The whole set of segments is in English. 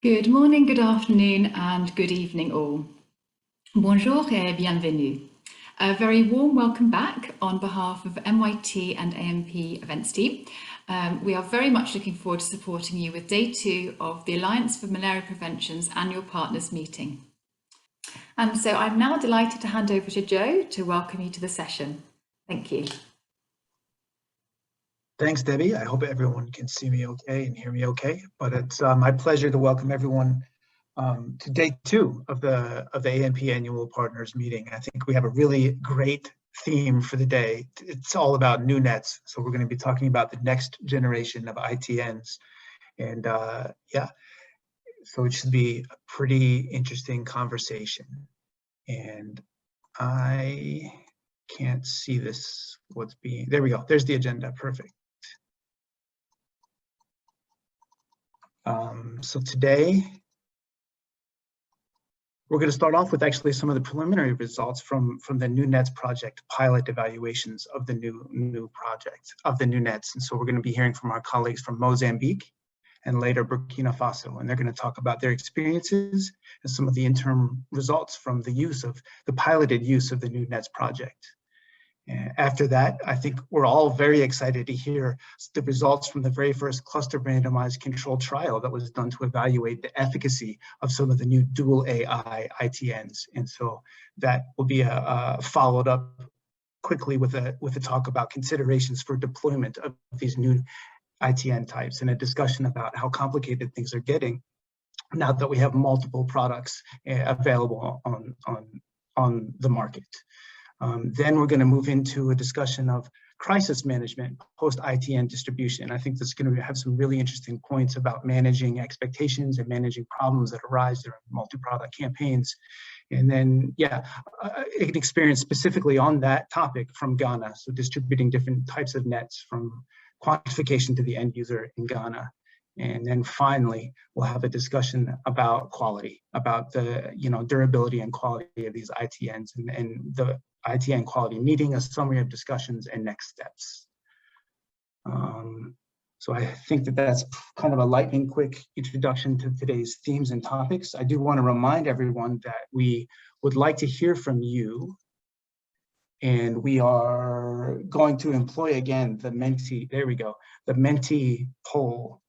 Good morning, good afternoon, and good evening all. Bonjour et bienvenue. A very warm welcome back on behalf of MYT and AMP Events team. We are very much looking forward to supporting you with day 2 of the Alliance for Malaria Prevention's annual partners meeting. And so I'm now delighted to hand over to Joe to welcome you to the session. Thank you. Thanks, Debbie. I hope everyone can see me okay and hear me okay. But it's my pleasure to welcome everyone to day 2 of the AMP annual partners meeting. I think we have a really great theme for the day. It's all about new nets. So we're going to be talking about the next generation of ITNs. And yeah, so it should be a pretty interesting conversation. And I can't see this, there we go. There's the agenda. Perfect. So today, we're going to start off with actually some of the preliminary results from the new nets project pilot evaluations of the new project of the new nets. And so we're going to be hearing from our colleagues from Mozambique and later Burkina Faso, and they're going to talk about their experiences and some of the interim results from the piloted use of the new nets project. After that, I think we're all very excited to hear the results from the very first cluster randomized controlled trial that was done to evaluate the efficacy of some of the new dual AI ITNs. And so that will be followed up quickly with a talk about considerations for deployment of these new ITN types and a discussion about how complicated things are getting now that we have multiple products available on the market. Then we're going to move into a discussion of crisis management post-ITN distribution. I think this is going to have some really interesting points about managing expectations and managing problems that arise during multi-product campaigns. And then, yeah, an experience specifically on that topic from Ghana, so distributing different types of nets from quantification to the end user in Ghana. And then finally, we'll have a discussion about quality, about the durability and quality of these ITNs and the ITN quality meeting, a summary of discussions and next steps. So I think that's kind of a lightning quick introduction to today's themes and topics. I do want to remind everyone that we would like to hear from you. And we are going to employ again the Menti, there we go, the Menti poll.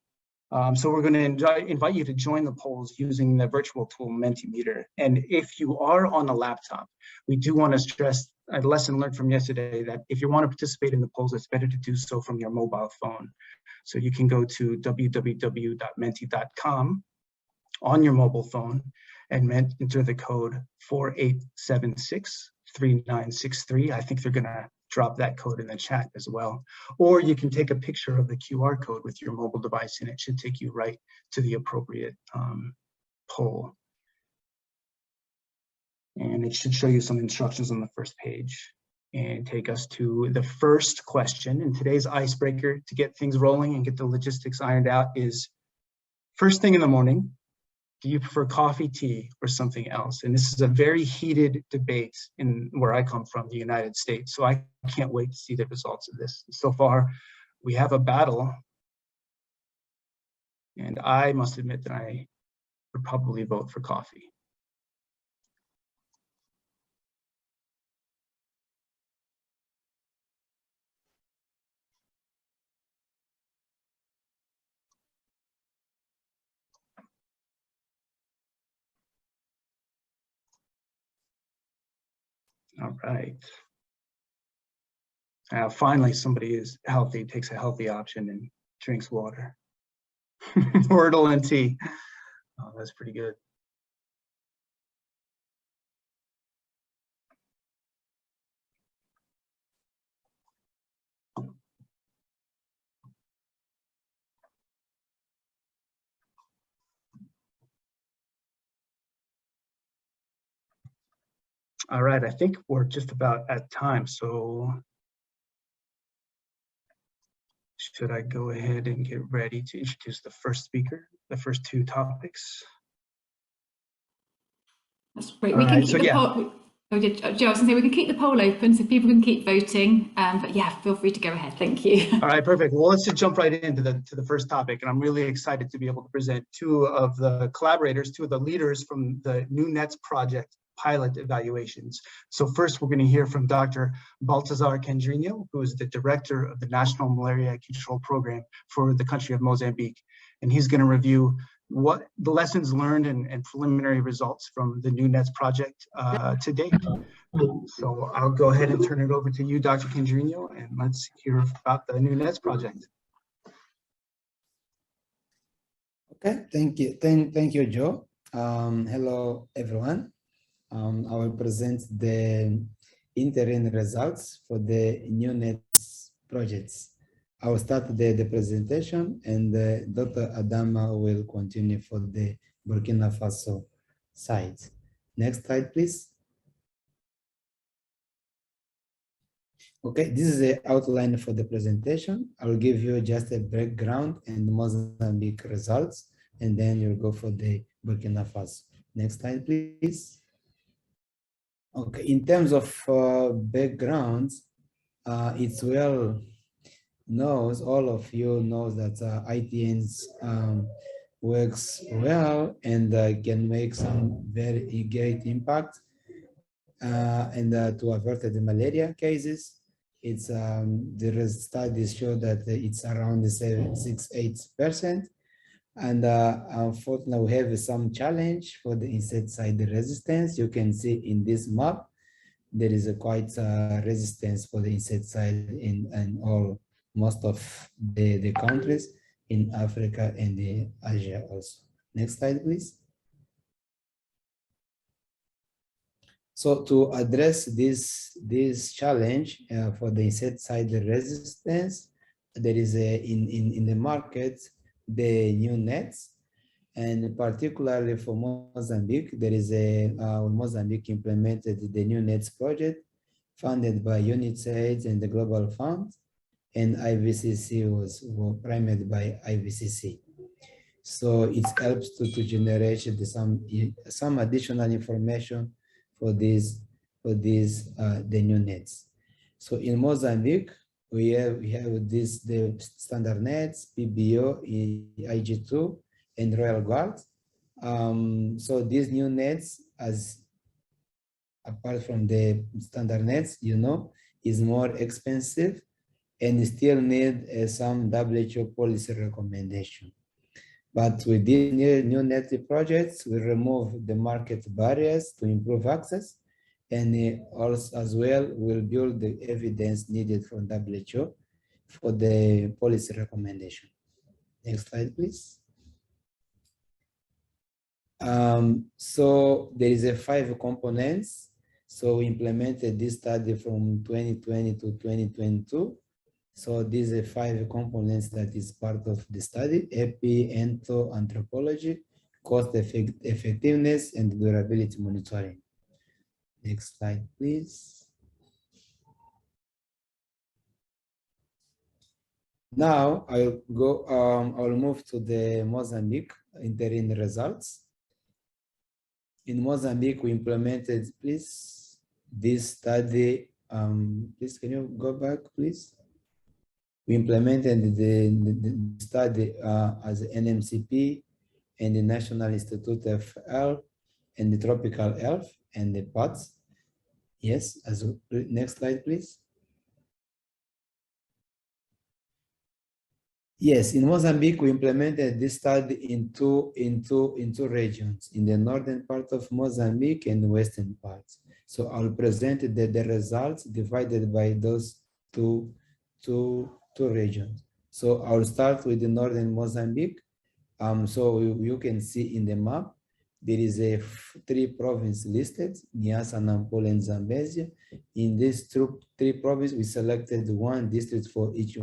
So we're going to invite you to join the polls using the virtual tool Mentimeter. And if you are on a laptop, we do want to stress a lesson learned from yesterday that if you want to participate in the polls, it's better to do so from your mobile phone. So you can go to www.menti.com on your mobile phone and enter the code 48763963. I think they're going to drop that code in the chat as well. Or you can take a picture of the QR code with your mobile device and it should take you right to the appropriate poll. And it should show you some instructions on the first page and take us to the first question. And today's icebreaker to get things rolling and get the logistics ironed out is, first thing in the morning, do you prefer coffee, tea, or something else? And this is a very heated debate in where I come from, the United States. So I can't wait to see the results of this. So far, we have a battle. And I must admit that I would probably vote for coffee. All right. Finally, somebody is healthy, takes a healthy option and drinks water. Wordle and tea. Oh, that's pretty good. All right, I think we're just about at time. So should I go ahead and get ready to introduce the first speaker, the first 2 topics? That's great. We can keep Oh, Joe, I was going to say we can keep the poll open so people can keep voting. But yeah, feel free to go ahead. Thank you. All right, perfect. Well, let's just jump right into the first topic. And I'm really excited to be able to present two of the collaborators, two of the leaders from the New Nets project pilot evaluations. So first, we're going to hear from Dr. Baltazar Candrinho, who is the director of the National Malaria Control Program for the country of Mozambique. And he's going to review what the lessons learned and preliminary results from the New Nets project to date. So I'll go ahead and turn it over to you, Dr. Candrinho, and let's hear about the New Nets project. Okay, thank you. Thank you, Joe. Hello, everyone. I will present the interim results for the New Nets projects. I will start the presentation, and Dr. Adama will continue for the Burkina Faso side. Next slide, please. Okay, this is the outline for the presentation. I will give you just a background and Mozambique results, and then you'll go for the Burkina Faso. Next slide, please. Okay, in terms of background, it's well knows, all of you knows that ITNs works well and can make some very great impact and to avert the malaria cases. It's the studies show that it's around 6-8%, and unfortunately we have some challenge for the insecticide resistance. You can see in this map there is a quite resistance for the insecticide in all most of the countries in Africa and the Asia also. Next slide, please. So to address this challenge for the insecticide resistance, there is in the market the new nets, and particularly for Mozambique, there is Mozambique implemented the new nets project funded by UNITAID and the Global Fund, and IVCC was primed by IVCC. So it helps to generate some additional information for the new nets. So in Mozambique, we have the standard nets, PBO, IG2, and Royal Guard. So these new nets, as apart from the standard nets, is more expensive and still need some WHO policy recommendation. But with these new net projects, we remove the market barriers to improve access, and also as well will build the evidence needed from WHO for the policy recommendation. Next slide, please. So there is 5 components. So we implemented this study from 2020 to 2022. So these are 5 components that is part of the study: EPI, ENTO, anthropology, cost effectiveness, and durability monitoring. Next slide, please. Now I'll move to the Mozambique interim results. In Mozambique, we implemented, please, this study. Please, can you go back, please? We implemented the study as NMCP and the National Institute of Health and the Tropical Health and the PATS. Yes, next slide, please. Yes, in Mozambique, we implemented this study in two regions, in the northern part of Mozambique and the western parts. So I'll present the results divided by those two regions. So I'll start with the northern Mozambique. So you can see in the map, there is 3 provinces listed: Niassa, Nampula, and Zambezia. In these 3 provinces, we selected 1 district for each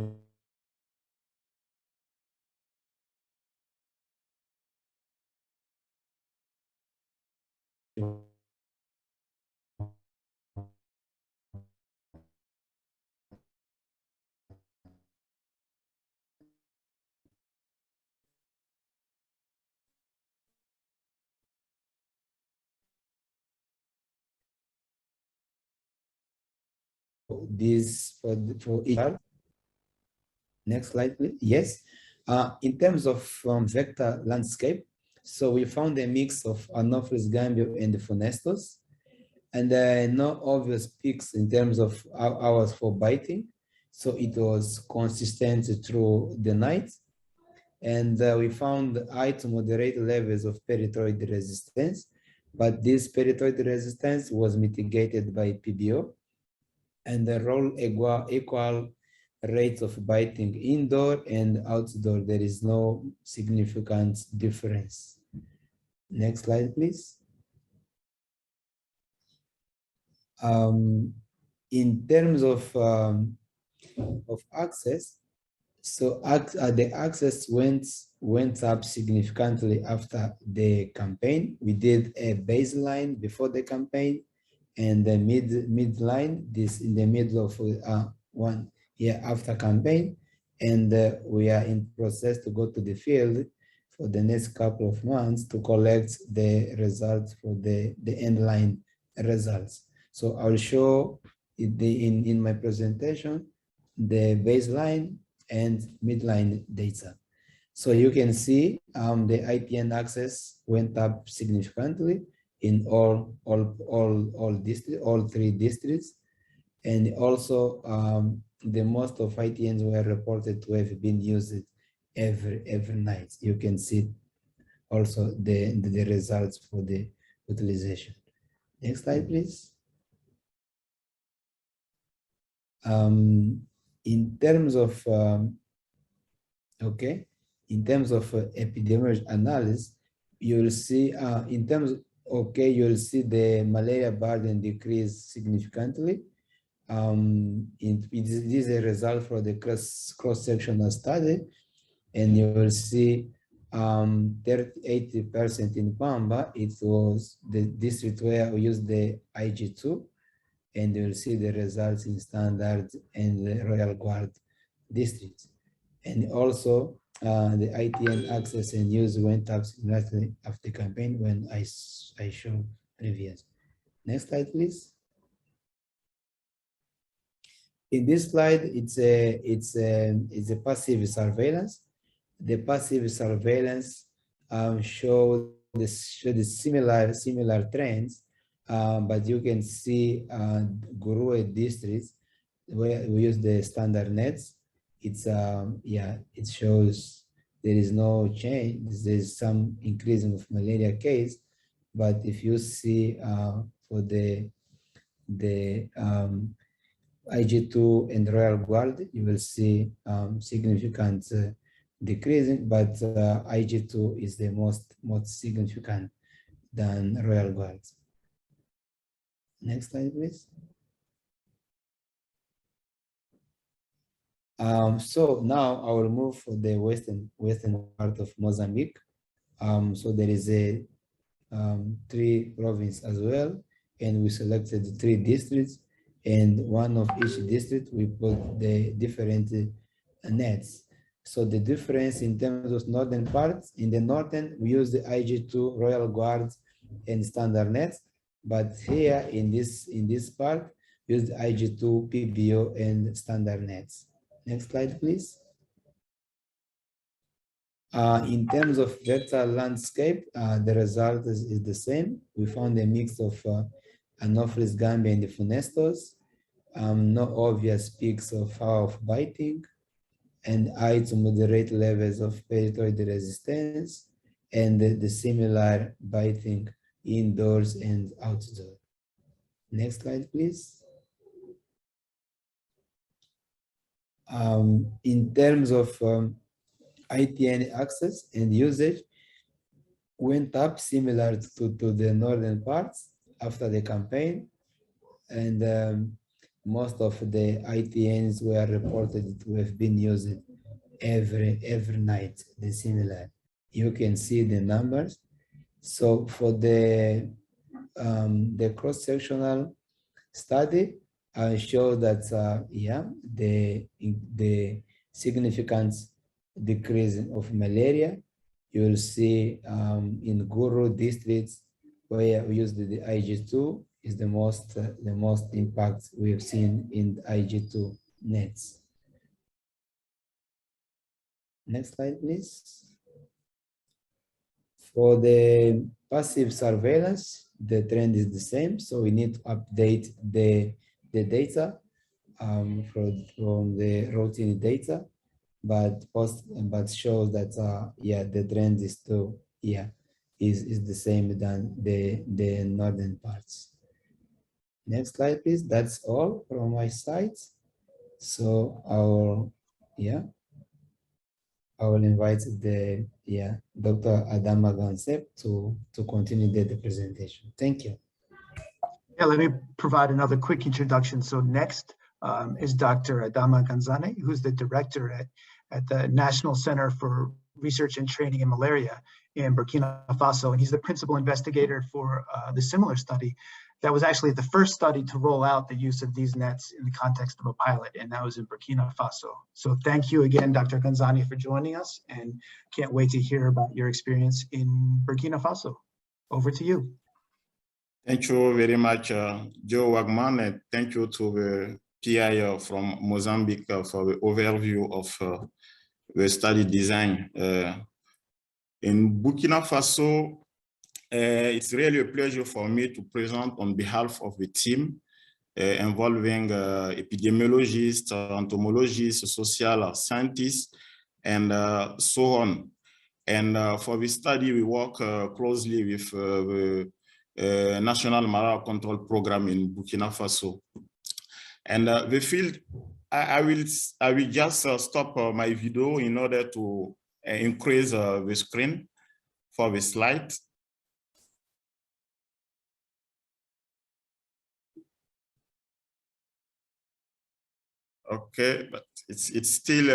this for each part. Next slide, please. Yes. In terms of vector landscape, so we found a mix of Anopheles gambio and Funestos, and no obvious peaks in terms of hours for biting. So it was consistent through the night. And we found high to moderate levels of peritoid resistance, but this peritoid resistance was mitigated by PBO, and the role equal rates of biting indoor and outdoor. There is no significant difference. Next slide, please. In terms of access, so the access went up significantly after the campaign. We did a baseline before the campaign and the midline, this in the middle of 1 year after campaign. And we are in process to go to the field for the next couple of months to collect the results for the end line results. So I'll show in my presentation the baseline and midline data. So you can see the ITN access went up significantly in all three districts, and also the most of ITNs were reported to have been used every night. You can see also the results for the utilization. Next slide, please. In terms of epidemiology analysis, you'll see you'll see the malaria burden decrease significantly. It is a result for the cross-sectional study, and you will see 80% in Pamba. It was the district where we used the IG2, and you'll see the results in Standard and the Royal Guard districts. And also the ITN access and use went up significantly after the campaign when I showed previous. Next slide, please. In this slide, it's a passive surveillance. The passive surveillance show the similar trends, but you can see Gurue districts where we use the standard nets. It's it shows there is no change. There's some increasing of malaria case, but if you see for the IG2 and Royal Guard, you will see significant decreasing, but IG2 is the most significant than Royal Guard. Next slide, please. So now I will move for the western part of Mozambique. So there is a 3 provinces as well, and we selected 3 districts, and one of each district we put the different nets. So the difference in terms of northern parts, in the northern we use the IG2, Royal Guard, and standard nets, but here in this part we use the IG2, PBO, and standard nets. Next slide, please. In terms of vector landscape, the result is the same. We found a mix of Anopheles gambia and the Funestos, no obvious peaks of hour of biting, and high to moderate levels of peritoid resistance, and the similar biting indoors and outdoors. Next slide, please. In terms of ITN access and usage, went up similar to the northern parts after the campaign, and most of the ITNs were reported to have been used every night, the similar. You can see the numbers. So for the cross-sectional study, I show that the significant decrease of malaria you will see in Guru districts where we used the IG2 is the most impact we've seen in IG2 nets. Next slide, please. For the passive surveillance, the trend is the same. So we need to update the data from the routine data, but shows that yeah, the trend is still is the same than the northern parts. Next slide, please. That's all from my side. So I will invite the Dr. Adama Gansep to continue the presentation. Thank you. Yeah, let me provide another quick introduction. So next is Dr. Adama Ganzane, who's the director at the National Center for Research and Training in Malaria in Burkina Faso, and he's the principal investigator for the similar study that was actually the first study to roll out the use of these nets in the context of a pilot, and that was in Burkina Faso. So thank you again, Dr. Ganzane, for joining us, and can't wait to hear about your experience in Burkina Faso. Over to you. Thank you very much, Joe Wagman, and thank you to the PI from Mozambique for the overview of the study design. In Burkina Faso, it's really a pleasure for me to present on behalf of the team involving epidemiologists, entomologists, social scientists, and so on. And for this study, we work closely with the National Malaria Control Program in Burkina Faso. And the field, I will just stop my video in order to increase the screen for the slide. Okay, but it's still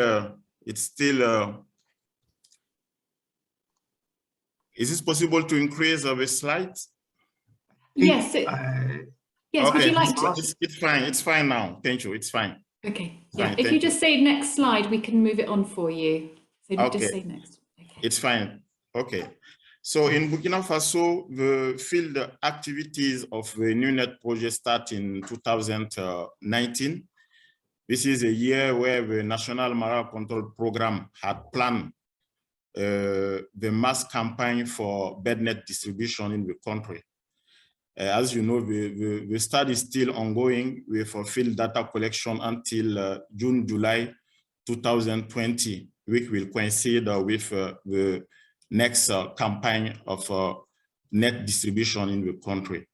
is it possible to increase the slides? Yes. Yes. Okay. Would you like to? It's fine. It's fine now. Thank you. It's fine. Okay. It's Yeah. fine. If you just say next slide, we can move it on for you. So you Okay. just say next. Okay. It's fine. Okay. So in Burkina Faso, the field activities of the NewNet project start in 2019. This is a year where the National Malaria Control Program had planned the mass campaign for bed net distribution in the country. As you know, the study is still ongoing with field data collection until June, July 2020, which will coincide with the next campaign of net distribution in the country.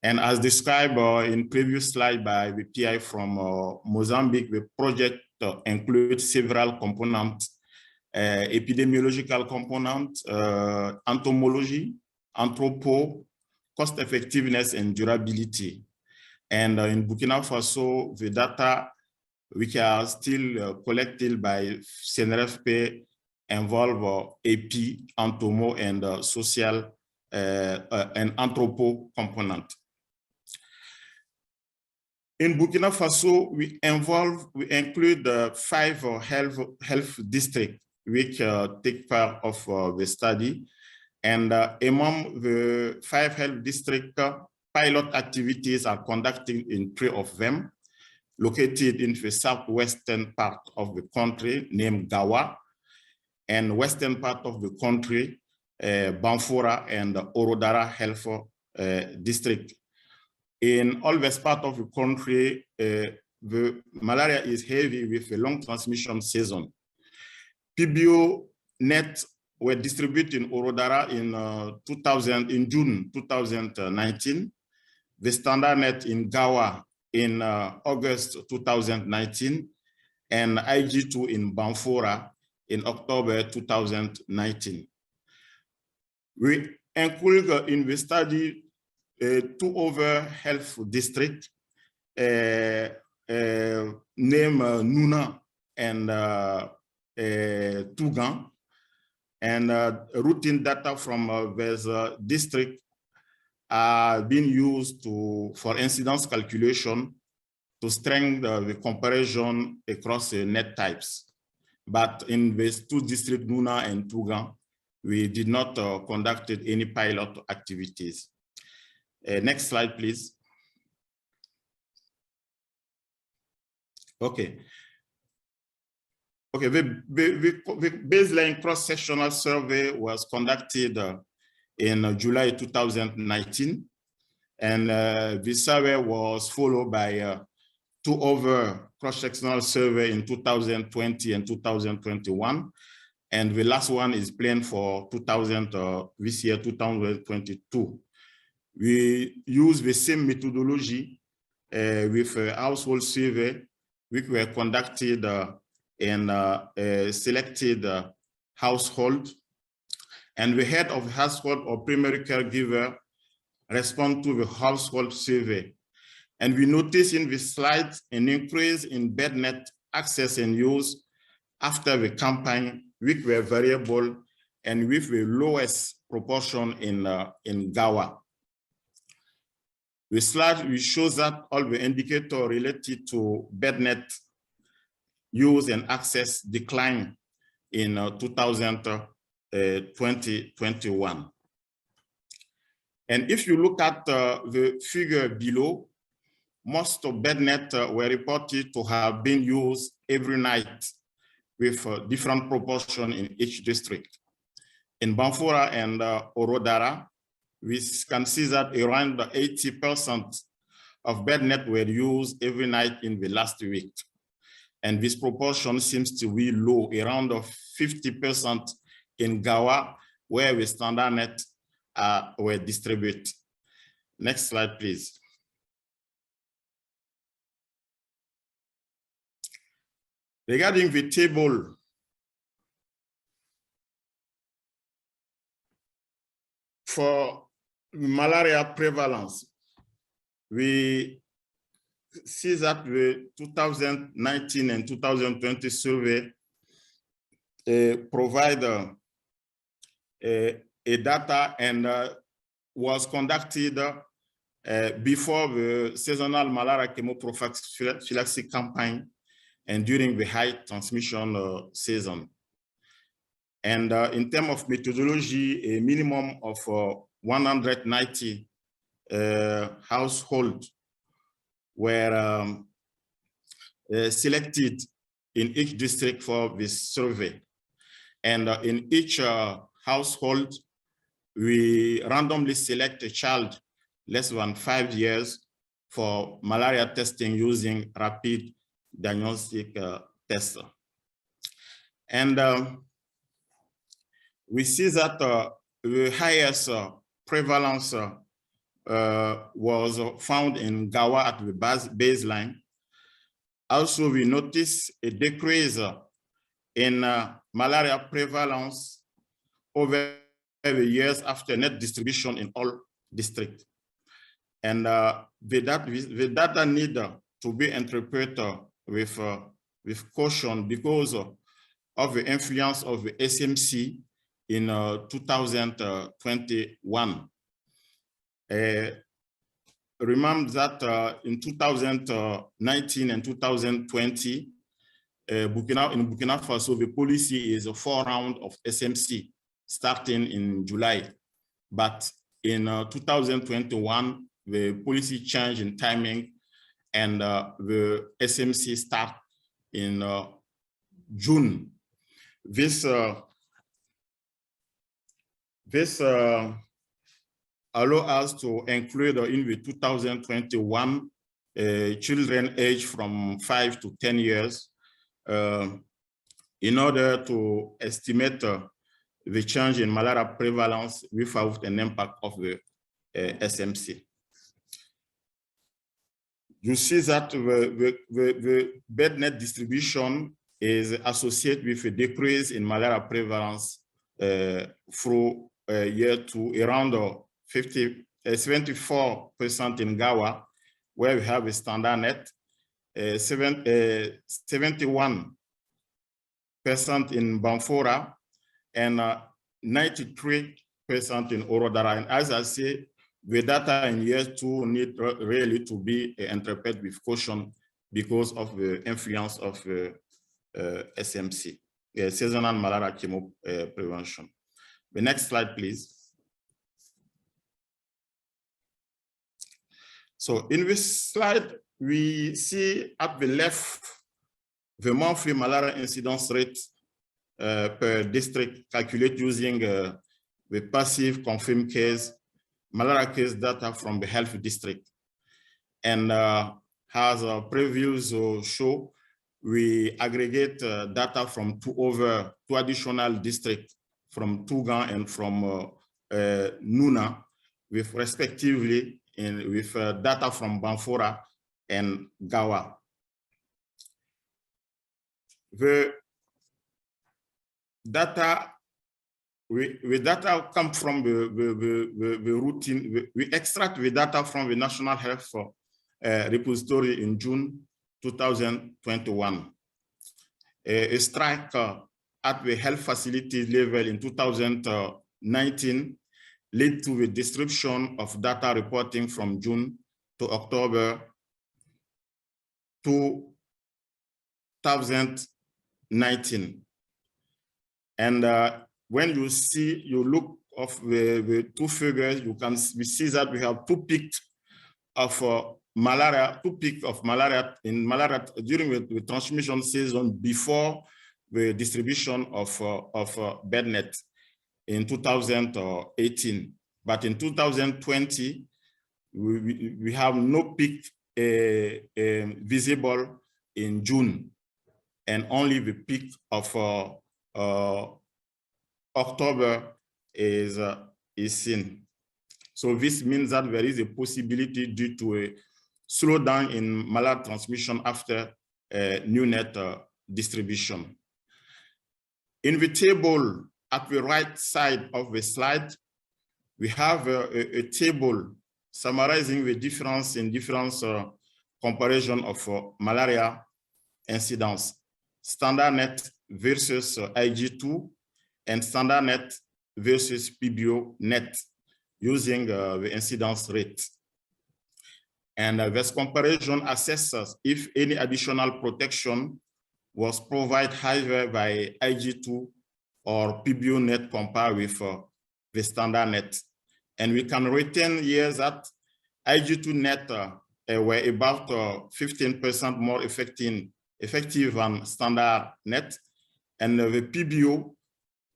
And as described in previous slide by the PI from Mozambique, the project includes several components, epidemiological components, entomology, anthropo, cost effectiveness, and durability. And in Burkina Faso, the data which are still collected by CNRFP involve AP, entomo, and social and anthropo component. In Burkina Faso, we include 5 health districts which take part of the study. And among the 5 health districts, pilot activities are conducted in 3 of them, located in the southwestern part of the country named Gawa, and western part of the country, Banfora and Orodara Health District. In all this part of the country, the malaria is heavy with a long transmission season. PBO nets were distributed in Orodara in June 2019. The standard net in Gawa in August 2019, and IG2 in Banfora in October 2019. We include in the study 2 other health districts named Nuna and Tougan, and routine data from this district are being used for incidence calculation to strengthen the comparison across net types. But in these 2 districts, Nuna and Tougan, we did not conduct any pilot activities. Next slide, please. Okay. Okay, the baseline cross-sectional survey was conducted in July 2019, and this survey was followed by 2 other cross-sectional survey in 2020 and 2021, and the last one is planned for this year, 2022. We use the same methodology with a household survey, which were conducted in selected household, and the head of household or primary caregiver respond to the household survey. And we notice in the slide an increase in BedNet access and use after the campaign, which were variable and with the lowest proportion in Gawa. The slide which shows that all the indicators related to BedNet use and access decline in 2021. And if you look at the figure below, most of BedNet were reported to have been used every night with a different proportion in each district. In Banfora and Orodara, we can see that around 80% of BedNet were used every night in the last week. And this proportion seems to be low, around 50% in Gawa, where the standard net were distributed. Next slide, please. Regarding the table, for malaria prevalence, we see that the 2019 and 2020 survey provide a data and was conducted before the seasonal malaria chemoprophylaxis campaign and during the high transmission season. And in terms of methodology, a minimum of 190 households were selected in each district for this survey. And in each household, we randomly select a child less than 5 years for malaria testing using rapid diagnostic test. And we see that the highest prevalence was found in Gawa at the baseline. Also, we notice a decrease in malaria prevalence over the years after net distribution in all districts. And the data need to be interpreted with caution because of the influence of the SMC in 2021. Remember that in 2019 and 2020, in Burkina Faso, the policy is a 4 round of SMC starting in July. But in 2021, the policy changed in timing and the SMC start in June. This allow us to include in the 2021 children aged from 5 to 10 years in order to estimate the change in malaria prevalence without an impact of the SMC. You see that the BedNet distribution is associated with a decrease in malaria prevalence through year to around 74% in Gawa, where we have a standard net, 71% in Banfora, and 93% in Orodara. And as I say, the data in year 2 need really to be interpreted with caution because of the influence of SMC, seasonal malaria chemo prevention. The next slide, please. So in this slide, we see at the left the monthly malaria incidence rate per district calculated using the passive confirmed case, malaria case data from the health district. And as previews show, we aggregate data from two additional districts, from Tougan and from Nuna, with respectively with data from Banfora and Gawa. The data come from the routine. We extract the data from the National Health Repository in June 2021. A strike at the health facility level in 2019 led to the distribution of data reporting from June to October 2019. And when you look of the two figures, we see that we have two peaks of malaria in malaria during the transmission season before the distribution of BedNet in 2018. But in 2020, we have no peak visible in June, and only the peak of October is seen. So this means that there is a possibility due to a slowdown in malaria transmission after new net distribution. In the table at the right side of the slide, we have a table summarizing the difference in comparison of malaria incidence, standard net versus IG2, and standard net versus PBO net, using the incidence rate. And this comparison assesses if any additional protection was provided either by IG2 or PBO net compared with the standard net. And we can retain here that IG2 net were about 15% more effective than standard net, and the PBO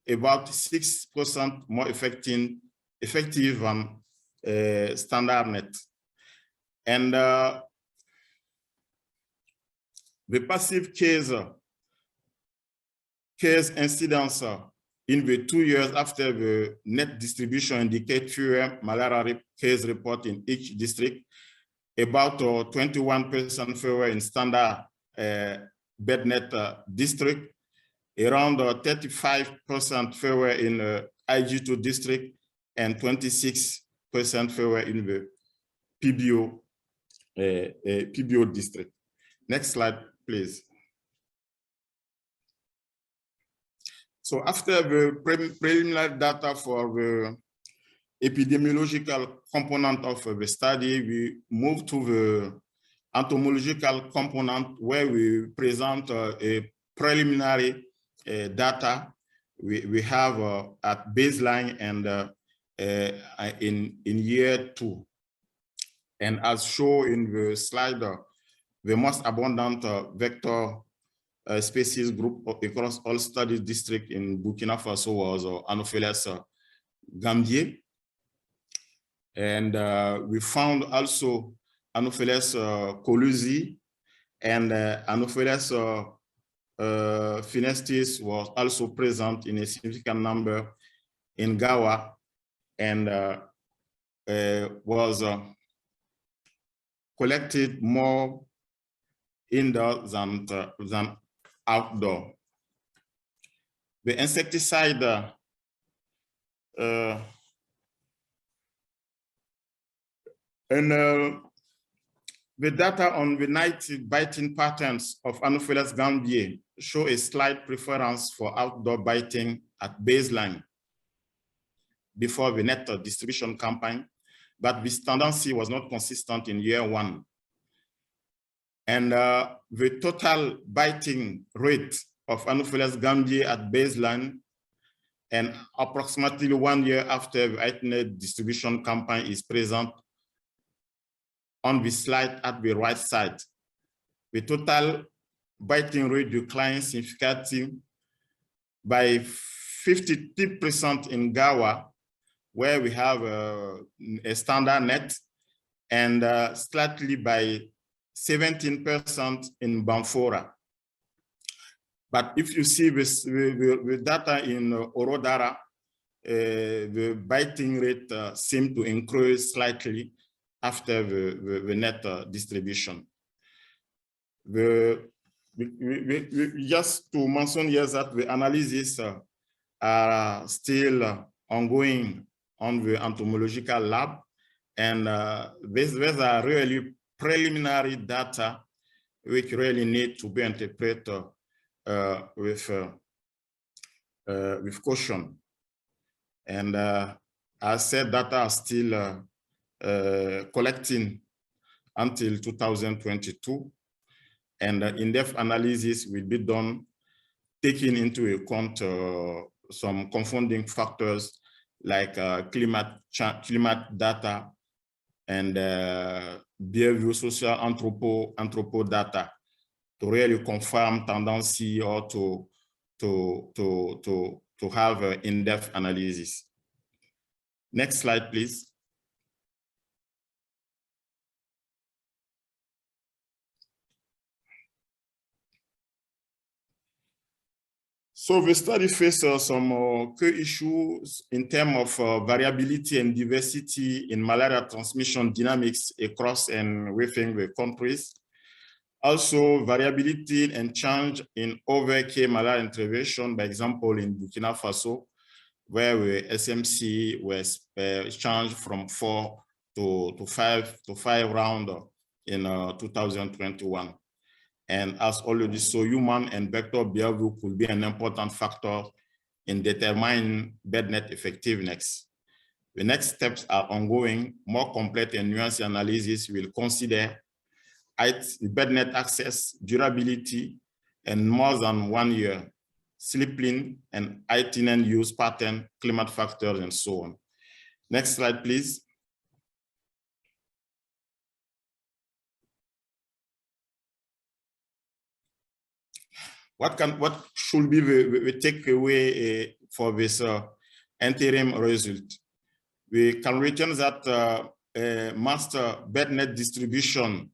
about 6% more effective than standard net. And the passive case incidence in the 2 years after the net distribution indicate fewer malaria case report in each district, about 21% fewer in standard BedNet district, around 35% fewer in IG2 district, and 26% fewer in the PBO district. Next slide, please. So after the preliminary data for the epidemiological component of the study, we move to the entomological component, where we present a preliminary data we have at baseline and in year 2. And as shown in the slide, the most abundant vector species group across all study districts in Burkina Faso was Anopheles gambier. And we found also Anopheles colusi, and Anopheles finestis was also present in a significant number in Gawa, and was collected more indoor than outdoor. The insecticide the data on the night biting patterns of Anopheles gambier show a slight preference for outdoor biting at baseline before the net distribution campaign, but this tendency was not consistent in year 1. And the total biting rate of Anopheles gambier at baseline and approximately 1 year after the net distribution campaign is present on the slide at the right side. The total biting rate declined significantly by 53% in Gawa, where we have a standard net, and slightly by 17% in Banfora. But if you see this, the data in Orodara, the biting rate seemed to increase slightly after the net distribution. Just to mention here that the analysis are still ongoing on the entomological lab, and these are really preliminary data which really need to be interpreted with caution. And as said, data are still collecting until 2022, and in-depth analysis will be done taking into account some confounding factors like climate data and behavior social anthropo data to really confirm tendency or to have in-depth analysis. Next slide, please. So the study faces some key issues in terms of variability and diversity in malaria transmission dynamics across and within the countries. Also, variability and change in over-care malaria intervention, by example, in Burkina Faso, where the SMC was changed from 4 to 5 rounds in 2021. And as already saw, human and vector behavior could be an important factor in determining bed net effectiveness. The next steps are ongoing. More complete and nuanced analysis will consider bed net access, durability, and more than 1 year, sleep-in and itinerant use pattern, climate factors, and so on. Next slide, please. What should be the takeaway for this interim result? We can return that master bed net distribution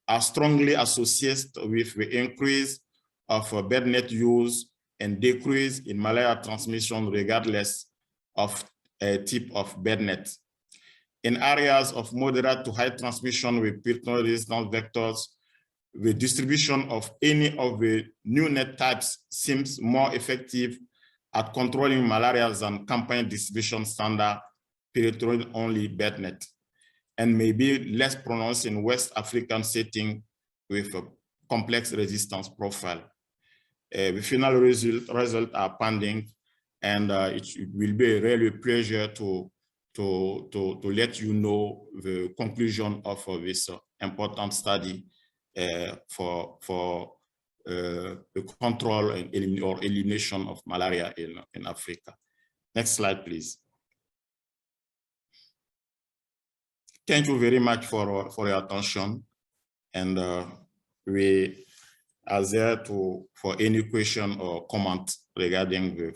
are strongly associated with the increase of bed net use and decrease in malaria transmission regardless of type of bed net. In areas of moderate to high transmission with peritoneal-resistant vectors, the distribution of any of the new net types seems more effective at controlling malaria than campaign distribution standard peritoneal-only bed net, and may be less pronounced in West African setting with a complex resistance profile. The final result are pending, and it will be a really pleasure to let you know the conclusion of this important study for the control and elimination of malaria in Africa. Next slide, please. Thank you very much for your attention, and we are there for any question or comment regarding the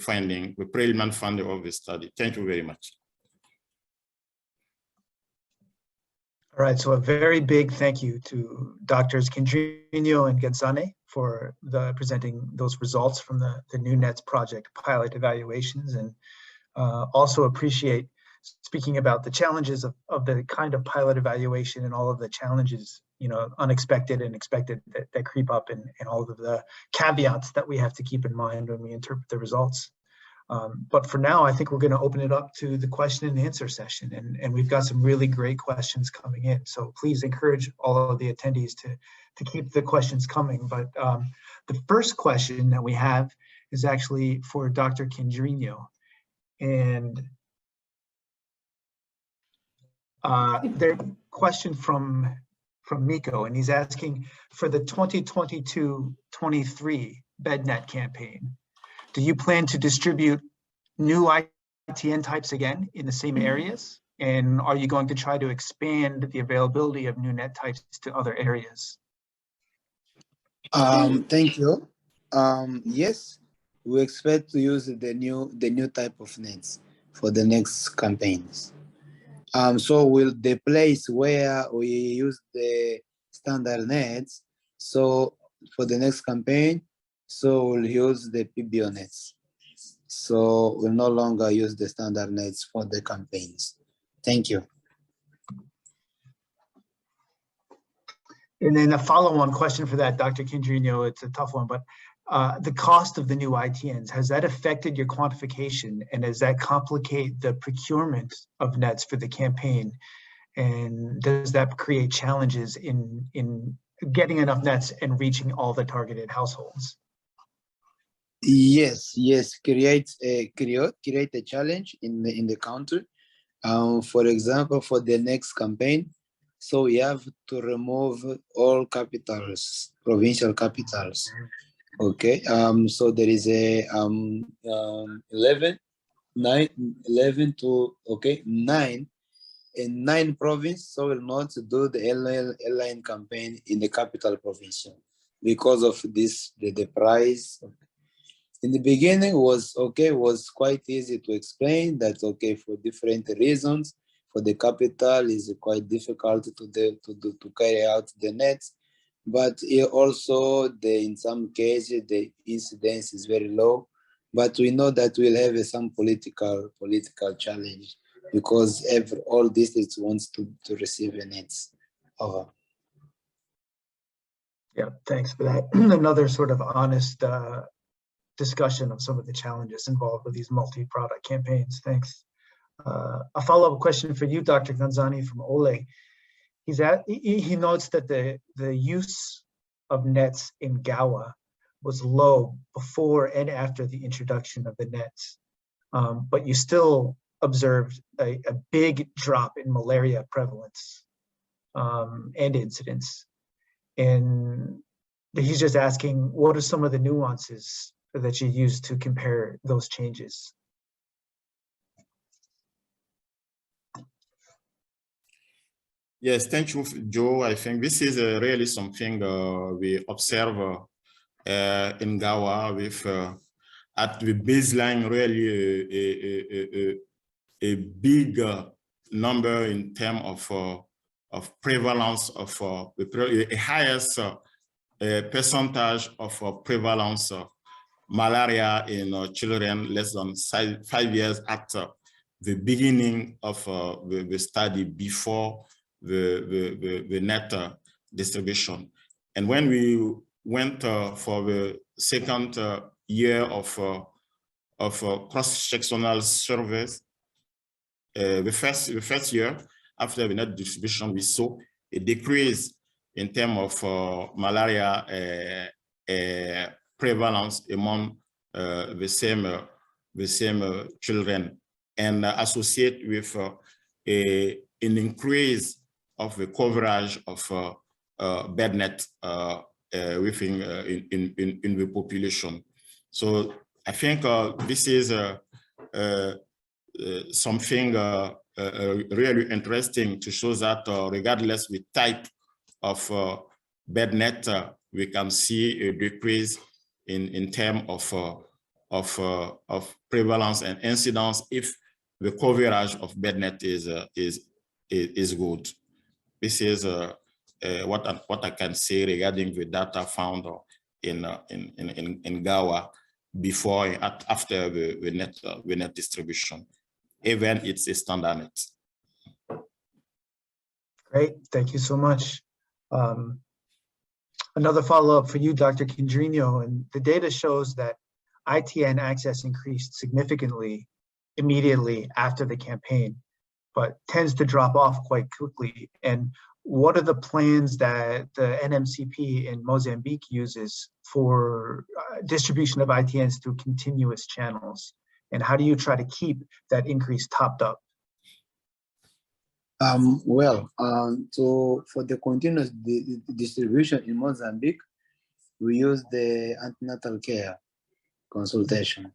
preliminary finding of the study. Thank you very much. All right, so a very big thank you to Drs. Quindrinho and Gadzane for presenting those results from the New Nets project pilot evaluations, and also appreciate speaking about the challenges of the kind of pilot evaluation and all of the challenges, unexpected and expected that creep up, and all of the caveats that we have to keep in mind when we interpret the results. But for now, I think we're going to open it up to the question and answer session, and we've got some really great questions coming in. So please encourage all of the attendees to keep the questions coming. But the first question that we have is actually for Dr. Quindrinho, and their question from Miko, and he's asking, for the 2022-23 BedNet campaign, do you plan to distribute new ITN types again in the same areas? And are you going to try to expand the availability of new net types to other areas? Thank you. Yes, we expect to use the new type of nets for the next campaigns. So will the place where we use the standard nets, so for the next campaign, so we'll use the PBO nets. So we'll no longer use the standard nets for the campaigns. Thank you. And then a follow-on question for that, Dr. Quindrinho, it's a tough one, but the cost of the new ITNs, has that affected your quantification, and does that complicate the procurement of nets for the campaign? And does that create challenges in getting enough nets and reaching all the targeted households? Yes, create a challenge in the country. For example, for the next campaign, so we have to remove all capitals, provincial capitals. Okay, so there is a 11 to 9 in 9 provinces, so we'll not do the airline campaign in the capital province because of this, the price. In the beginning was quite easy to explain that, for different reasons, for the capital is quite difficult to carry out the nets, but also in some cases the incidence is very low, but we know that we'll have some political challenge because all districts wants to receive the nets. Over. Yeah, thanks for that. Another sort of honest discussion of some of the challenges involved with these multi-product campaigns. Thanks. A follow-up question for you, Dr. Ganzani from Ole. He notes that the use of nets in Gawa was low before and after the introduction of the nets, but you still observed a big drop in malaria prevalence and incidence. And he's just asking, what are some of the nuances that you use to compare those changes? Yes, thank you, Joe. I think this is really something we observe in Gawa with at the baseline really a big number in terms of prevalence of a highest percentage of prevalence of malaria in children less than 5 years after the beginning of the study before the net distribution. And when we went for the second year of cross-sectional surveys, the first year after the net distribution, we saw a decrease in terms of malaria prevalence among the same children, and associate with an increase of the coverage of bed net within in the population. So I think this is something really interesting to show that regardless the type of bed net, we can see a decrease in terms of prevalence and incidence if the coverage of bed net is good. This is what I can say regarding the data found in Gawa before and after the net distribution, even it's a standard net. Great, thank you so much. Another follow-up for you, Dr. Quindrinho, and the data shows that ITN access increased significantly immediately after the campaign, but tends to drop off quite quickly. And what are the plans that the NMCP in Mozambique uses for distribution of ITNs through continuous channels? And how do you try to keep that increase topped up? For the continuous distribution in Mozambique, we use the antenatal care consultation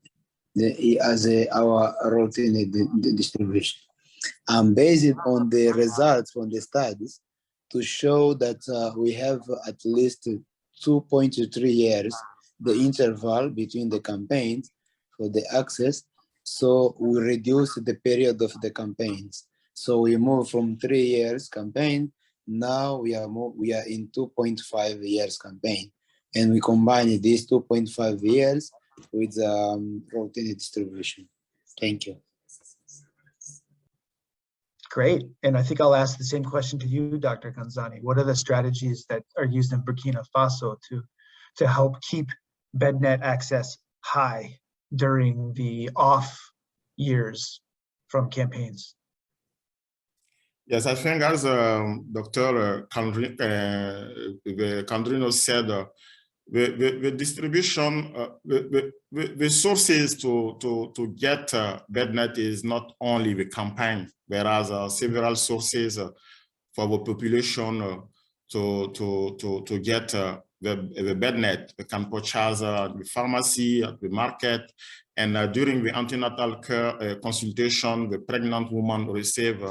as our routine distribution. based on the results from the studies to show that we have at least 2.3 years, the interval between the campaigns for the access. So we reduce the period of the campaigns. So we move from 3 years campaign. Now we are in 2.5 years campaign. And we combine these 2.5 years with rotated distribution. Thank you. Great. And I think I'll ask the same question to you, Dr. Ghanzani. What are the strategies that are used in Burkina Faso to help keep BedNet access high during the off years from campaigns? Yes, I think as Dr. Candrino said, the distribution, the sources to get BedNet is not only the campaign, whereas several sources for the population to get the BedNet. They can purchase at the pharmacy, at the market, and during the antenatal care consultation, the pregnant woman receive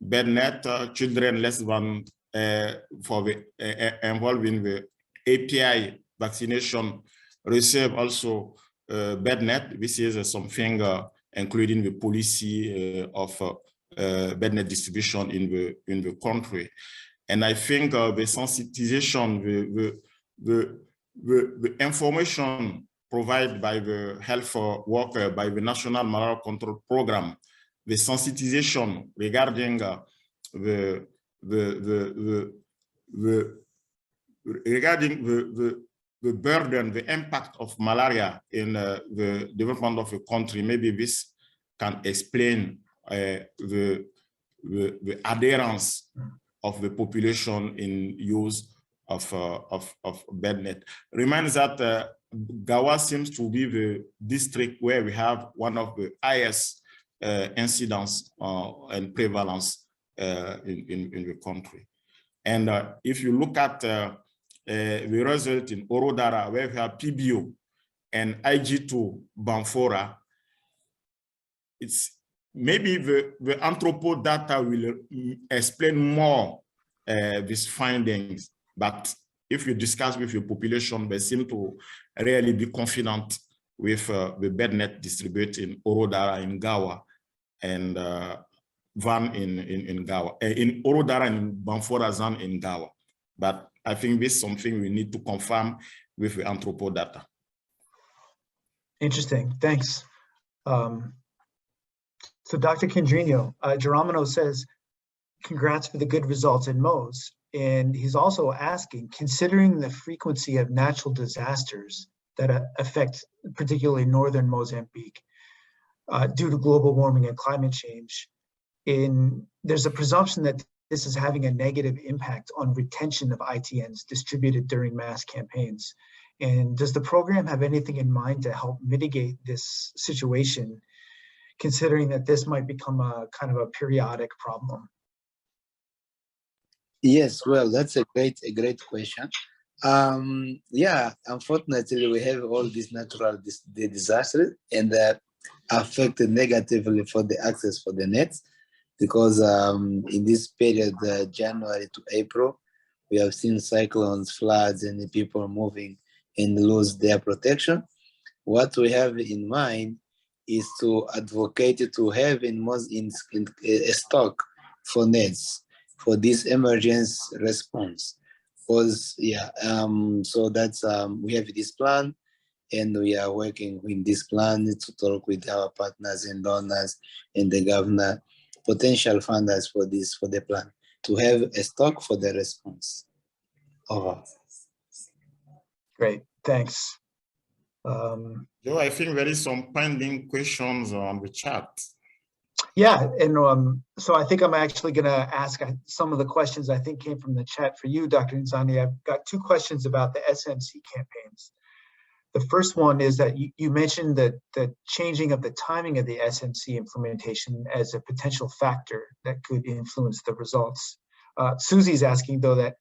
BedNet. Children less than for the involving the API vaccination receive also BedNet. This is something including the policy of BedNet distribution in the country. And I think the sensitization, the information provided by the health worker, by the National Malaria Control Program, the sensitization regarding the burden, the impact of malaria in the development of a country. Maybe this can explain the adherence of the population in use of BedNet. Reminds that Gawa seems to be the district where we have one of the highest incidence and prevalence in the country. And if you look at the result in Orodara, where we have PBO and IG2 Banfora, it's maybe the Anthropo data will explain more these findings, but if you discuss with your population, they seem to really be confident with the BedNet distributed in Orodara, in Gawa, and Van in Gawa, in Orodara and Banfora Zan in Gawa. But I think this is something we need to confirm with the Anthropo data. Interesting, thanks. So Dr. Candrino, Geronimo says, congrats for the good results in MOSE. And he's also asking, considering the frequency of natural disasters that affect particularly northern Mozambique due to global warming and climate change, there's a presumption that this is having a negative impact on retention of ITNs distributed during mass campaigns. And does the program have anything in mind to help mitigate this situation, considering that this might become a kind of a periodic problem? Yes, well, that's a great question. Yeah, unfortunately, we have all these natural disasters and that affect negatively for the access for the nets, because in this period, January to April, we have seen cyclones, floods, and people moving and lose their protection. What we have in mind is to advocate to have in a stock for nets for this emergency response. Because so that's we have this plan, and we are working with this plan to talk with our partners and donors and the governor, potential funders for the plan, to have a stock for the response. Over. Great, thanks. Joe, I think there is some pending questions on the chat. Yeah, and so I think I'm actually going to ask some of the questions I think came from the chat for you, Dr. Nzani. I've got two questions about the SMC campaigns. The first one is that you mentioned that the changing of the timing of the SMC implementation as a potential factor that could influence the results. Susie's asking, though, that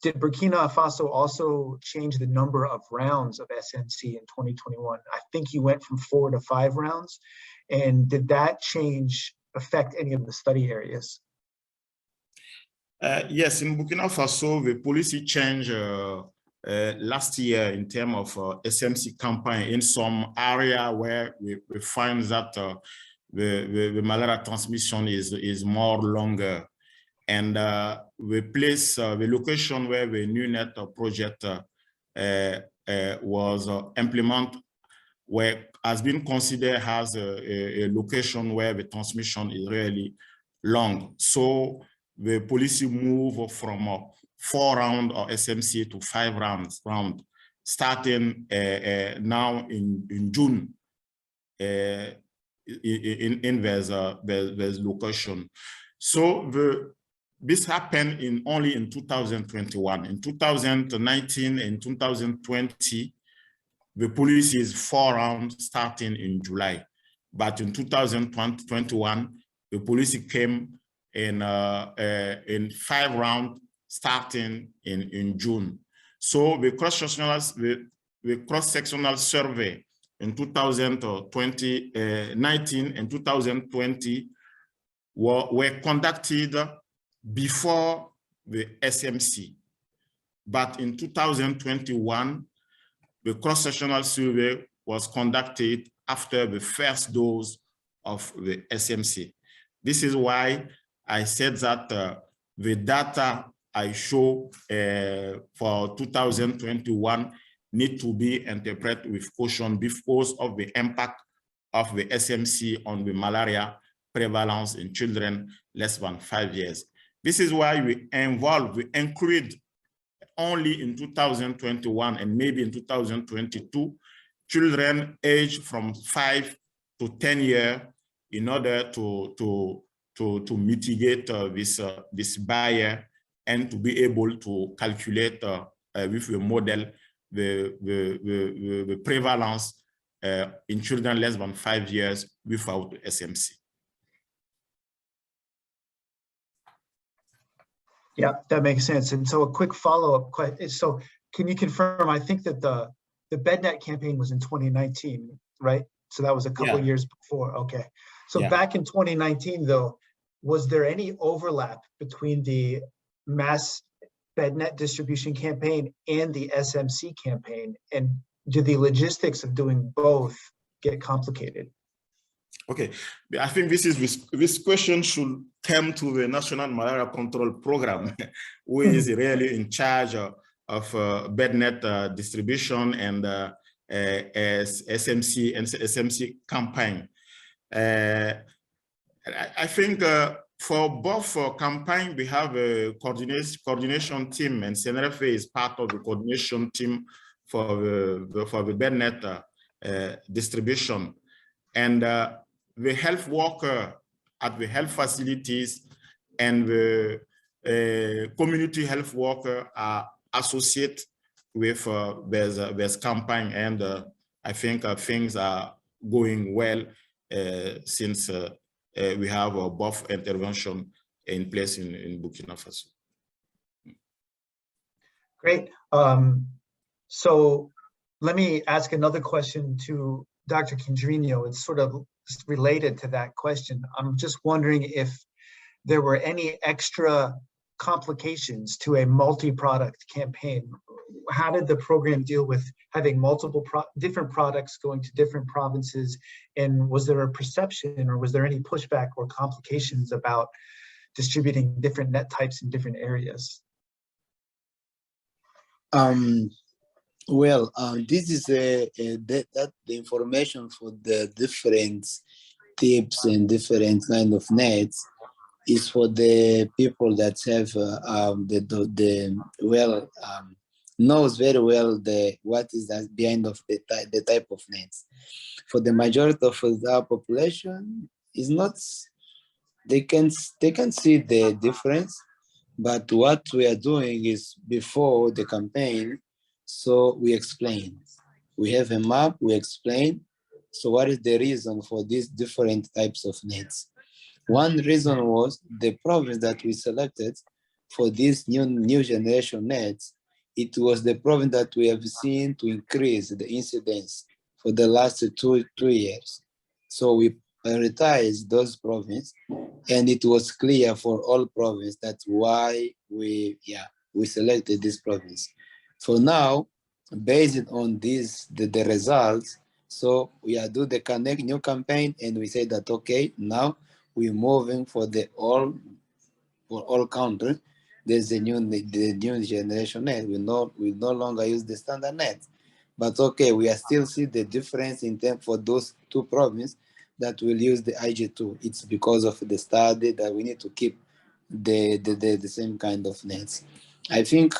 did Burkina Faso also change the number of rounds of SMC in 2021? I think you went from 4 to 5 rounds. And did that change affect any of the study areas? Yes, in Burkina Faso, the policy changed last year in terms of SMC campaign in some area where we find that the malaria transmission is more longer. And we place the location where the new net project was implemented, where has been considered as a location where the transmission is really long. So the policy move from 4 rounds of SMC to 5 rounds, starting now in June in there's location. So this happened only in 2021. In 2019 and 2020, the policy is 4 rounds starting in July. But in 2021, the policy came in 5 rounds starting in June. So the cross-sectional survey in 2019 and 2020 were conducted before the SMC. But in 2021, the cross-sectional survey was conducted after the first dose of the SMC. This is why I said that the data I show for 2021 need to be interpreted with caution because of the impact of the SMC on the malaria prevalence in children less than 5 years. This is why we include only in 2021 and maybe in 2022, children aged from 5 to 10 years in order to mitigate this barrier and to be able to calculate with the model the prevalence in children less than 5 years without SMC. Yeah, that makes sense. And so a quick follow-up question. So can you confirm, I think that the BedNet campaign was in 2019, right? So that was a couple of years before. Okay. So back in 2019, though, was there any overlap between the mass BedNet distribution campaign and the SMC campaign? And do the logistics of doing both get complicated? Okay, I think this question should come to the National Malaria Control Program, who is really in charge of BedNet distribution and SMC and SMC campaign. I think for both campaign, we have a coordination team, and CNRFA is part of the coordination team for the BedNet distribution. And the health worker at the health facilities and the community health worker are associated with this campaign, and I think things are going well since we have both intervention in place in Burkina Faso. Great. So let me ask another question to Dr. Quindrinho. It's sort of related to that question. I'm just wondering if there were any extra complications to a multi-product campaign. How did the program deal with having multiple different products going to different provinces? And was there a perception, or was there any pushback or complications about distributing different net types in different areas? Well, this is the information for the different tips and different kind of nets is for the people that have knows very well what is that behind of the type of nets. For the majority of the population, is not, they can see the difference, but what we are doing is before the campaign. So we explain, we have a map, we explain. So what is the reason for these different types of nets? One reason was the province that we selected for these new generation nets. It was the province that we have seen to increase the incidence for the last two years. So we prioritize those provinces, and it was clear for all provinces. That's why we selected this province. For now, based on this, the results, so we are do the Connect new campaign, and we say that okay, now we're moving for all countries. There's the new generation net. We no longer use the standard net, but okay, we are still see the difference in terms for those two provinces that will use the IG2. It's because of the study that we need to keep the same kind of nets. I think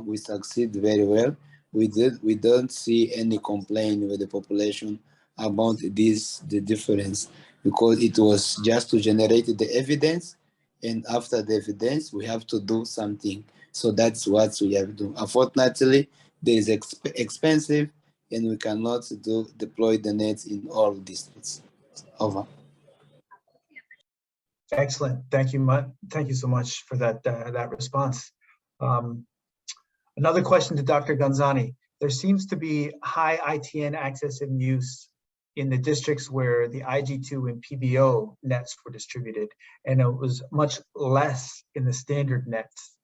we succeed very well. We don't see any complaint with the population about the difference, because it was just to generate the evidence, and after the evidence we have to do something. So that's what we have to do. Unfortunately, there is expensive, and we cannot deploy the nets in all districts. Over. Excellent. Thank you, thank you so much for that response. Another question to Dr. Ghanzani. There seems to be high ITN access and use in the districts where the IG2 and PBO nets were distributed, and it was much less in the standard nets,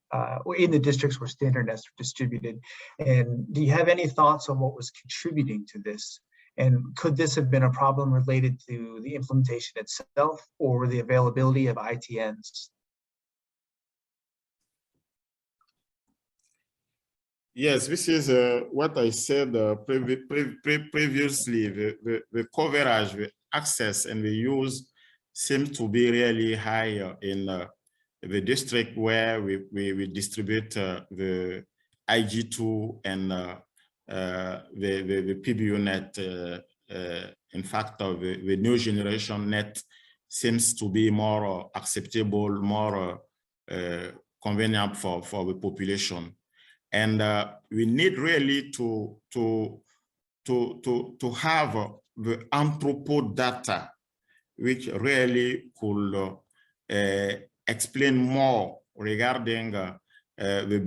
in the districts where standard nets were distributed. And do you have any thoughts on what was contributing to this? And could this have been a problem related to the implementation itself or the availability of ITNs? Yes, this is what I said previously. The coverage, the access, and the use seem to be really high in the district where we distribute the IG2 and the PBO net. In fact, the new generation net seems to be more acceptable, more convenient for the population. And we need really to have the Anthropo data, which really could explain more regarding the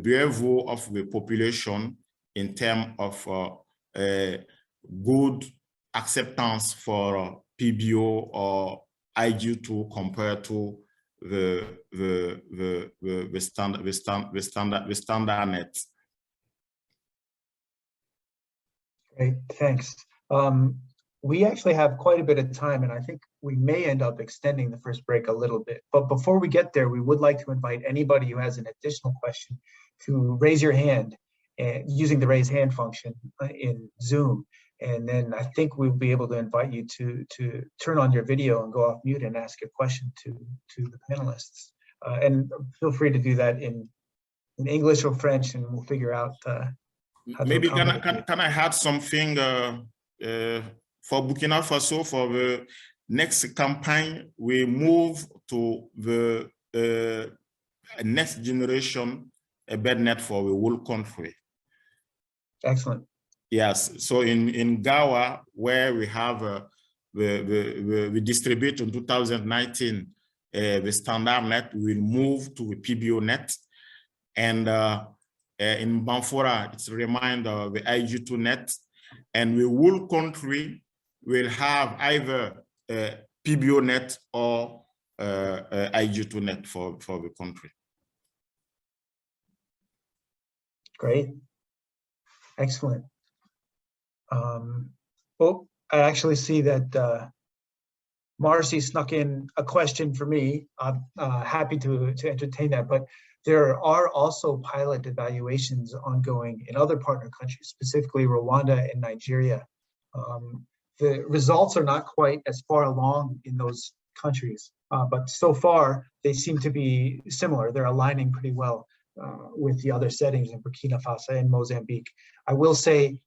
behavior of the population in terms of good acceptance for PBO or IG2 compared to the standard net. Great, thanks. We actually have quite a bit of time, and I think we may end up extending the first break a little bit. But before we get there, we would like to invite anybody who has an additional question to raise your hand using the raise hand function in Zoom. And then I think we'll be able to invite you to turn on your video and go off mute and ask a question to the panelists. And feel free to do that in English or French, and we'll figure out maybe can I add something for Burkina Faso? For the next campaign, we move to the next generation bed net for the whole country. Excellent. Yes, so in Gawa, where we have we distribute in 2019 the standard net, we will move to a PBO net, and in Banfora, it's a reminder the IG2 net, and the whole country will have either PBO net or IG2 net for the country. Great, excellent. Oh, I actually see that Marcy snuck in a question for me. I'm happy to entertain that, but there are also pilot evaluations ongoing in other partner countries, specifically Rwanda and Nigeria. The results are not quite as far along in those countries, but so far they seem to be similar. They're aligning pretty well with the other settings in Burkina Faso and Mozambique. I will say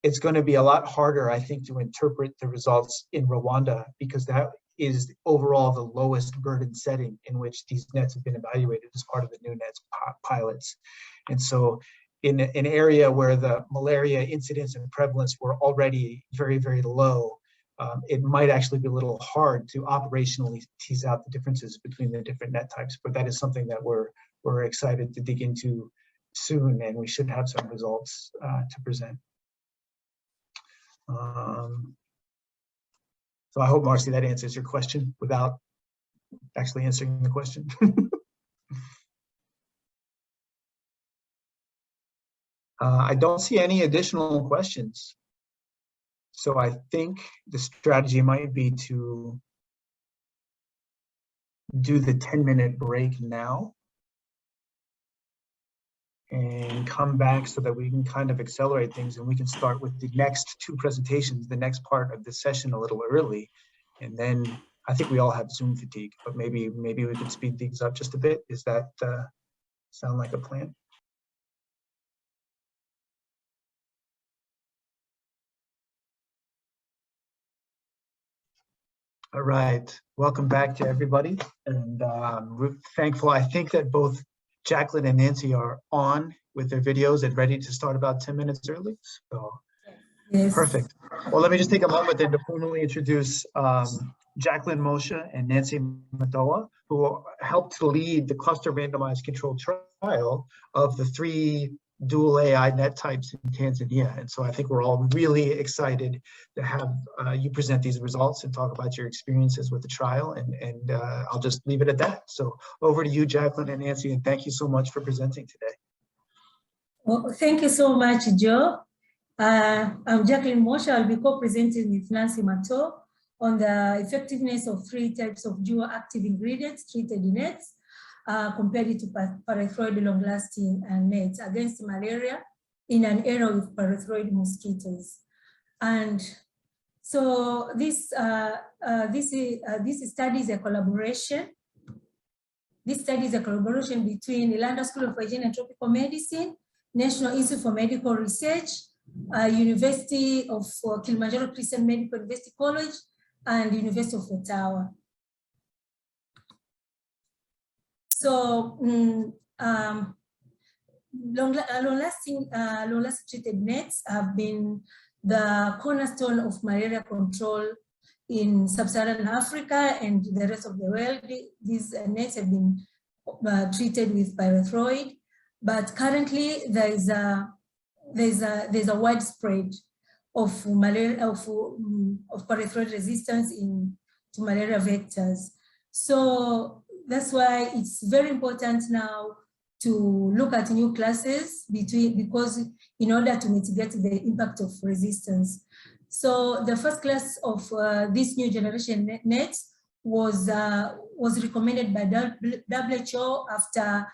it's going to be a lot harder, I think, to interpret the results in Rwanda, because that is overall the lowest burden setting in which these nets have been evaluated as part of the new nets pilots. And so in an area where the malaria incidence and prevalence were already very, very low, it might actually be a little hard to operationally tease out the differences between the different net types, but that is something that we're excited to dig into soon, and we should have some results to present. So I hope, Marcy, that answers your question without actually answering the question. I don't see any additional questions. So I think the strategy might be to do the 10-minute break now and come back so that we can kind of accelerate things, and we can start with the next two presentations, the next part of the session, a little early. And then I think we all have Zoom fatigue, but maybe we could speed things up just a bit. Is that sound like a plan? All right, welcome back to everybody, and we're thankful. I think that both Jacqueline and Nancy are on with their videos and ready to start about 10 minutes early. So Yes. Perfect. Well, let me just take a moment then to formally introduce Jacqueline Moshe and Nancy Matoa, who helped to lead the cluster randomized controlled trial of the 3 dual AI net types in Tanzania. And so I think we're all really excited to have you present these results and talk about your experiences with the trial. And I'll just leave it at that. So over to you, Jacqueline and Nancy, and thank you so much for presenting today. Well, thank you so much, Joe. I'm Jacqueline Moshe. I'll be co-presenting with Nancy Matoa on the effectiveness of 3 types of dual active ingredients treated nets compared to pyrethroid long-lasting nets against malaria in an era with pyrethroid mosquitoes. And so this study is a collaboration. This study is a collaboration between the London School of Hygiene and Tropical Medicine, National Institute for Medical Research, University of Kilimanjaro Christian Medical University College, and University of Ottawa. So long-lasting treated nets have been the cornerstone of malaria control in sub-Saharan Africa and the rest of the world. These nets have been treated with pyrethroid, but currently there's a widespread of malaria of pyrethroid resistance to malaria vectors. So that's why it's very important now to look at new classes because in order to mitigate the impact of resistance. So the first class of this new generation nets was recommended by WHO after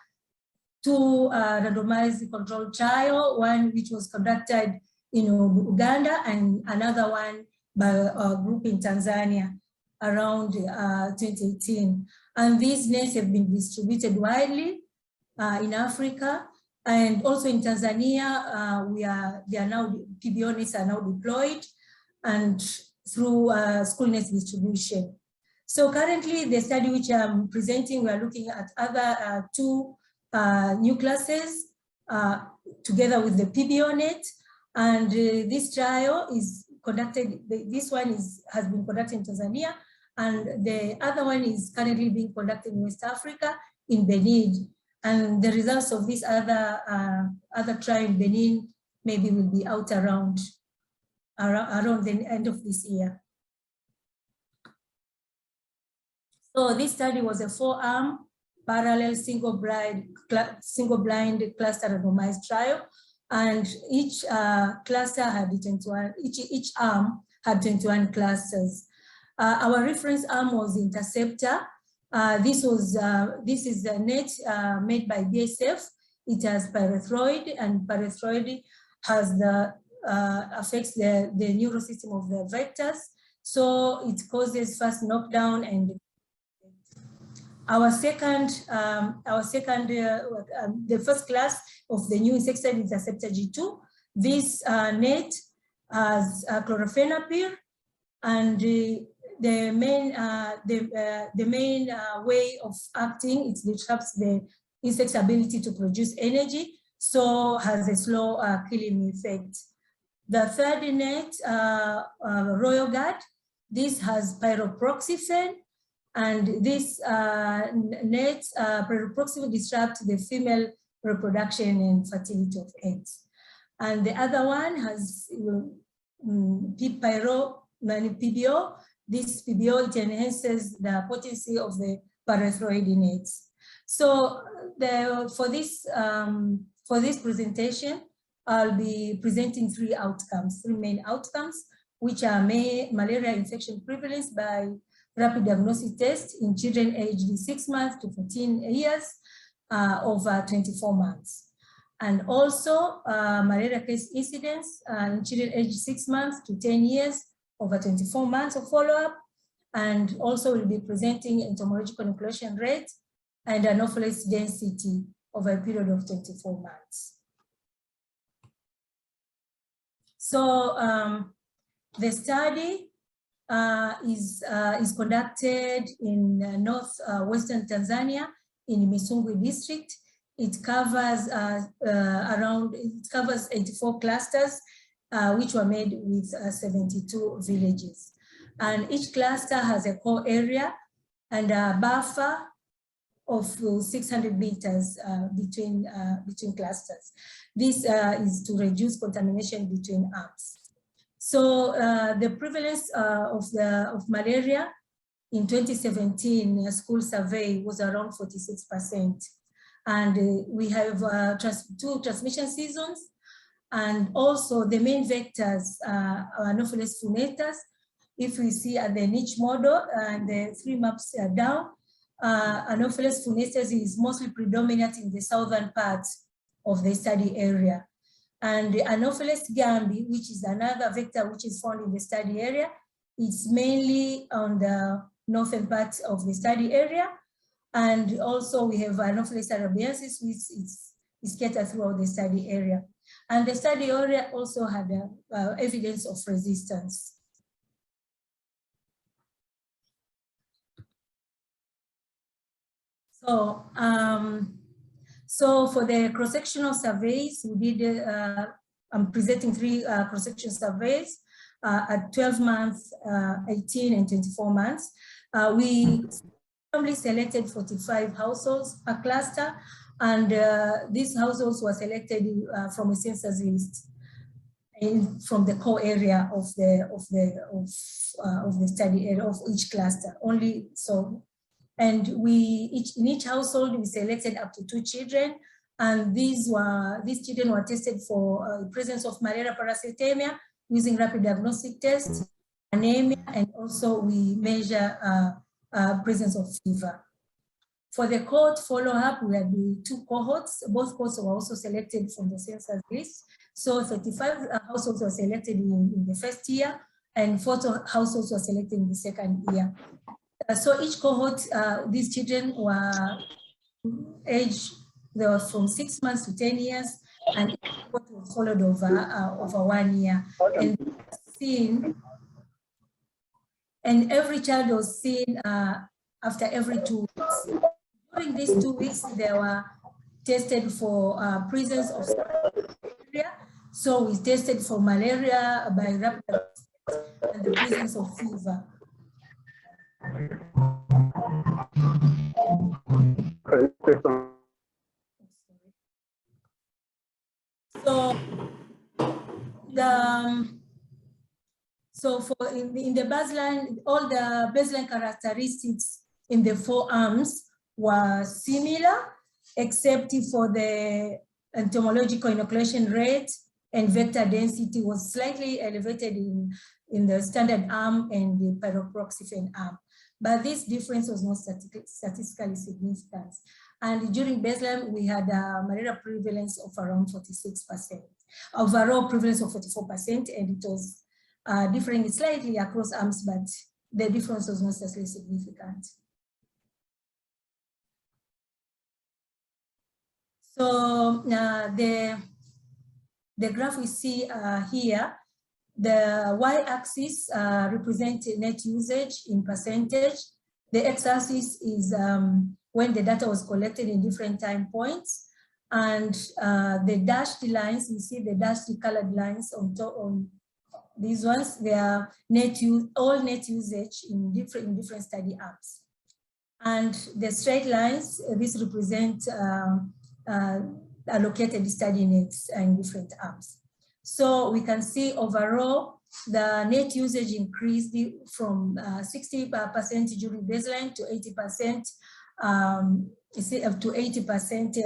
2 randomized controlled trial, one which was conducted in Uganda and another one by a group in Tanzania around 2018. And these nets have been distributed widely in Africa, and also in Tanzania, PBO nets are now deployed and through school nets distribution. So currently, the study which I'm presenting, we are looking at other 2 new classes together with the PBO net, and this trial is conducted. This one has been conducted in Tanzania, and the other one is currently being conducted in West Africa in Benin. And the results of this other trial in Benin maybe will be out around the end of this year. So this study was a 4-arm parallel single-blind cluster randomized trial, and each cluster had 21. Each arm had 21 clusters. Our reference arm was Interceptor. This is a net made by BSF. It has pyrethroid, and pyrethroid has affects the neural system of the vectors. So it causes fast knockdown. And the first class of the new insecticide is Interceptor G2. This net has chlorophenapyr, and the main way of acting, it disrupts the insect's ability to produce energy, so has a slow killing effect. The third net, Royal Guard, this has pyroproxifen, and this net pyroproxifen disrupts the female reproduction and fertility of eggs. And the other one has PBO, this PBO, it enhances the potency of the parathyroidinates. So for this presentation, I'll be presenting three main outcomes, which are malaria infection prevalence by rapid diagnostic test in children aged 6 months to 14 years over 24 months. And also malaria case incidence in children aged 6 months to 10 years over 24 months of follow-up. And also we'll be presenting entomological inoculation rate and Anopheles density over a period of 24 months. So the study is conducted in northwestern Tanzania in Misungwi district. It covers 84 clusters, which were made with 72 villages. And each cluster has a core area and a buffer of 600 meters between clusters. This is to reduce contamination between arms. So the prevalence of malaria in 2017 school survey was around 46%. And we have two transmission seasons. And also the main vectors are Anopheles funatus. If we see at the niche model and the 3 maps down, Anopheles funatus is mostly predominant in the southern parts of the study area. And the Anopheles gambi, which is another vector which is found in the study area, it's mainly on the northern part of the study area. And also we have Anopheles arabiensis, which is scattered throughout the study area. And the study area also had evidence of resistance. So for the cross-sectional surveys, we did, I'm presenting 3 cross-section surveys at 12 months, 18 and 24 months. We randomly selected 45 households per cluster, and these households were selected from a census list from the core area of the study area of each cluster. Only so. And in each household, we selected up to 2 children, and these children were tested for presence of malaria parasitemia using rapid diagnostic tests, anemia, and also we measure presence of fever. For the cohort follow-up, we had 2 cohorts. Both cohorts were also selected from the census list. So 35 households were selected in the first year, and 40 households were selected in the second year. So each cohort, these children were aged, they were from 6 months to 10 years, and each cohort was followed over 1 year. And every child was seen after every 2 weeks. During these 2 weeks, they were tested for presence of malaria. So we tested for malaria by rapid and the presence of fever. So for in the baseline, all the baseline characteristics in the 4 arms were similar, except for the entomological inoculation rate and vector density was slightly elevated in the standard arm and the pyroproxifen arm. But this difference was not statistically significant. And during baseline, we had a malaria prevalence of around 46%, overall prevalence of 44%, and it was differing slightly across arms, but the difference was not statistically significant. So the graph we see here, the y-axis represents net usage in percentage. The x-axis is when the data was collected in different time points. And the dashed lines, you see the dashed colored lines on top on these ones, they are all net usage in different study arms. And the straight lines, this represent allocated study nets in different arms. So we can see overall the net usage increased from 60% during baseline to 80%, to 80%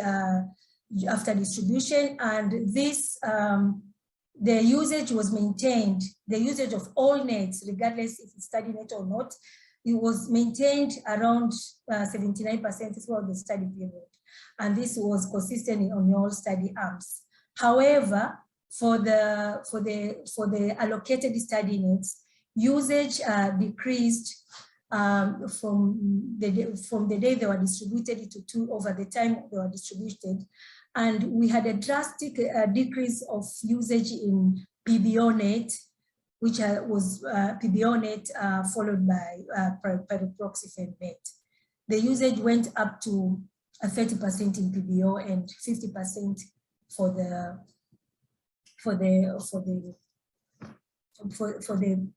after distribution. And this, the usage was maintained, the usage of all nets, regardless if it's study net or not, it was maintained around 79% throughout the study period. And this was consistent on all study arms. However, for the allocated study nets, usage decreased from the day they were distributed to over the time they were distributed. And we had a drastic decrease of usage in PBO net, which was PBO net followed by pyriproxyfen net. The usage went up to 30% in PBO and 50% for the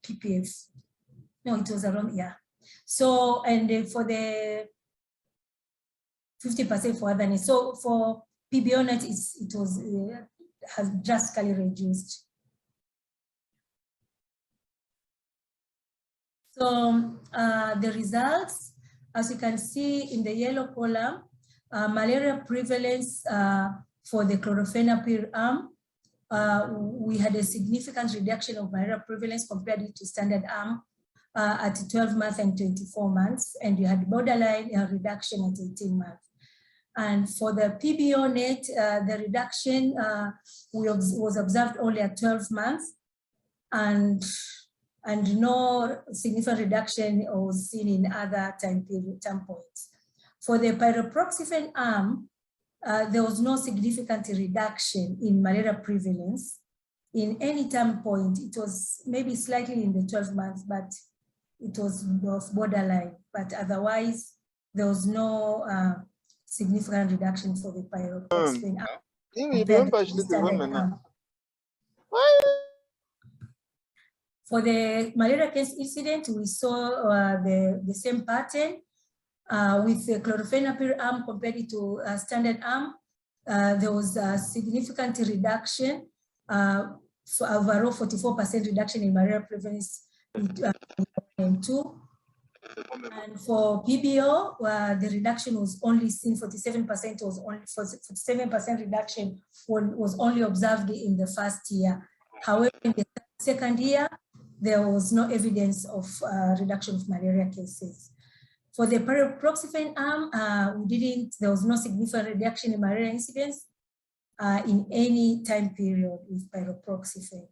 PPF. No, it was around, yeah. So, and for the 50% for other nets. So for PBO net, it was has drastically reduced. So the results, as you can see in the yellow column, malaria prevalence for the chlorpheniramine arm, we had a significant reduction of malaria prevalence compared to standard arm at 12 months and 24 months, and you had borderline reduction at 18 months. And for the PBO net, the reduction was observed only at 12 months, and no significant reduction was seen in other time points. For the pyriproxyfen arm, there was no significant reduction in malaria prevalence in any time point. It was maybe slightly in the 12 months, but it was borderline. But otherwise, there was no significant reduction for the pyriproxyfen arm. For the malaria case incident, we saw the same pattern with the chlorpheniramine arm compared to standard arm. There was a significant reduction, for overall 44% reduction in malaria prevalence in 2. And for PBO, the reduction was only seen, 47% was only 47% reduction was only observed in the first year. However, in the second year, there was no evidence of reduction of malaria cases. For the pyriproxyfen arm, there was no significant reduction in malaria incidence in any time period with pyriproxyfen.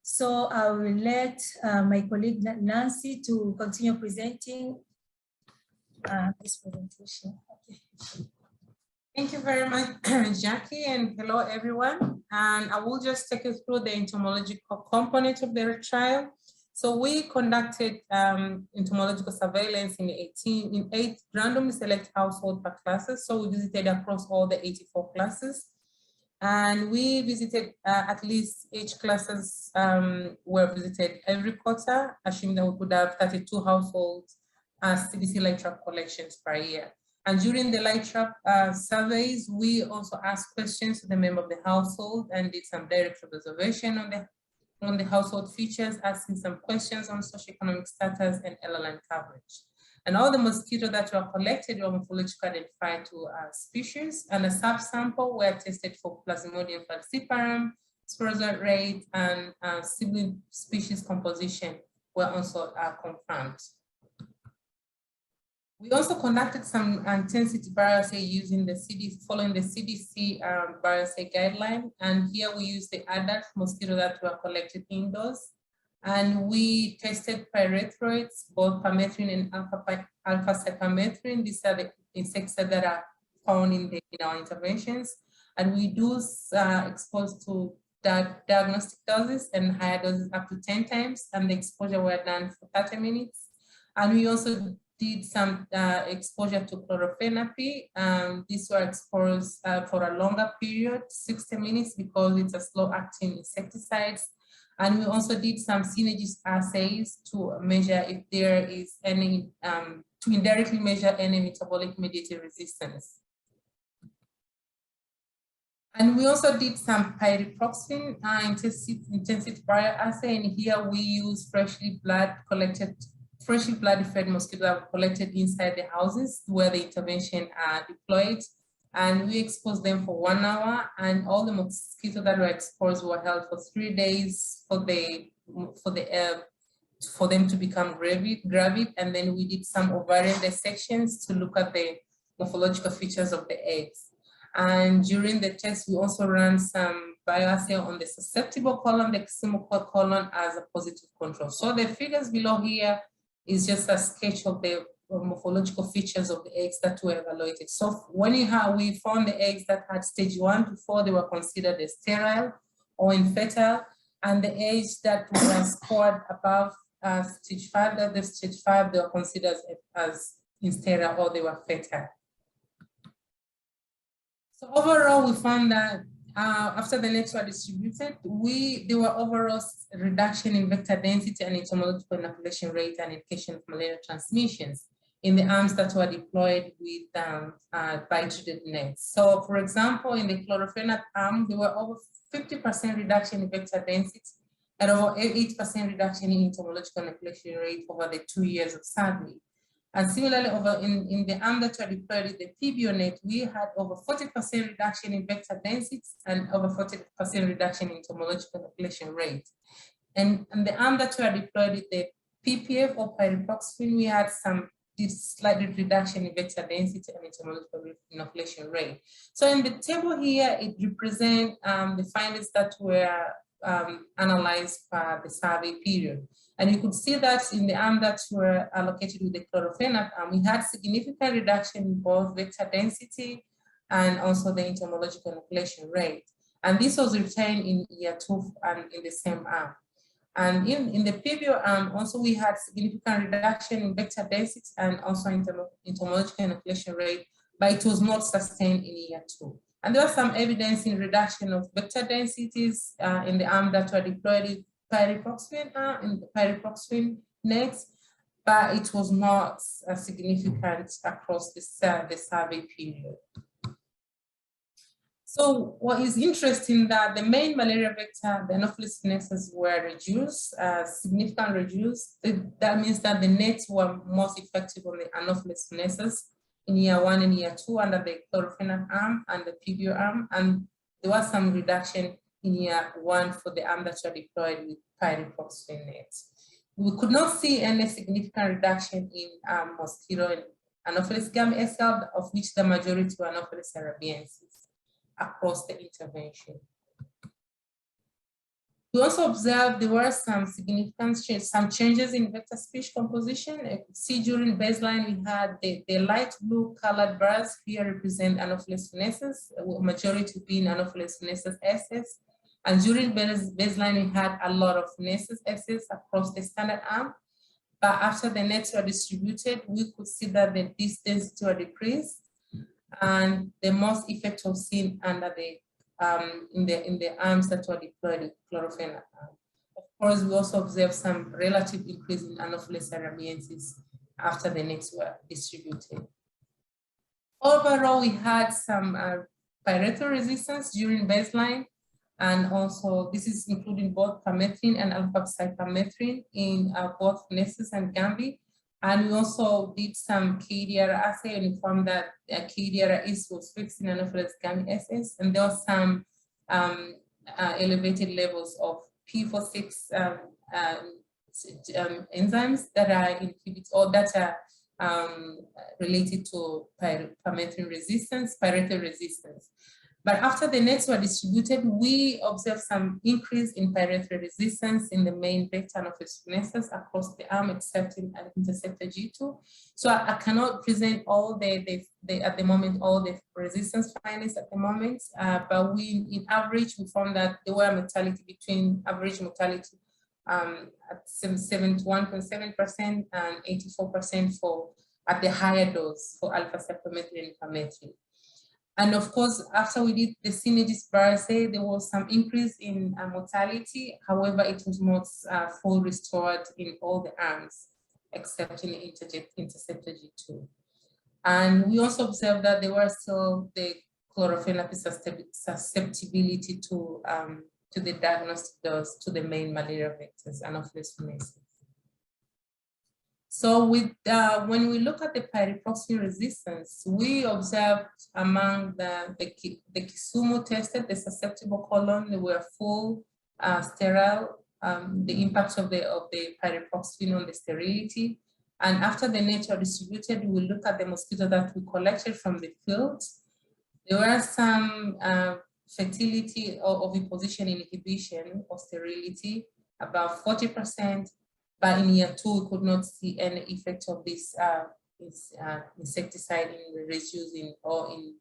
So I will let my colleague Nancy to continue presenting this presentation. Okay. Thank you very much, Jackie, and hello everyone. And I will just take you through the entomological component of the trial. So we conducted entomological surveillance in 8 randomly select household per classes. So we visited across all the 84 classes. And we visited at least 8 classes were visited every quarter, assuming that we could have 32 households as CDC light trap collections per year. And during the light trap surveys, we also asked questions to the member of the household and did some direct observation on the household features, asking some questions on socioeconomic status and LLM coverage. And all the mosquitoes that were collected were morphologically identified to species, and a subsample were tested for Plasmodium falciparum, sporozoite rate, and sibling species composition were also confirmed. We also conducted some intensity bioassay using the following the CDC bioassay guideline. And here we use the adult mosquito that were collected indoors. And we tested pyrethroids, both permethrin and alpha-cypermethrin. These are the insecticides that are found in our interventions. And we do expose to diagnostic doses and higher doses up to 10 times. And the exposure were done for 30 minutes. And we also did some exposure to chlorpheniramine. These were exposed for a longer period, 60 minutes, because it's a slow-acting insecticide. And we also did some synergist assays to measure if there is any, to indirectly measure any metabolic mediated resistance. And we also did some pyriproxine intensity barrier assay, and here we use freshly blood fed mosquitoes that were collected inside the houses where the intervention are deployed, and we exposed them for 1 hour, and all the mosquitoes that were exposed were held for 3 days for them to become gravid, and then we did some ovarian dissections to look at the morphological features of the eggs. And during the test, we also ran some bioassay on the susceptible colon, the extremal colon, as a positive control. So the figures below here is just a sketch of the morphological features of the eggs that were evaluated. So when we found the eggs that had stage 1 to 4, they were considered as sterile or infertile, and the eggs that were scored above stage 5, they were considered as insterile or they were fertile. So overall, we found that after the nets were distributed, there were overall reduction in vector density and entomological inoculation rate and indication of malaria transmissions in the arms that were deployed with bi-treated nets. So for example, in the chlorofenate arm, there were over 50% reduction in vector density and over 8% reduction in entomological inoculation rate over the 2 years of survey. And similarly, over in the arm that were deployed with the PBO net, we had over 40% reduction in vector density and over 40% reduction in entomological inoculation rate. And the arm that were deployed with the PPF or pyriproxine, we had some slight reduction in vector density and entomological inoculation rate. So in the table here, it represents the findings that were analyzed for the survey period. And you could see that in the arm that were allocated with the chlorofenate arm, we had significant reduction in both vector density and also the entomological inoculation rate. And this was retained in year 2 and in the same arm. And in the PBO arm, also we had significant reduction in vector density and also entomological inoculation rate, but it was not sustained in year 2. And there was some evidence in reduction of vector densities in the arm that were deployed with pyriproxine nets, but it was not significant across the survey period. So what is interesting that the main malaria vector, the Anopheles senescens, were reduced, significantly reduced. That means that the nets were most effective on the Anopheles senescens in year 1 and year 2 under the chlorofenate arm and the PBO arm, and there was some reduction in year 1 for the arm that were deployed with pyriproxine nets. We could not see any significant reduction in mosquito and Anopheles gamma-SL, of which the majority were Anopheles arabiensis across the intervention. We also observed there were some significant changes in vector species composition. You could see during baseline we had the light blue colored bars here represent Anopheles senescens, majority being Anopheles senescens SS. And during baseline we had a lot of senescens SS across the standard arm. But after the nets were distributed, we could see that the density were decreased, and the most effect was seen under the in the arms that were deployed with chlorofenate. Of course, we also observed some relative increase in Anopheles arabiensis after the nets were distributed. Overall, we had some pyrethroid resistance during baseline, and also this is including both permethrin and alpha-cypermethrin in both Nessus and Gambi. And we also did some KDR assay and we found that KDR was fixed in Anopheles gamma-SS, and there was some elevated levels of P46 enzymes that are inhibit or that are related to permethrin resistance, pyrethroid resistance. But after the nets were distributed, we observed some increase in pyrethroid resistance in the main vector of senescens across the arm, except in interceptor G2. So I cannot present all at the moment, all the resistance findings at the moment, but we, in average, we found that there were mortality between average mortality at 71.7% and 84% for at the higher dose for alpha-cypermethrin and permethrin. And of course, after we did the synergist assay, there was some increase in mortality. However, it was not full restored in all the arms, except in the interceptor G2. And we also observed that there were still the chlorophenol susceptibility to the diagnostic dose to the main malaria vectors, Anopheles funescens. So with when we look at the pyriproxyfen resistance, we observed among the Kisumu tested, the susceptible colon, they were full, sterile, the impact of the pyriproxyfen on the sterility. And after the nature distributed, we look at the mosquito that we collected from the field. There were some fertility or oviposition inhibition or sterility, about 40%. But in year 2, we could not see any effect of this insecticide in the residues or in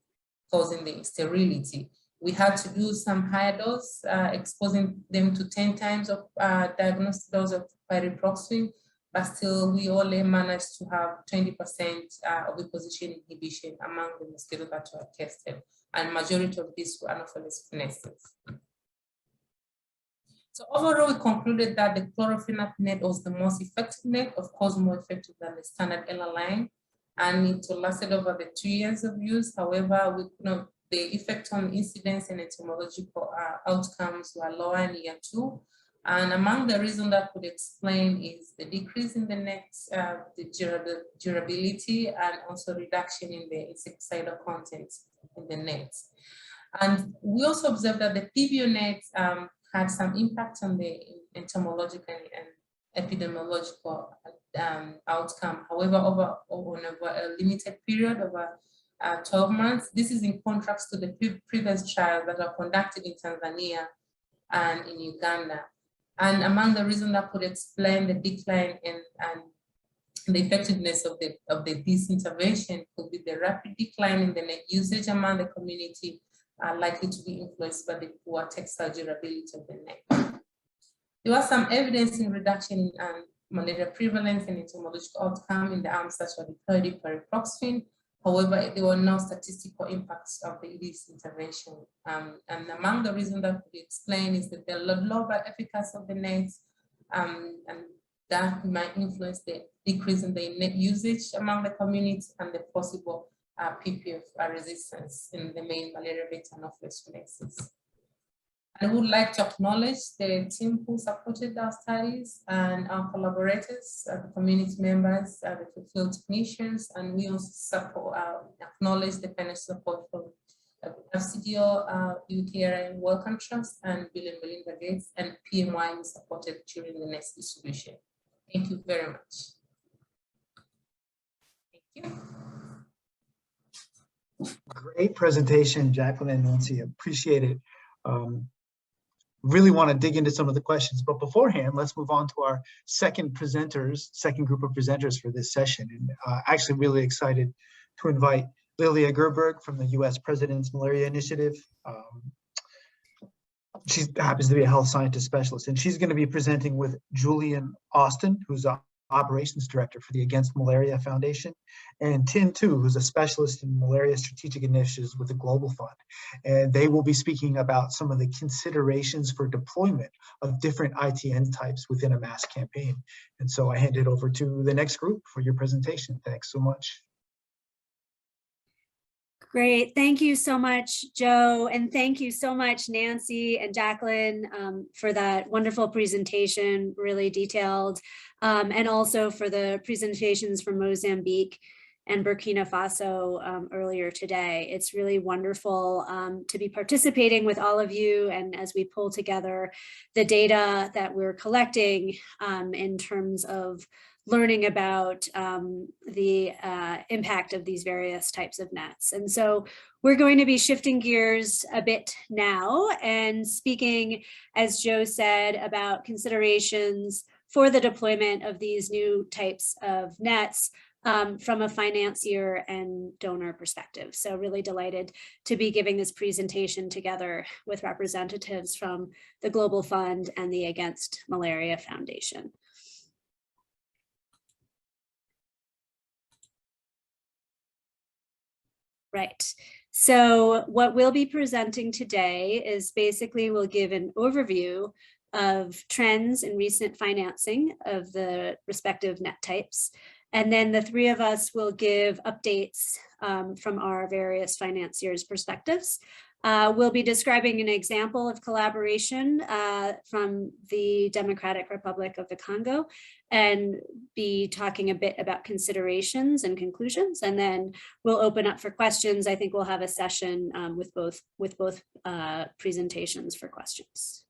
causing the sterility. We had to do some higher dose, exposing them to 10 times of diagnostic dose of pyriproxyfen, but still we only managed to have 20% oviposition inhibition among the mosquitoes that were tested, and majority of these were Anopheles funescens. So overall, we concluded that the chlorofenap net was the most effective net, of course, more effective than the standard L-align, and it lasted over the 2 years of use. However, we could not, the effect on incidence and entomological outcomes were lower in year 2. And among the reasons that could explain is the decrease in the nets, the durability, and also reduction in the insecticidal content in the nets. And we also observed that the PBO nets had some impact on the entomological and epidemiological outcome. However, over a limited period, over 12 months, this is in contrast to the previous trials that were conducted in Tanzania and in Uganda. And among the reasons that could explain the decline and the effectiveness of this intervention could be the rapid decline in the net usage among the community, likely to be influenced by the poor textile durability of the net. There was some evidence in reduction in malaria prevalence and entomological outcome in the arms that were deployed with pyriproxyfen. However, there were no statistical impacts of this intervention. And among the reasons that could be explained is that the lower efficacy of the nets, and that might influence the decrease in the net usage among the community and the possible PPF resistance in the main malaria vector Anopheles funescens. I would like to acknowledge the team who supported our studies and our collaborators, the community members, the field technicians, and we also acknowledge the financial support from FCDO, UKRI Wellcome Trust, and Bill and Melinda Gates, and PMY who supported during the next distribution. Thank you very much. Thank you. Great presentation, Jacqueline and Nancy. Appreciate it. Really want to dig into some of the questions, but beforehand, let's move on to our second group of presenters for this session. And actually really excited to invite Lilia Gerberg from the US President's Malaria Initiative. She happens to be a health scientist specialist, and she's going to be presenting with Julian Austin, who's a Operations Director for the Against Malaria Foundation, and Tin Tu, who's a specialist in malaria strategic initiatives with the Global Fund. And they will be speaking about some of the considerations for deployment of different ITN types within a mass campaign. And so I hand it over to the next group for your presentation. Thanks so much. Great. Thank you so much, Joe. And thank you so much, Nancy and Jacqueline, for that wonderful presentation, really detailed, and also for the presentations from Mozambique and Burkina Faso earlier today. It's really wonderful to be participating with all of you, and as we pull together the data that we're collecting in terms of learning about the impact of these various types of nets. And so we're going to be shifting gears a bit now and speaking, as Joe said, about considerations for the deployment of these new types of nets from a financier and donor perspective. So really delighted to be giving this presentation together with representatives from the Global Fund and the Against Malaria Foundation. Right. So what we'll be presenting today is basically we'll give an overview of trends in recent financing of the respective net types. And then the three of us will give updates from our various financiers' perspectives. We'll be describing an example of collaboration from the Democratic Republic of the Congo and be talking a bit about considerations and conclusions, and then we'll open up for questions. I think we'll have a session with both presentations for questions.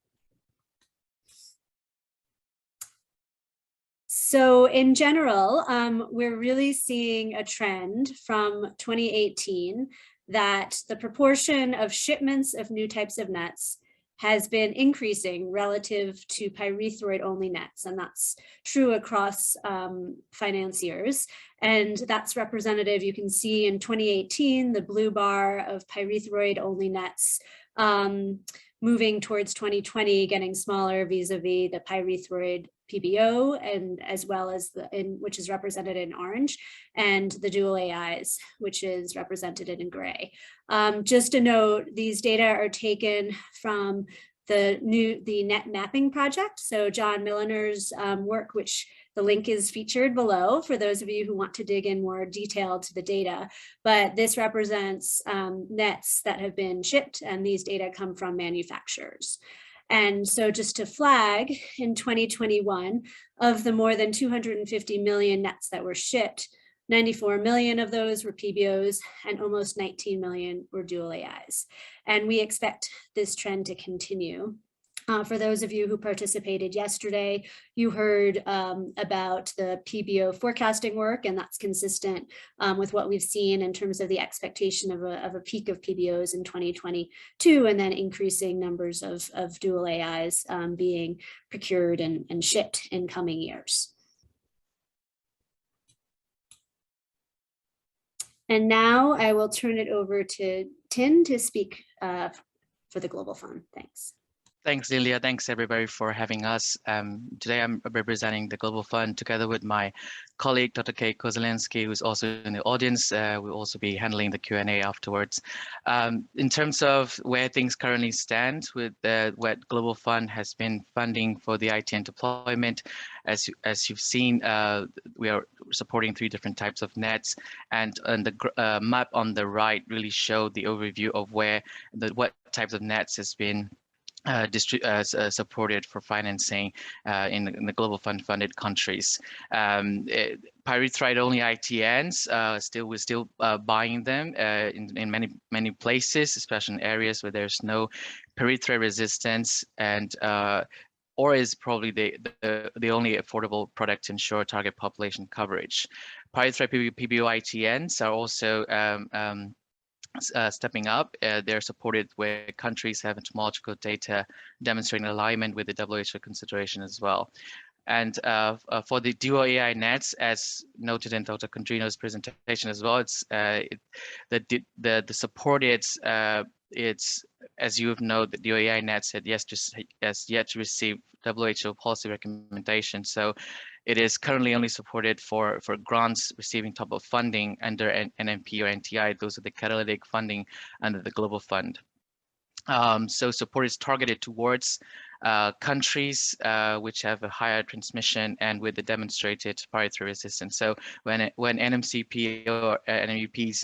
So in general, we're really seeing a trend from 2018 that the proportion of shipments of new types of nets has been increasing relative to pyrethroid-only nets, and that's true across financiers. And that's representative, you can see in 2018, the blue bar of pyrethroid-only nets moving towards 2020, getting smaller vis-a-vis the pyrethroid PBO, and as well as which is represented in orange, and the dual AIs, which is represented in gray. Just a note, these data are taken from the net mapping project. So John Milliner's work, which the link is featured below for those of you who want to dig in more detail to the data. But this represents nets that have been shipped, and these data come from manufacturers. And so just to flag, in 2021, of the more than 250 million nets that were shipped, 94 million of those were PBOs and almost 19 million were dual AIs. And we expect this trend to continue. For those of you who participated yesterday, you heard about the PBO forecasting work, and that's consistent with what we've seen in terms of the expectation of a peak of PBOs in 2022, and then increasing numbers of dual AIs being procured and shipped in coming years. And now I will turn it over to Tin to speak for the Global Fund. Thanks. Thanks, Lilia. Thanks, everybody, for having us. Today, I'm representing the Global Fund together with my colleague, Dr. Kay Kozelinsky, who's also in the audience. We'll also be handling the Q&A afterwards. In terms of where things currently stand with what Global Fund has been funding for the ITN deployment, as you've seen, we are supporting 3 different types of nets, and the map on the right really showed the overview of what types of nets has been supported for financing in the Global Fund funded countries. Pyrethroid only ITNs, we're still buying them in many places, especially in areas where there's no pyrethroid resistance, and or is probably the only affordable product to ensure target population coverage. Pyrethroid PBO ITNs are also stepping up. They're supported where countries have entomological data demonstrating alignment with the WHO consideration as well. And for the dual AI nets, as noted in Dr. Condrino's presentation as well, it's the supported, it's, as you know, the dual AI nets has yet to receive WHO policy recommendation. So it is currently only supported for grants receiving top of funding under NMP or NTI. Those are the catalytic funding under the Global Fund. So support is targeted towards countries which have a higher transmission and with the demonstrated pyrethroid resistance. So when NMCP or NMUPs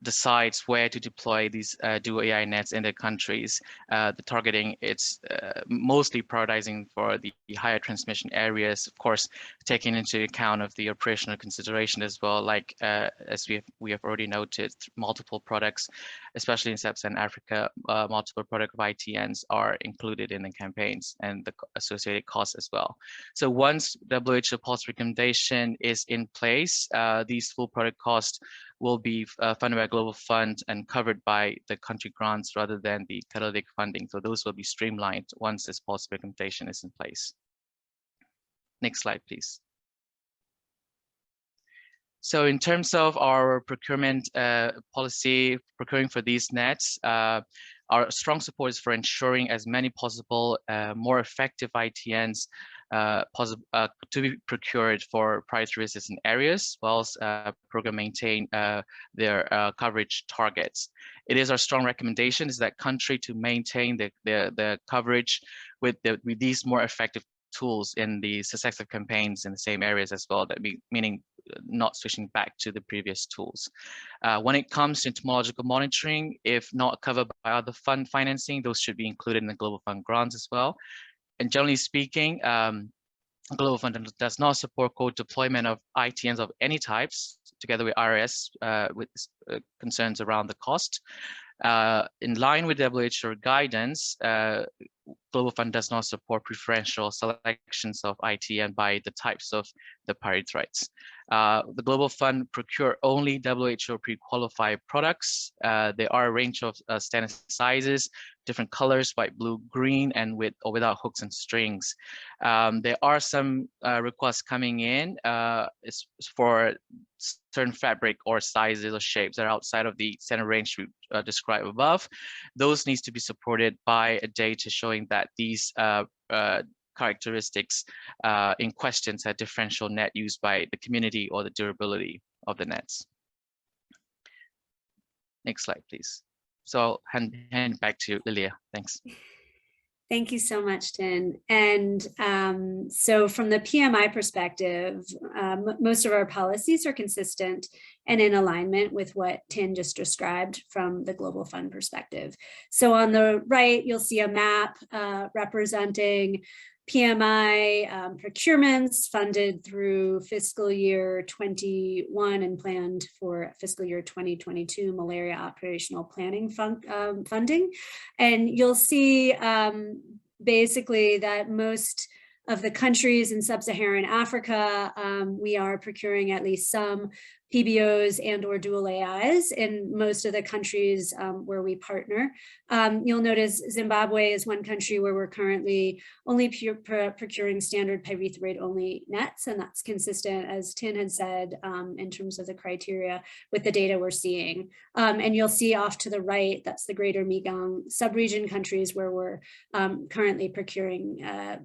decides where to deploy these dual AI nets in their countries, the targeting, it's mostly prioritizing for the higher transmission areas, of course, taking into account of the operational consideration as well, like as we have already noted, multiple products, especially in Sub-Saharan Africa, multiple product of ITNs are included in the campaigns and the associated costs as well. So once WHO policy recommendation is in place, these full product costs will be funded by Global Fund and covered by the country grants rather than the catalytic funding. So those will be streamlined once this policy recommendation is in place. Next slide, please. So in terms of our procurement policy, procuring for these nets, our strong support is for ensuring as many possible more effective ITNs to be procured for pyrethroid resistant areas, whilst program maintain their coverage targets. It is our strong recommendation is that country to maintain the coverage with these more effective tools in the successive campaigns in the same areas as well, meaning not switching back to the previous tools. When it comes to entomological monitoring, if not covered by other fund financing, those should be included in the Global Fund grants as well. And generally speaking, Global Fund does not support co-deployment of ITNs of any types, together with IRS with concerns around the cost. In line with WHO guidance, Global Fund does not support preferential selections of ITN by the types of the pyrethroids. The Global Fund procure only WHO pre-qualified products. There are a range of standard sizes, different colors, white, blue, green, and with or without hooks and strings. There are some requests coming in for certain fabric or sizes or shapes that are outside of the standard range we described above. Those needs to be supported by a data showing that these characteristics in questions are differential net used by the community or the durability of the nets. Next slide, please. So I'll hand back to Lilia. Thanks. Thank you so much, Tin. And so from the PMI perspective, most of our policies are consistent and in alignment with what Tin just described from the Global Fund perspective. So on the right, you'll see a map representing PMI procurements funded through fiscal year 21 and planned for fiscal year 2022 malaria operational planning funding. And you'll see basically that most of the countries in sub-Saharan Africa, we are procuring at least some PBOs and or dual AIs in most of the countries where we partner. You'll notice Zimbabwe is one country where we're currently only procuring standard pyrethroid only nets, and that's consistent, as Tin had said, in terms of the criteria with the data we're seeing. And you'll see off to the right, that's the greater Mekong subregion countries where we're currently procuring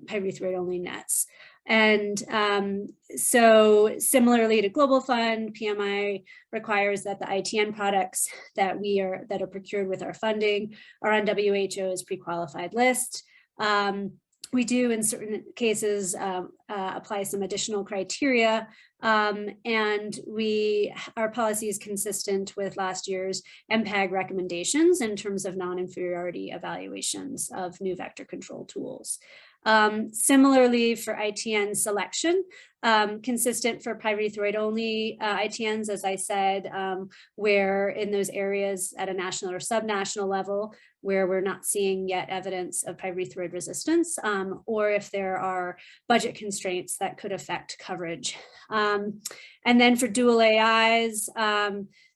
pyrethroid only nets. And so similarly to Global Fund, PMI requires that the ITN products that are procured with our funding are on WHO's pre-qualified list. We do in certain cases apply some additional criteria, and our policy is consistent with last year's MPAG recommendations in terms of non-inferiority evaluations of new vector control tools. Similarly for ITN selection, consistent for pyrethroid only ITNs, as I said, where in those areas at a national or subnational level where we're not seeing yet evidence of pyrethroid resistance, or if there are budget constraints that could affect coverage. And then for dual AIs,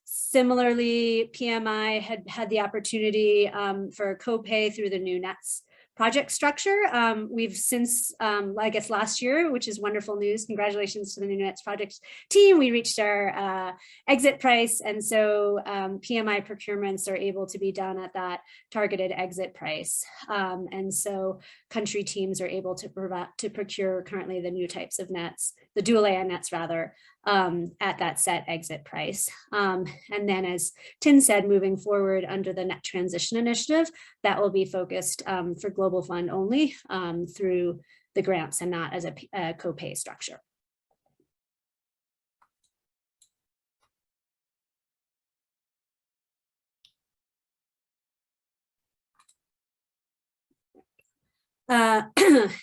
similarly, PMI had the opportunity for a copay through the new NETS project structure. We've since, I guess last year, which is wonderful news, congratulations to the new NETS project team, we reached our exit price. And so PMI procurements are able to be done at that targeted exit price. And so country teams are able to procure currently the new types of nets, the dual AI nets rather, at that set exit price. And then as Tin said, moving forward under the Net Transition Initiative, that will be focused for Global Fund only through the grants and not as a co-pay structure.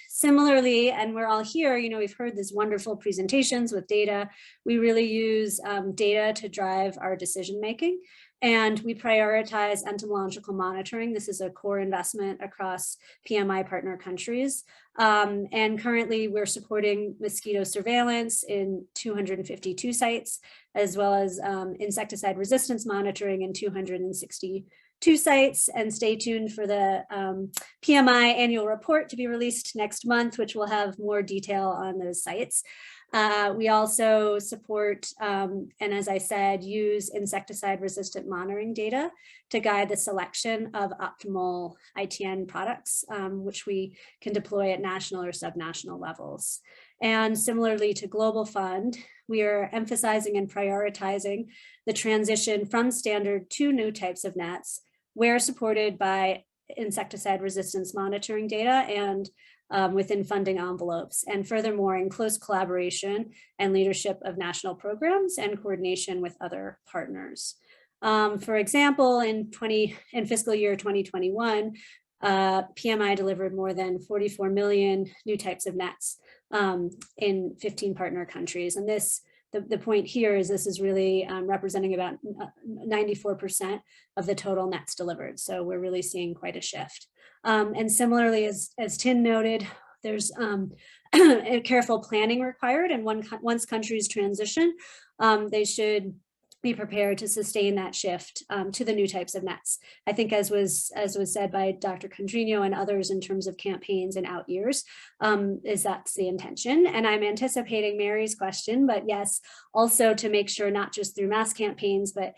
Similarly, and we're all here, you know, we've heard these wonderful presentations with data. We really use data to drive our decision making, and we prioritize entomological monitoring. This is a core investment across PMI partner countries. And currently we're supporting mosquito surveillance in 252 sites, as well as insecticide resistance monitoring in 262 sites. And stay tuned for the PMI annual report to be released next month, which will have more detail on those sites. We also support, and as I said, use insecticide resistant monitoring data to guide the selection of optimal ITN products, which we can deploy at national or subnational levels. And similarly to Global Fund, we are emphasizing and prioritizing the transition from standard to new types of nets, where supported by insecticide resistance monitoring data and within funding envelopes, and furthermore in close collaboration and leadership of national programs and coordination with other partners. For example, in fiscal year 2021, PMI delivered more than 44 million new types of nets in 15 partner countries. And the point here is this is really representing about 94% of the total nets delivered. So we're really seeing quite a shift. And similarly, as Tin noted, there's a careful planning required, and once countries transition, they should be prepared to sustain that shift to the new types of nets. I think as was said by Dr. Condrino and others in terms of campaigns and out years, that's the intention. And I'm anticipating Mary's question, but yes, also to make sure not just through mass campaigns, but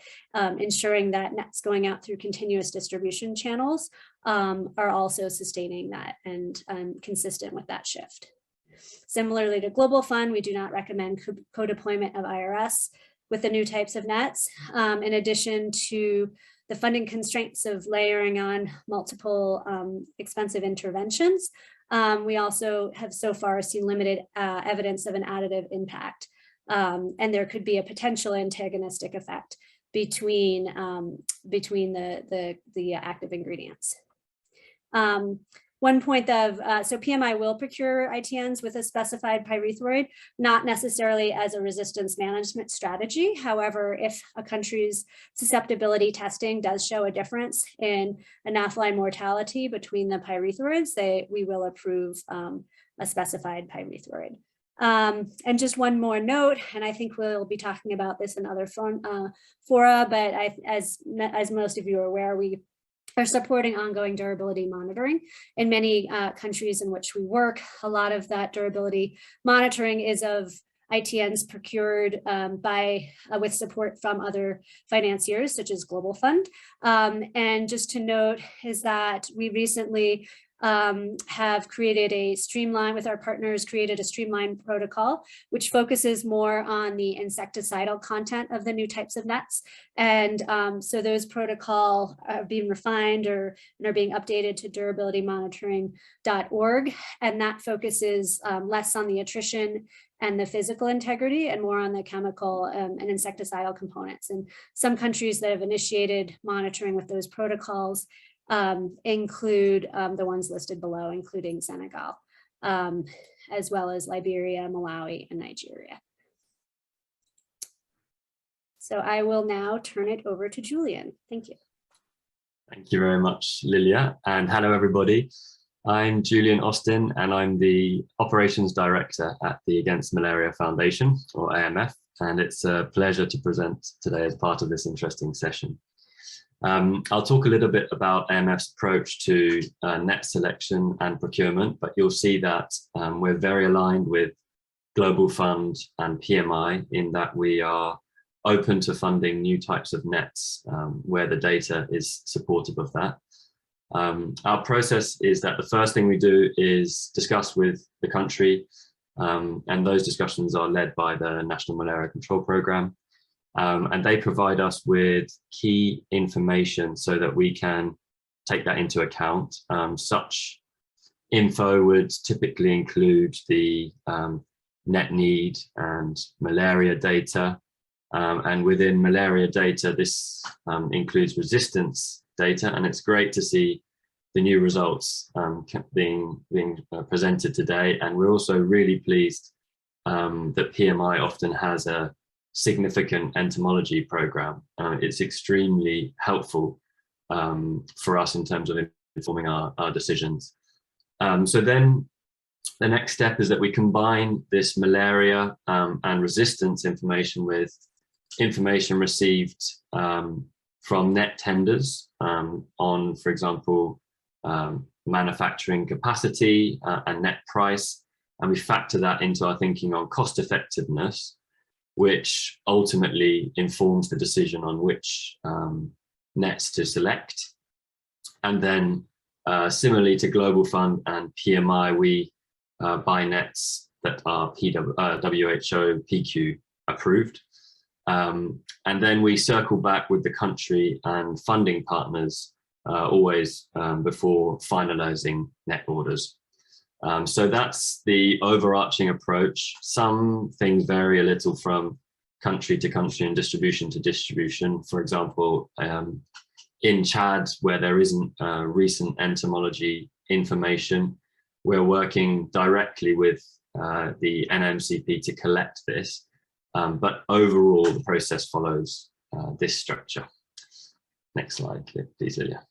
ensuring that nets going out through continuous distribution channels are also sustaining that and consistent with that shift. Similarly to Global Fund, we do not recommend co-deployment of IRS with the new types of nets, in addition to the funding constraints of layering on multiple expensive interventions. We also have so far seen limited evidence of an additive impact, and there could be a potential antagonistic effect between the active ingredients. One point so PMI will procure ITNs with a specified pyrethroid, not necessarily as a resistance management strategy. However, if a country's susceptibility testing does show a difference in anopheline mortality between the pyrethroids, we will approve a specified pyrethroid. And just one more note, and I think we'll be talking about this in other fora, but as most of you are aware, we are supporting ongoing durability monitoring in many countries in which we work. A lot of that durability monitoring is of ITNs procured with support from other financiers such as Global Fund. And just to note is that we recently have created a streamlined protocol, which focuses more on the insecticidal content of the new types of nets. And so those protocol are being refined and are being updated to durabilitymonitoring.org. And that focuses less on the attrition and the physical integrity and more on the chemical and insecticidal components. And some countries that have initiated monitoring with those protocols include the ones listed below, including Senegal, as well as Liberia, Malawi, and Nigeria. So I will now turn it over to Julian. Thank you. Thank you very much, Lilia, and hello everybody. I'm Julian Austin, and I'm the Operations Director at the Against Malaria Foundation, or AMF, and it's a pleasure to present today as part of this interesting session. I'll talk a little bit about AMF's approach to net selection and procurement, but you'll see that we're very aligned with Global Fund and PMI in that we are open to funding new types of nets where the data is supportive of that. Our process is that the first thing we do is discuss with the country, and those discussions are led by the National Malaria Control Programme. And they provide us with key information so that we can take that into account. Such info would typically include the net need and malaria data. And within malaria data, this includes resistance data. And it's great to see the new results being presented today. And we're also really pleased that PMI often has a significant entomology program. It's extremely helpful for us in terms of informing our decisions. So then the next step is that we combine this malaria and resistance information with information received from net tenders on, for example, manufacturing capacity and net price. And we factor that into our thinking on cost effectiveness, which ultimately informs the decision on which nets to select. And then similarly to Global Fund and PMI, we buy nets that are WHO PQ approved. And then we circle back with the country and funding partners always before finalizing net orders. So that's the overarching approach. Some things vary a little from country to country and distribution to distribution. For example, in Chad, where there isn't recent entomology information, we're working directly with the NMCP to collect this. But overall, the process follows this structure. Next slide, please, Lilia.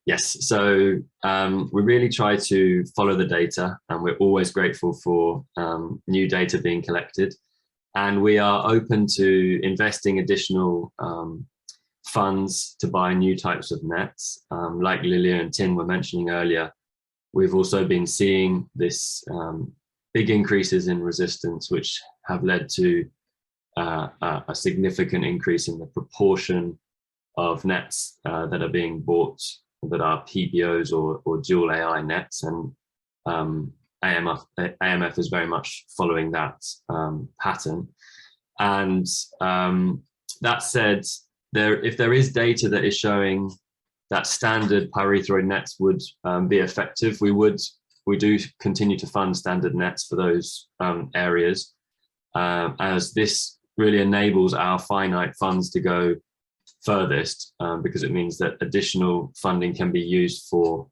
Yes, so we really try to follow the data, and we're always grateful for new data being collected. And we are open to investing additional funds to buy new types of nets. Like Lilia and Tin were mentioning earlier, we've also been seeing this big increases in resistance, which have led to a significant increase in the proportion of nets that are being bought that are PBOs or dual AI nets, and AMF is very much following that pattern. And that said, if there is data that is showing that standard pyrethroid nets would be effective, we do continue to fund standard nets for those areas, as this really enables our finite funds to go furthest, because it means that additional funding can be used for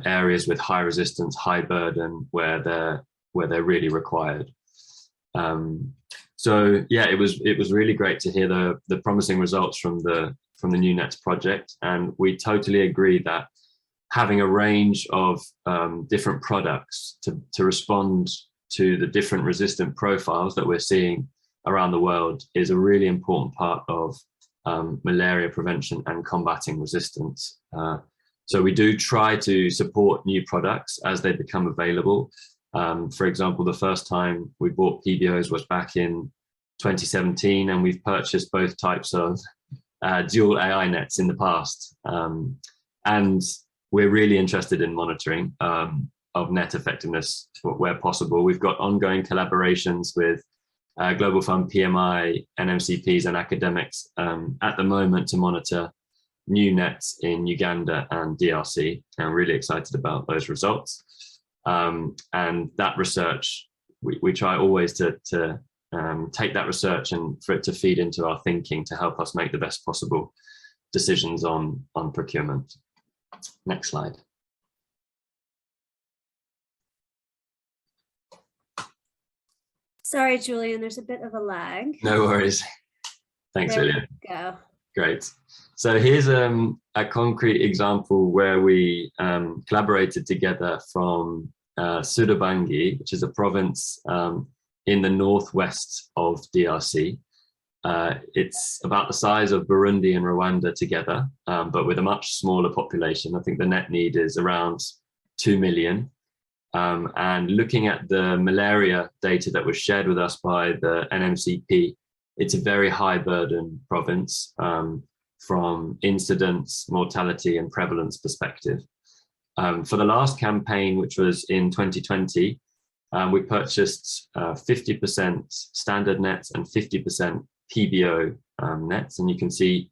areas with high resistance, high burden, where they're really required. So yeah, it was really great to hear the promising results from the New Nets project, and we totally agree that having a range of different products to respond to the different resistant profiles that we're seeing around the world is a really important part of malaria prevention and combating resistance. So we do try to support new products as they become available. For example, the first time we bought PBOs was back in 2017, and we've purchased both types of dual AI nets in the past. And we're really interested in monitoring of net effectiveness where possible. We've got ongoing collaborations with Global Fund, PMI, NMCPs and academics at the moment to monitor new nets in Uganda and DRC. I'm really excited about those results. And that research, we try always to take that research and for it to feed into our thinking to help us make the best possible decisions on procurement. Next slide. Sorry, Julian, there's a bit of a lag. No worries. Thanks, There Lilia. we go. Great. So here's a concrete example where we collaborated together from Sudabangi, which is a province in the northwest of DRC. It's about the size of Burundi and Rwanda together, but with a much smaller population. I think the net need is around 2 million. And looking at the malaria data that was shared with us by the NMCP, it's a very high burden province from incidence, mortality and prevalence perspective. For the last campaign, which was in 2020, we purchased 50% standard nets and 50% PBO nets. And you can see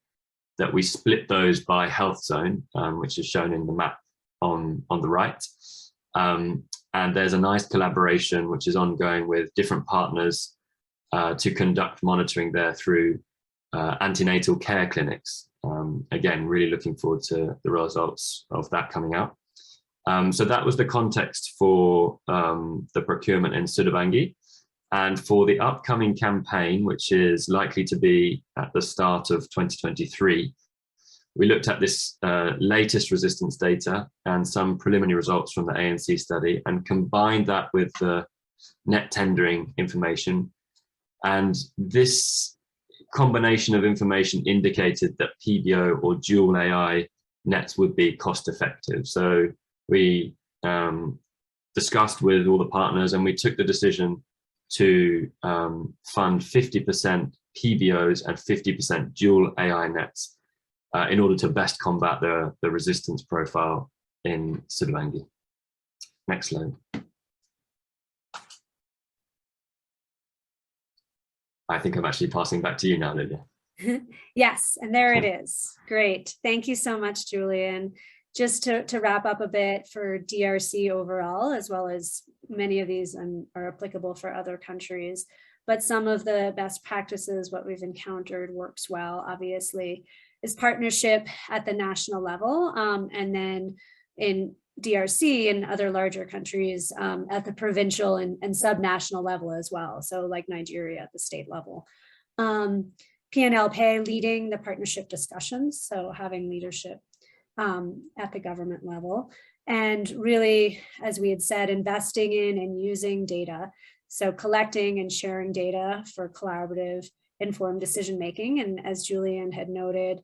that we split those by health zone, which is shown in the map on the right. And there's a nice collaboration which is ongoing with different partners to conduct monitoring there through antenatal care clinics. Again, really looking forward to the results of that coming out. So that was the context for the procurement in Sudabangi. And for the upcoming campaign, which is likely to be at the start of 2023, we looked at this latest resistance data and some preliminary results from the ANC study and combined that with the net tendering information. And this combination of information indicated that PBO or dual AI nets would be cost effective. So we discussed with all the partners and we took the decision to fund 50% PBOs and 50% dual AI nets in order to best combat the resistance profile in Sudabangi. Next slide. I think I'm actually passing back to you now, Lilia. Yes, and there it is. Great. Thank you so much, Julian. just to wrap up a bit for DRC overall, as well as many of these are applicable for other countries, but some of the best practices, what we've encountered works well, obviously, is partnership at the national level, and then in DRC and other larger countries at the provincial and subnational level as well. So like Nigeria at the state level. PNLP leading the partnership discussions, so having leadership at the government level. And really, as we had said, investing in and using data. So collecting and sharing data for collaborative informed decision-making. And as Julian had noted,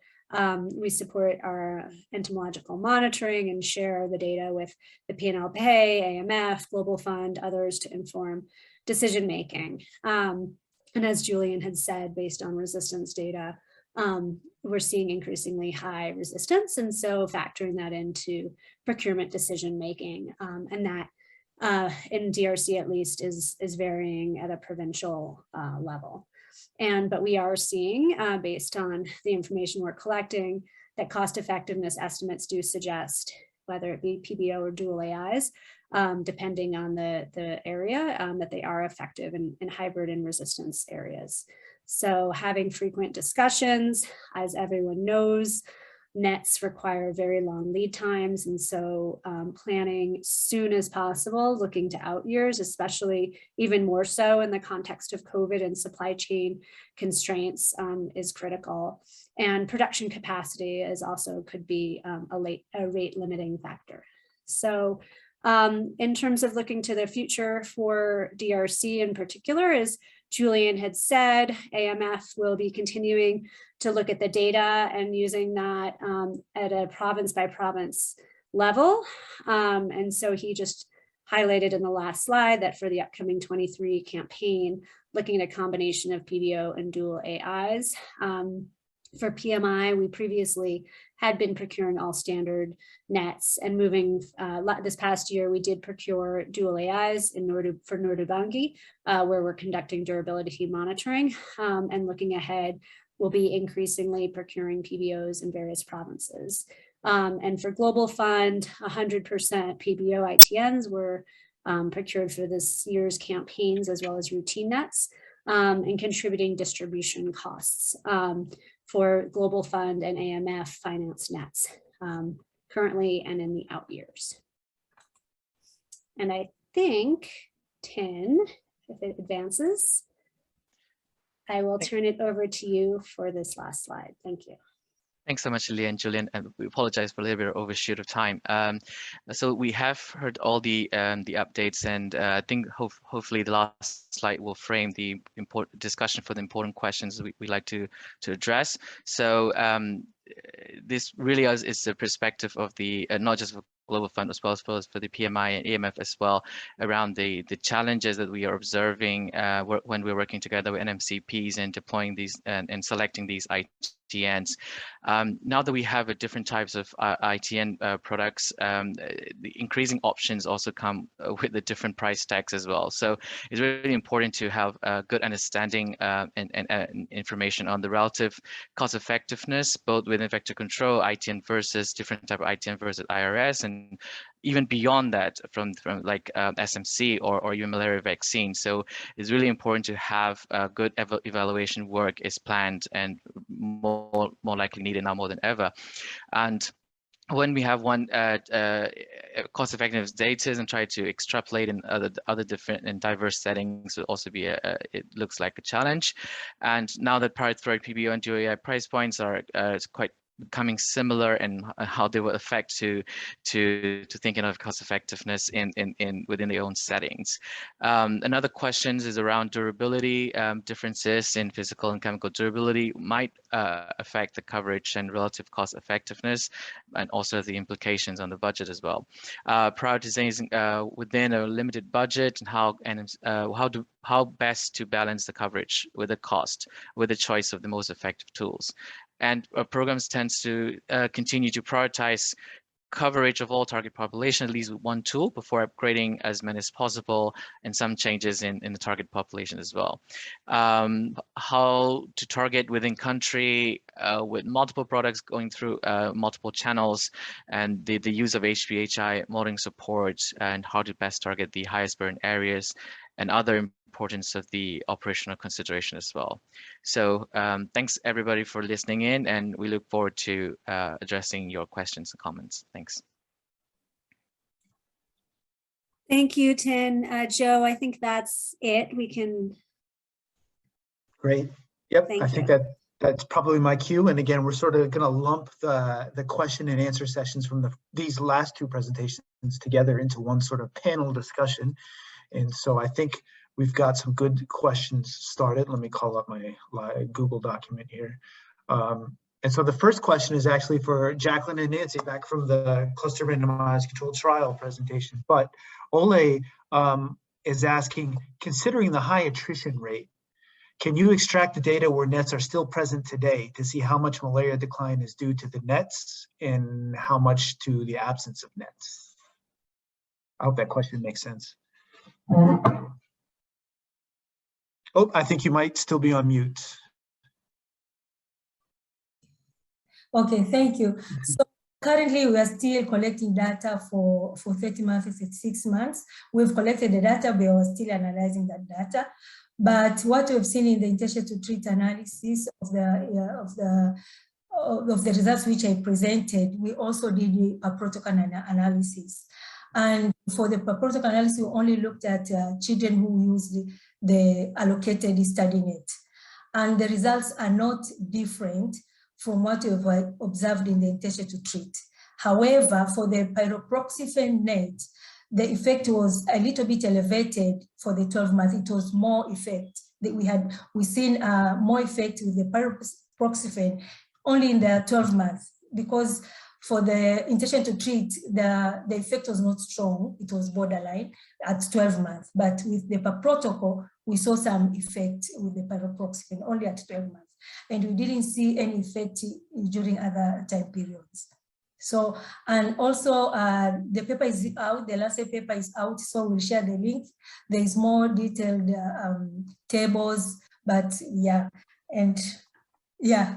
we support our entomological monitoring and share the data with the PNLP, AMF, Global Fund, others to inform decision-making. And as Julian had said, based on resistance data, we're seeing increasingly high resistance. And so factoring that into procurement decision-making, and that in DRC at least is varying at a provincial level. But we are seeing, based on the information we're collecting, that cost effectiveness estimates do suggest, whether it be PBO or dual AIs, depending on the area, that they are effective in hybrid and resistance areas. So having frequent discussions, as everyone knows, nets require very long lead times. And so planning soon as possible, looking to out years, especially even more so in the context of COVID and supply chain constraints, is critical. And production capacity is also could be a rate limiting factor. So in terms of looking to the future for DRC in particular, as Julian had said, AMF will be continuing to look at the data and using that at a province by province level. And so he just highlighted in the last slide that for the upcoming 23 campaign, looking at a combination of PBO and dual AIs. For PMI, we previously had been procuring all standard nets, and moving this past year, we did procure dual AIs in for Nord-Ubangi, where we're conducting durability monitoring, and looking ahead, we'll be increasingly procuring PBOs in various provinces. And for Global Fund, 100% PBO ITNs were procured for this year's campaigns, as well as routine nets, and contributing distribution costs for Global Fund and AMF finance nets currently and in the out years. And I think, Tin, if it advances, I will turn it over to you for this last slide. Thank you. Thanks so much, Lilia and Julian, and we apologize for a little bit of overshoot of time. So we have heard all the updates, and I think hopefully the last slide will frame the important discussion for the important questions we like to address. So this really is the perspective of the not just Global Fund as well as for the PMI and EMF as well, around the challenges that we are observing when we're working together with NMCPs and deploying these and selecting these ITNs. Now that we have different types of ITN products, the increasing options also come with the different price tags as well. So it's really important to have a good understanding and information on the relative cost effectiveness, both within vector control, ITN versus different type of ITN versus IRS, and even beyond that from like SMC or even malaria vaccine. So it's really important to have good evaluation work is planned and more likely needed now more than ever. And when we have one cost effectiveness data and try to extrapolate in other different and diverse settings will also be it looks like a challenge. And now that parity PBO and dual AI price points are quite becoming similar, and how they will affect to thinking of cost effectiveness within their own settings. Another question is around durability. Differences in physical and chemical durability might affect the coverage and relative cost effectiveness, and also the implications on the budget as well. Prioritizing within a limited budget, and how best to balance the coverage with the cost, with the choice of the most effective tools. And programs tend to continue to prioritize coverage of all target population, at least with one tool before upgrading as many as possible, and some changes in the target population as well. How to target within country with multiple products going through multiple channels, and the use of HPHI modeling support, and how to best target the highest burden areas, and other importance of the operational consideration as well. So thanks everybody for listening in, and we look forward to addressing your questions and comments. Thanks. Thank you, Tin. Joe, I think that's it. We can. Great. Yep, Thank I think you. that's probably my cue. And again, we're sort of going to lump the question and answer sessions from these last two presentations together into one sort of panel discussion. And so I think we've got some good questions started. Let me call up my Google document here. And so the first question is actually for Jacqueline and Nancy, back from the cluster randomized controlled trial presentation. But Ole is asking, considering the high attrition rate, can you extract the data where nets are still present today to see how much malaria decline is due to the nets and how much to the absence of nets? I hope that question makes sense. Oh, I think you might still be on mute. Okay, thank you. So currently we are still collecting data for 30 months and 36 months. We've collected the data, we are still analyzing that data. But what we've seen in the intention to treat analysis of the results which I presented, we also did a protocol analysis. And for the protocol analysis, we only looked at children who used the allocated study net. And the results are not different from what we've observed in the intention to treat. However, for the pyriproxyfen net, the effect was a little bit elevated for the 12 months. It was more effect that we've seen more effect with the pyriproxyfen only in the 12 months, because for the intention to treat, the effect was not strong. It was borderline at 12 months. But with the protocol, we saw some effect with the pyriproxyfen only at 12 months. And we didn't see any effect during other time periods. So, and also the paper is out, the Lancet paper is out, so we'll share the link. There is more detailed tables, but yeah, and yeah.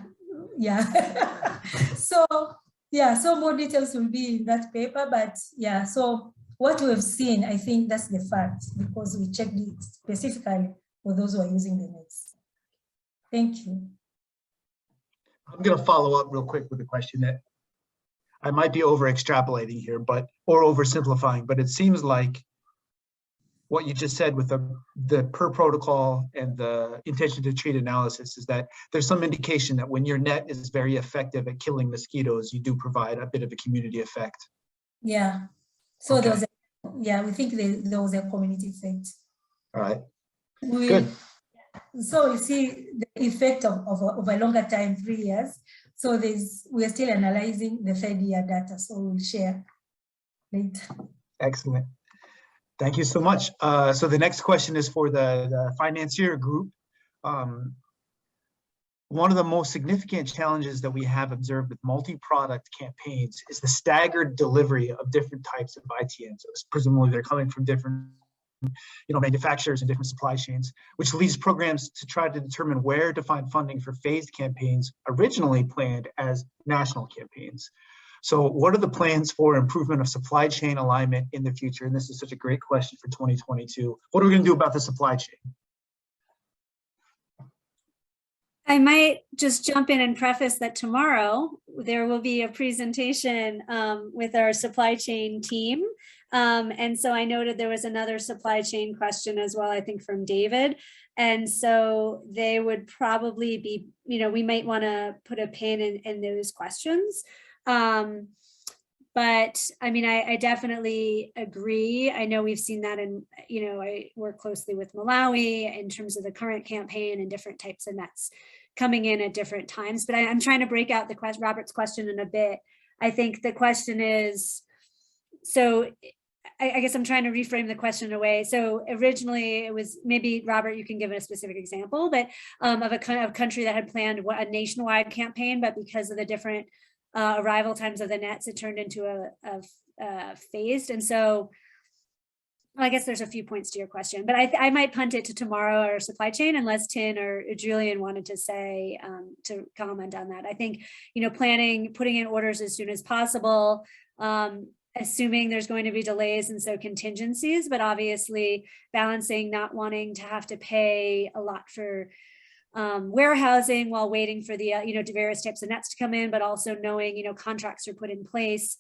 So more details will be in that paper, but yeah, so what we've seen, I think that's the fact, because we checked it specifically for those who are using the nets. Thank you. I'm going to follow up real quick with a question that I might be over extrapolating here, or oversimplifying, but it seems like what you just said with the per protocol and the intention to treat analysis is that there's some indication that when your net is very effective at killing mosquitoes, you do provide a bit of a community effect. Yeah. So okay. We think there was a community effect. All right. Good. So you see the effect of a longer time, 3 years. So we are still analyzing the 3rd-year data, so we'll share later. Excellent. Thank you so much. So the next question is for the financier group. One of the most significant challenges that we have observed with multi-product campaigns is the staggered delivery of different types of ITNs. Presumably they're coming from different manufacturers and different supply chains, which leads programs to try to determine where to find funding for phased campaigns originally planned as national campaigns. So what are the plans for improvement of supply chain alignment in the future? And this is such a great question for 2022. What are we going to do about the supply chain? I might just jump in and preface that tomorrow there will be a presentation with our supply chain team. And so I noted there was another supply chain question as well, I think from David. And so they would probably be, we might want to put a pin in those questions. But I mean, I definitely agree. I know we've seen that in, I work closely with Malawi in terms of the current campaign and different types of nets coming in at different times. But I'm trying to break out Robert's question in a bit. I think the question is, so I guess I'm trying to reframe the question away. So originally it was, maybe Robert, you can give a specific example, but of a country that had planned a nationwide campaign, but because of the different arrival times of the nets, it turned into a phased. And so I guess there's a few points to your question, but I might punt it to tomorrow or supply chain unless Tin or Julian wanted to say, to comment on that. I think, planning, putting in orders as soon as possible, assuming there's going to be delays and so contingencies, but obviously balancing not wanting to have to pay a lot for warehousing while waiting for the, various types of nets to come in, but also knowing, contracts are put in place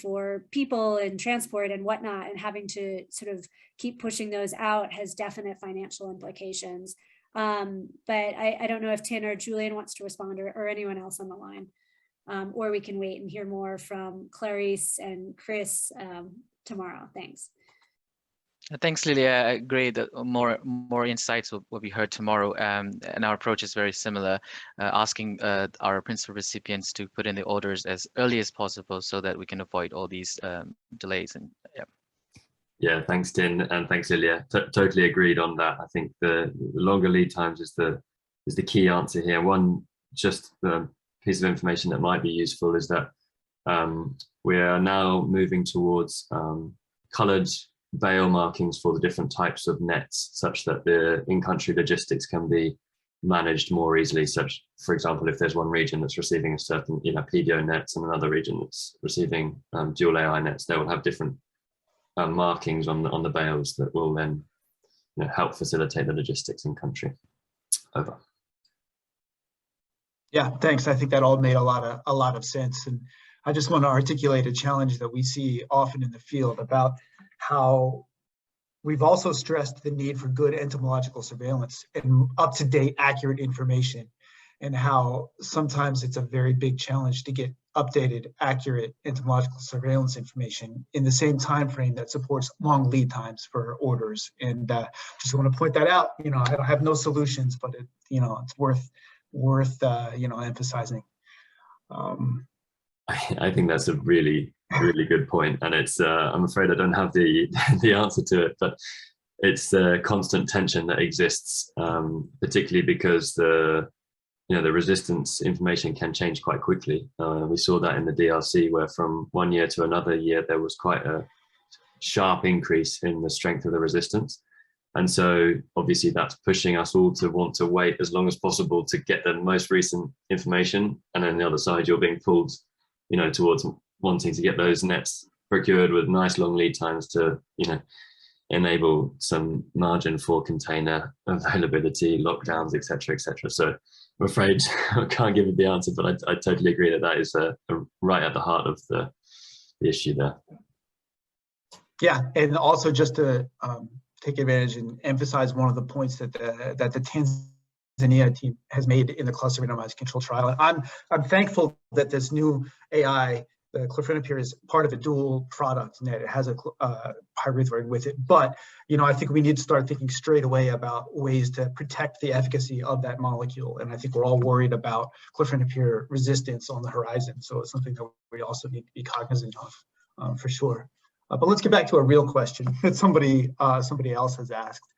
for people and transport and whatnot, and having to sort of keep pushing those out has definite financial implications. But I don't know if Tin or Julian wants to respond, or anyone else on the line, or we can wait and hear more from Clarice and Chris tomorrow. Thanks. Thanks, Lilia. I agree that more insights will be heard tomorrow, and our approach is very similar, asking our principal recipients to put in the orders as early as possible so that we can avoid all these delays. And yeah, thanks, Tin, and thanks, Lilia. Totally agreed on that. I think the longer lead times is the key answer here. One just piece of information that might be useful is that we are now moving towards coloured bale markings for the different types of nets, such that the in-country logistics can be managed more easily. Such, for example, if there's one region that's receiving a certain PDO nets and another region that's receiving dual AI nets, they will have different markings on the bales that will then help facilitate the logistics in country. Over. Yeah, thanks. I think that all made a lot of sense, and I just want to articulate a challenge that we see often in the field about how we've also stressed the need for good entomological surveillance and up-to-date, accurate information, and how sometimes it's a very big challenge to get updated, accurate entomological surveillance information in the same time frame that supports long lead times for orders. And just want to point that out. I have no solutions, but it's worth emphasizing. I think that's a really good point, and it's I'm afraid I don't have the answer to it, but it's the constant tension that exists, particularly because the resistance information can change quite quickly. We saw that in the DRC, where from one year to another year there was quite a sharp increase in the strength of the resistance, and so obviously that's pushing us all to want to wait as long as possible to get the most recent information, and then the other side you're being pulled towards wanting to get those nets procured with nice long lead times to, enable some margin for container availability, lockdowns, etc., etc. So I'm afraid I can't give you the answer, but I totally agree that is right at the heart of the issue there. Yeah, and also just to take advantage and emphasize one of the points that the Tanzania team has made in the cluster randomized control trial. I'm thankful that this new AI, the clofrenapir, is part of a dual product net. It has a pyrethroid with it, but I think we need to start thinking straight away about ways to protect the efficacy of that molecule. And I think we're all worried about clofrenapir resistance on the horizon, so it's something that we also need to be cognizant of, for sure. But let's get back to a real question that somebody else has asked.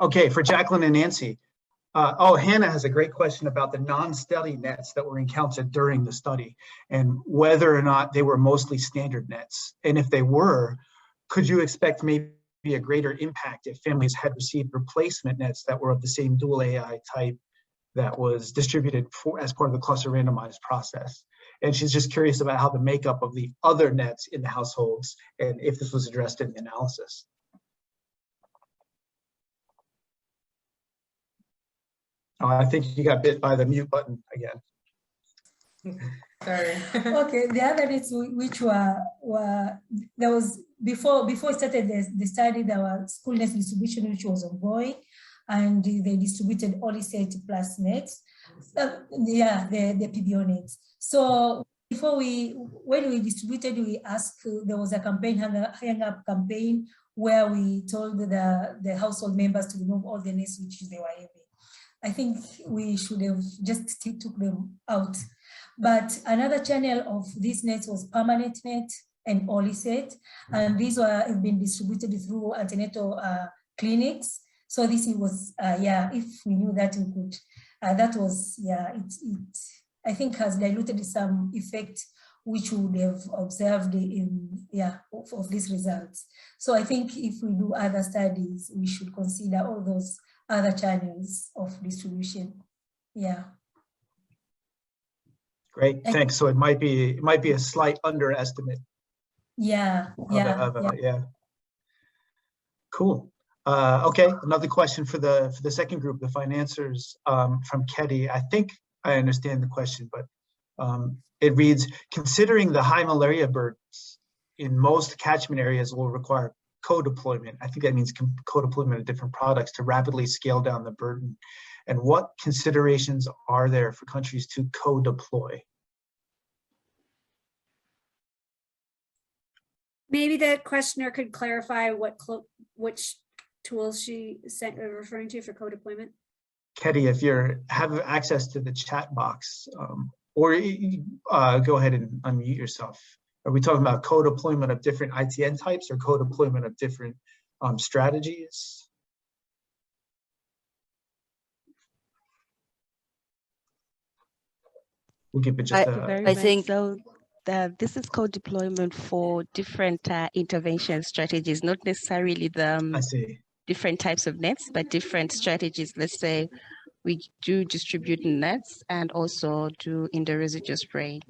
Okay, for Jacqueline and Nancy. Hannah has a great question about the non-steady nets that were encountered during the study and whether or not they were mostly standard nets. And if they were, could you expect maybe a greater impact if families had received replacement nets that were of the same dual AI type that was distributed as part of the cluster randomized process? And she's just curious about how the makeup of the other nets in the households and if this was addressed in the analysis. I think you got bit by the mute button again. Sorry. Okay, the other nets which were there was before we started the study, there was school net distribution which was ongoing, and they distributed Olisate plus nets. The PBO nets. So when we distributed, we asked, there was a campaign, hang up campaign, where we told the household members to remove all the nets which they were having. I think we should have just took them out. But another channel of these nets was permanent net and Olisate, and these have been distributed through antenatal clinics. So this was, if we knew that we could, that was, I think has diluted some effect which we would have observed in, of these results. So I think if we do other studies, we should consider all those other channels of distribution. Yeah. Great, thanks. So it might be a slight underestimate. Yeah. Cool. Okay, another question for the second group, the financiers, from Ketty. I think I understand the question, but it reads, considering the high malaria burdens in most catchment areas will require co-deployment. I think that means co-deployment of different products to rapidly scale down the burden. And what considerations are there for countries to co-deploy? Maybe the questioner could clarify which tools she referring to for co-deployment. Ketty, if you have access to the chat box, or go ahead and unmute yourself. Are we talking about co-deployment of different ITN types or co-deployment of different strategies? We'll give it just I think so. This is co-deployment for different intervention strategies, not necessarily the different types of nets, but different strategies. Let's say we do distribute nets and also do in the residue spray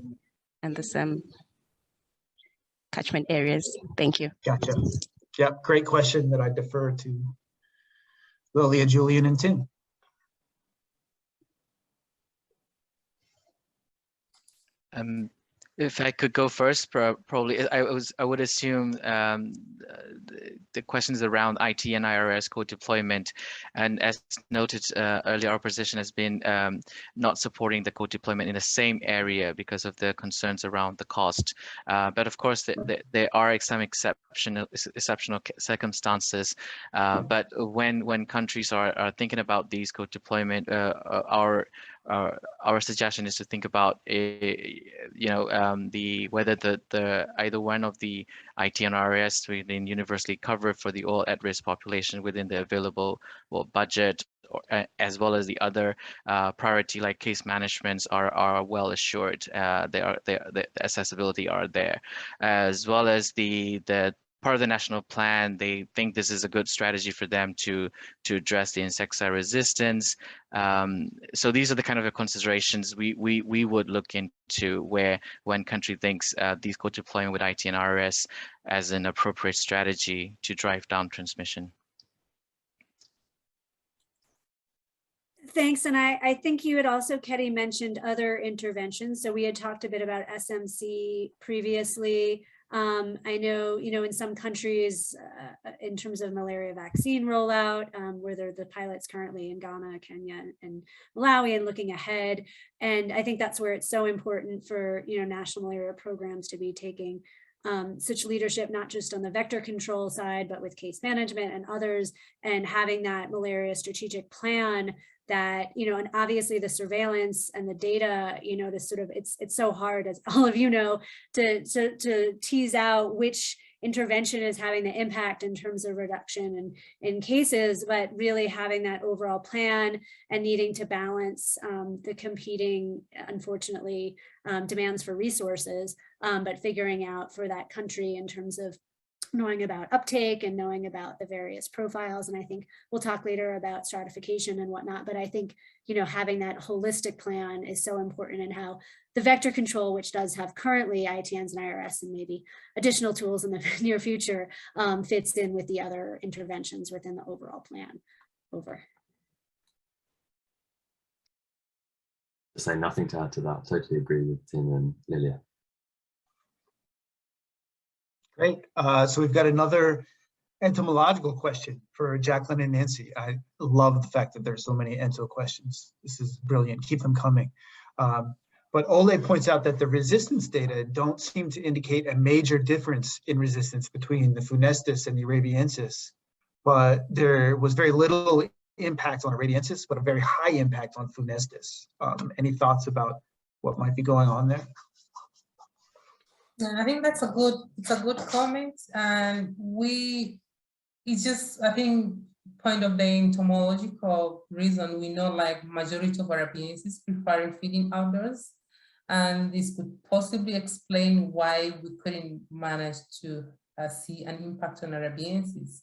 and the same catchment areas. Thank you. Gotcha. Yep, great question that I defer to Lilia, Julian, and Tim. If I could go first, probably I would assume the questions around IT and IRS co-deployment, and as noted earlier, our position has been not supporting the co-deployment in the same area because of the concerns around the cost. But of course, there are some exceptional circumstances. But when countries are thinking about these co-deployment, our suggestion is to think about whether the either one of the IT and IRS within universally covered for the all at-risk population within the available budget, as well as the other priority like case managements are well assured. The accessibility are there, as well as the part of the national plan. They think this is a good strategy for them to address the insecticide resistance. So these are the kind of considerations we would look into when country thinks these co-deployment with IT and IRS as an appropriate strategy to drive down transmission. Thanks, and I think you had also, Ketty, mentioned other interventions. So we had talked a bit about SMC previously. I know, in some countries, in terms of malaria vaccine rollout, where there are the pilots currently in Ghana, Kenya, and Malawi, and looking ahead. And I think that's where it's so important for, national malaria programs to be taking such leadership, not just on the vector control side, but with case management and others, and having that malaria strategic plan that, and obviously the surveillance and the data, to sort of, it's so hard, as all of you know, to tease out which intervention is having the impact in terms of reduction in cases, but really having that overall plan and needing to balance the competing, unfortunately, demands for resources, but figuring out for that country in terms of knowing about uptake and knowing about the various profiles. And I think we'll talk later about stratification and whatnot, but I think, having that holistic plan is so important, in how the vector control, which does have currently ITNs and IRS and maybe additional tools in the near future, fits in with the other interventions within the overall plan. Over. Say nothing to add to that. Totally agree with Tim and Lilia. Great. So we've got another entomological question for Jacqueline and Nancy. I love the fact that there's so many ento questions. This is brilliant. Keep them coming. But Ole points out that the resistance data don't seem to indicate a major difference in resistance between the Funestus and the arabiensis, but there was very little impact on arabiensis, but a very high impact on Funestus. Any thoughts about what might be going on there? Yeah, I think it's a good comment, and it's just, I think, point of the entomological reason, we know like majority of Arabiensis preferring feeding outdoors, And this could possibly explain why we couldn't manage to see an impact on Arabiensis.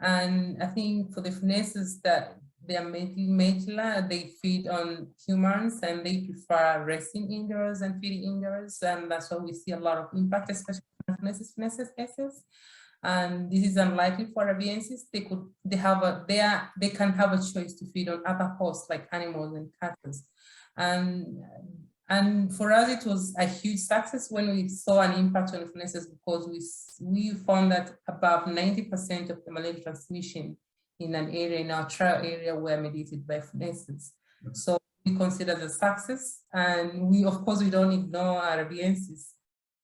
And I think for the FNESs that they are medulla, they feed on humans and they prefer resting indoors and feeding indoors. And that's why we see a lot of impact, especially on FNESs cases. And this is unlikely for Arabiensis. They can have a choice to feed on other hosts like animals and cats. And for us, it was a huge success when we saw an impact on FNESs, because we found that above 90% of the malaria transmission in an area, in our trial area, were mediated by FNESs. So we consider the success, and we, of course, we don't ignore Arabiensis,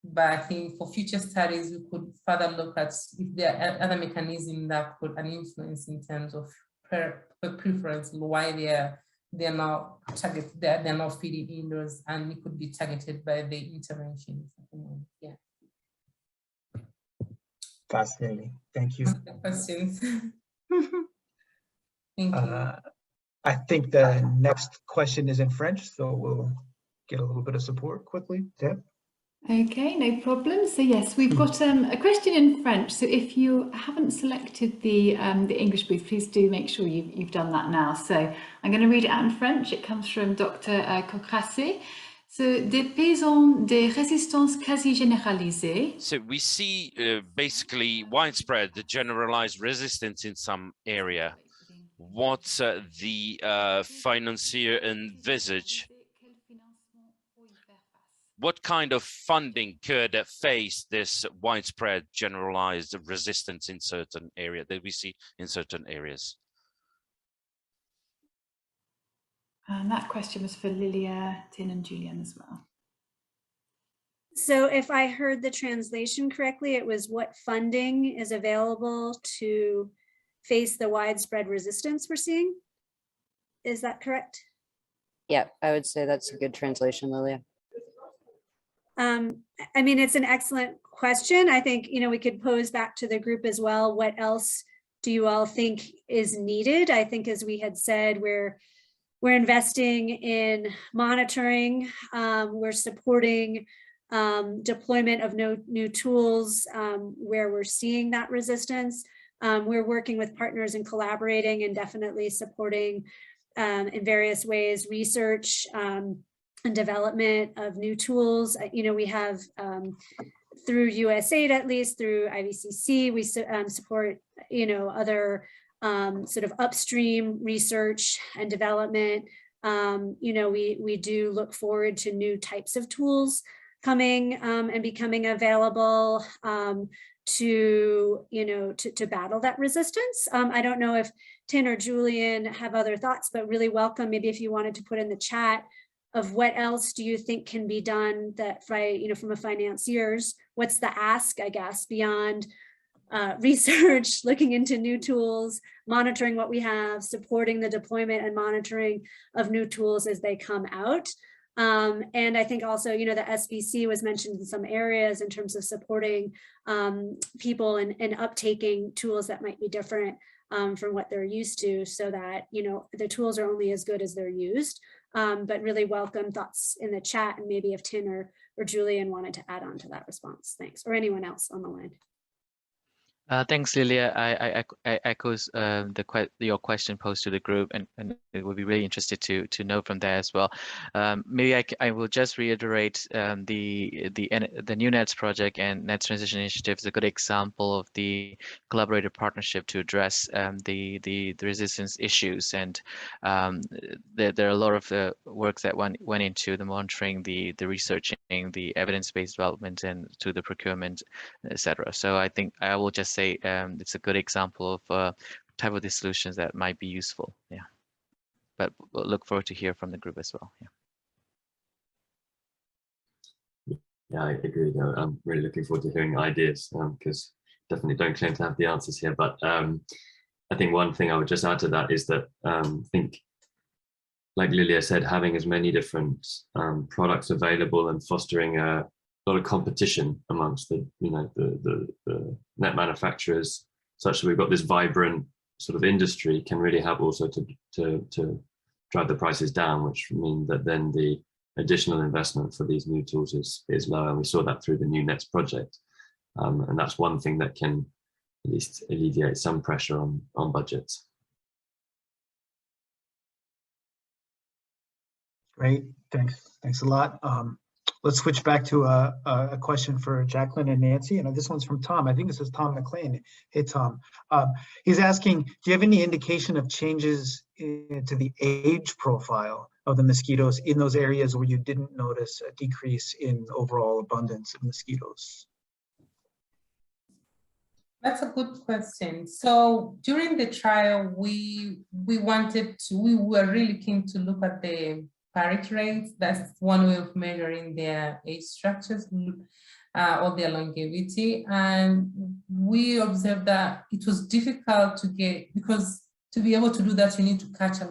but I think for future studies, we could further look at if there are other mechanisms that could influence in terms of preference, why they're not targeted, they're not feeding indoors, and it could be targeted by the interventions. Yeah. Fascinating. Thank you. Questions. Thank you. I think the next question is in French, so we'll get a little bit of support quickly. Deb? Okay, no problem. So yes, we've got a question in French. So if you haven't selected the English booth, please do make sure you've done that now. So I'm going to read it out in French. It comes from Dr. Cocrassé. So des paysans des résistances quasi généralisées. So we see basically widespread, the generalized resistance in some area. What the financier envisage? What kind of funding could face this widespread generalized resistance in certain areas that we see in certain areas? And that question was for Lilia, Tin and Julian as well. So if I heard the translation correctly, it was what funding is available to face the widespread resistance we're seeing? Is that correct? Yeah, I would say that's a good translation, Lilia. I mean, it's an excellent question. I think, we could pose back to the group as well. What else do you all think is needed? I think, as we had said, we're investing in monitoring, we're supporting deployment of new tools where we're seeing that resistance. We're working with partners and collaborating and definitely supporting in various ways research and development of new tools. We have through USAID, at least through IVCC, we support other sort of upstream research and development. We do look forward to new types of tools coming and becoming available to battle that resistance. I don't know if Tin or Julian have other thoughts, but really welcome maybe if you wanted to put in the chat of what else do you think can be done that from a financier's, what's the ask, I guess, beyond research, looking into new tools, monitoring what we have, supporting the deployment and monitoring of new tools as they come out. And I think also, the SBC was mentioned in some areas in terms of supporting people and uptaking tools that might be different from what they're used to, so that, the tools are only as good as they're used. But really welcome thoughts in the chat, and maybe if Tin or Julian wanted to add on to that response. Thanks. Or anyone else on the line. Thanks, Lilia. I echo your question posed to the group, and it would be really interested to know from there as well. Maybe I will just reiterate the New Nets project and Nets Transition Initiative is a good example of the collaborative partnership to address the resistance issues. And there are a lot of work that went into the monitoring, the researching, the evidence-based development, and to the procurement, etc. So I think I will just say it's a good example of type of the solutions that might be useful. Yeah, but we'll look forward to hear from the group as well. Yeah, I agree. I'm really looking forward to hearing ideas because definitely don't claim to have the answers here. But I think one thing I would just add to that is that I think, like Lilia said, having as many different products available and fostering a lot of competition amongst the net manufacturers, such that we've got this vibrant sort of industry, can really help also to drive the prices down, which mean that then the additional investment for these new tools is low, and we saw that through the New Nets project. And that's one thing that can at least alleviate some pressure on budgets. Great, thanks a lot. Let's switch back to a question for Jacqueline and Nancy, and this one's from Tom. I think this is Tom McLean. Hey, Tom. He's asking, do you have any indication of changes to the age profile of the mosquitoes in those areas where you didn't notice a decrease in overall abundance of mosquitoes? That's a good question. So during the trial, we were really keen to look at the parity rates. That's one way of measuring their age structures or their longevity. And we observed that it was difficult to get, because to be able to do that, you need to catch a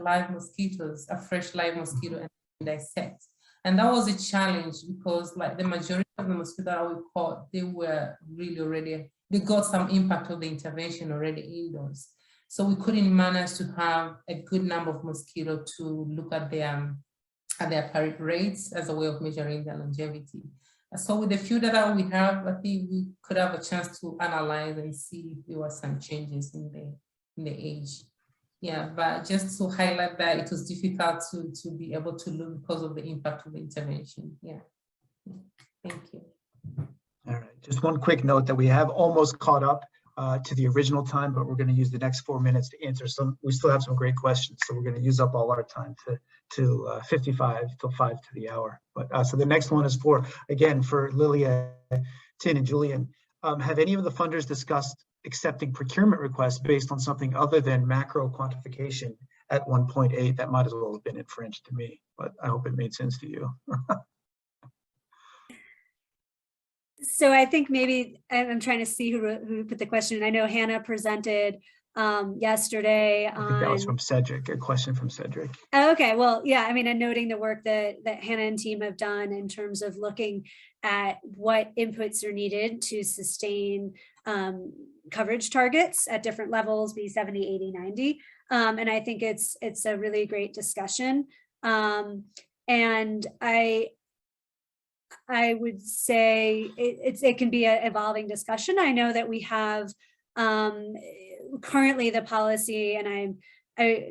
fresh live mosquito and dissect. And that was a challenge because like the majority of the mosquitoes that we caught, they were really already, they got some impact of the intervention already indoors. So we couldn't manage to have a good number of mosquitoes to look at their parity rates as a way of measuring their longevity. So with the few data we have, I think we could have a chance to analyze and see if there were some changes in the age. Yeah, but just to highlight that it was difficult to be able to look because of the impact of the intervention. Yeah, thank you. All right, just one quick note that we have almost caught up to the original time, but we're going to use the next 4 minutes to answer some. We still have some great questions, so we're going to use up all our time to 55 till 5 to the hour. But so the next one is for Lilia, Tin, and Julian. Have any of the funders discussed accepting procurement requests based on something other than macro quantification at 1.8? That might as well have been in French to me, but I hope it made sense to you. So I think maybe, I'm trying to see who put the question. I know Hannah presented yesterday. I think that was from Cedric, a question from Cedric. Okay, well, yeah, I mean, and noting the work that Hannah and team have done in terms of looking at what inputs are needed to sustain coverage targets at different levels, B 70, 80, 90. And I think it's a really great discussion. And I would say it can be an evolving discussion. I know that we have currently the policy, and I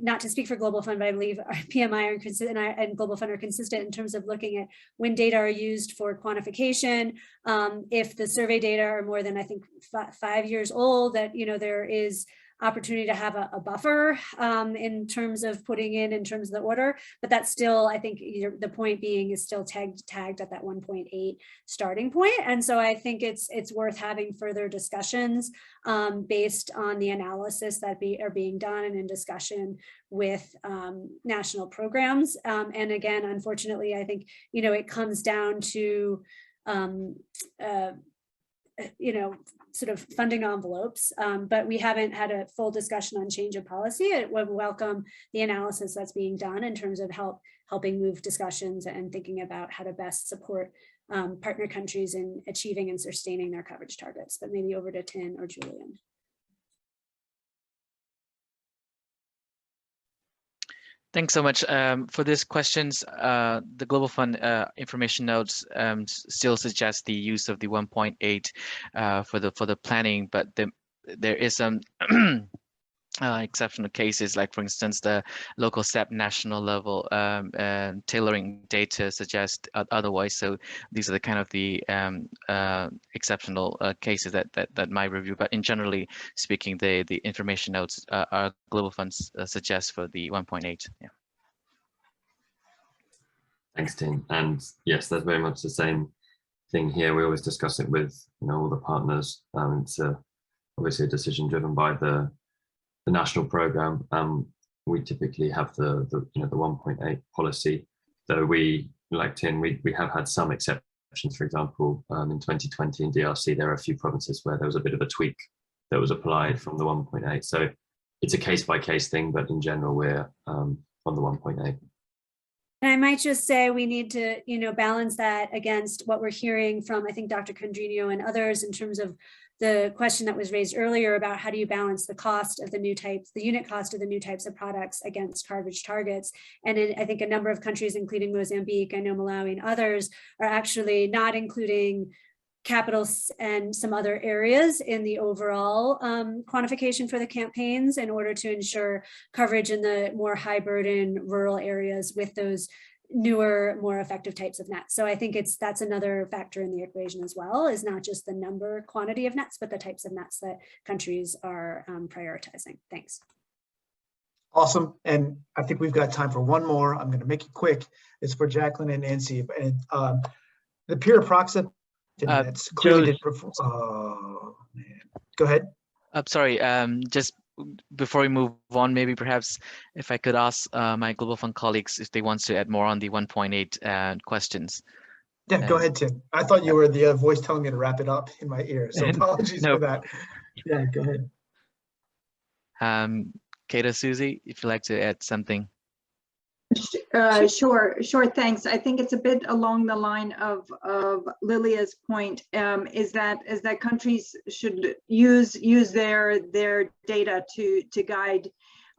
not to speak for Global Fund, but I believe our PMI and Global Fund are consistent in terms of looking at when data are used for quantification. If the survey data are more than, I think, 5 years old, that there is opportunity to have a buffer in terms of putting in terms of the order, but that's still, I think the point being is still tagged at that 1.8 starting point. And so I think it's worth having further discussions based on the analysis that are being done and in discussion with national programs. And again, unfortunately, I think, it comes down to, sort of funding envelopes, but we haven't had a full discussion on change of policy. I would welcome the analysis that's being done in terms of helping move discussions and thinking about how to best support partner countries in achieving and sustaining their coverage targets. But maybe over to Tin or Julian. Thanks so much for these questions. The Global Fund information notes still suggest the use of the 1.8 for the planning, but there is some exceptional cases, like for instance, the local SEP national level tailoring data suggest otherwise. So these are the kind of the exceptional cases that might review. But in generally speaking, the information notes our Global Funds suggest for the 1.8. Yeah. Thanks, Tin. And yes, that's very much the same thing here. We always discuss it with all the partners. It's obviously a decision driven by the national program. We typically have the 1.8 policy, though we, like Tin, we have had some exceptions. For example, in 2020 in DRC, there are a few provinces where there was a bit of a tweak that was applied from the 1.8. So it's a case by case thing, but in general, we're on the 1.8. And I might just say we need to, balance that against what we're hearing from, I think, Dr. Condrino and others in terms of the question that was raised earlier about how do you balance the cost of the new types, the unit cost of the new types of products against coverage targets. And I think a number of countries, including Mozambique, I know Malawi and others, are actually not including capitals and some other areas in the overall quantification for the campaigns in order to ensure coverage in the more high burden rural areas with those newer, more effective types of nets. So I think that's another factor in the equation as well, is not just the number quantity of nets, but the types of nets that countries are prioritizing. Thanks. Awesome. And I think we've got time for one more. I'm going to make it quick. It's for Jacqueline and Nancy. And the peer approximate nets clearly did perform. Oh, man. Go ahead. I'm sorry. Just before we move on, maybe perhaps if I could ask my Global Fund colleagues if they want to add more on the 1.8 questions. Yeah, go ahead, Tim. I thought you were the voice telling me to wrap it up in my ear, so apologies for that. Yeah, go ahead. Kata, Susie, if you'd like to add something. Sure, thanks. I think it's a bit along the line of Lilia's point, is that countries should use their data to guide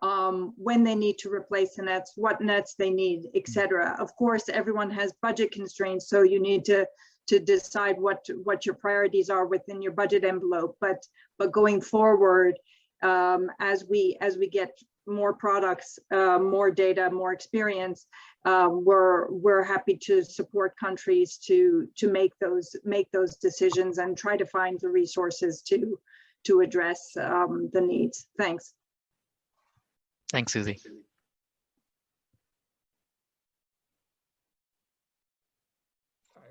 when they need to replace the nets, what nets they need, etc. Of course, everyone has budget constraints, so you need to decide what your priorities are within your budget envelope. But going forward, as we get more products, more data, more experience, we're happy to support countries to make those decisions and try to find the resources to address the needs. Thanks. Thanks, Susie.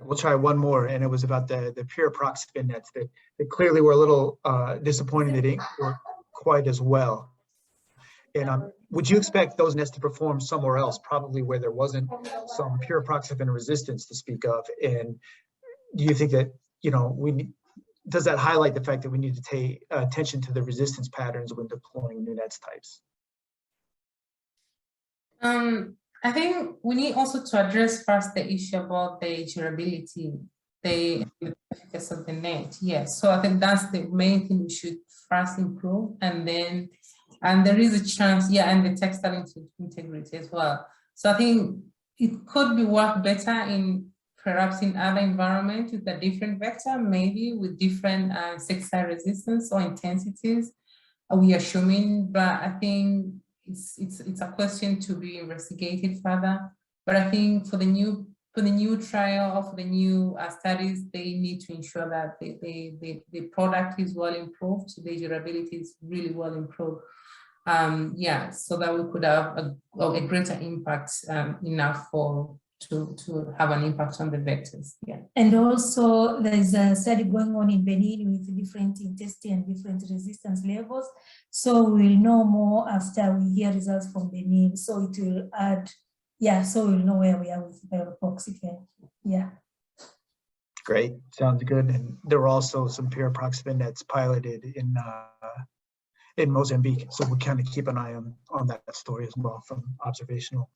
We'll try one more, and it was about the peer approximate nets that clearly were a little disappointed they didn't work quite as well. And would you expect those nets to perform somewhere else, probably where there wasn't some pure approximate resistance to speak of? And do you think that, does that highlight the fact that we need to pay attention to the resistance patterns when deploying new nets types? I think we need also to address first the issue about the durability, the efficacy of the net. Yes, so I think that's the main thing we should first improve, and there is a chance, and the textile integrity as well. So I think it could be work better in perhaps in other environments with a different vector, maybe with different sextile resistance or intensities. We are assuming, but I think it's a question to be investigated further. But I think for the new trial, or for the new studies, they need to ensure that the product is well improved, the durability is really well improved. So that we could have a greater impact, enough to have an impact on the vectors. And also there's a study going on in Benin with different intensity and different resistance levels. So we'll know more after we hear results from Benin. So it will add, so we'll know where we are with bioproxy. Great, sounds good. And there were also some peer approximate nets piloted in Mozambique. So we'll kind of keep an eye on that story as well from observational.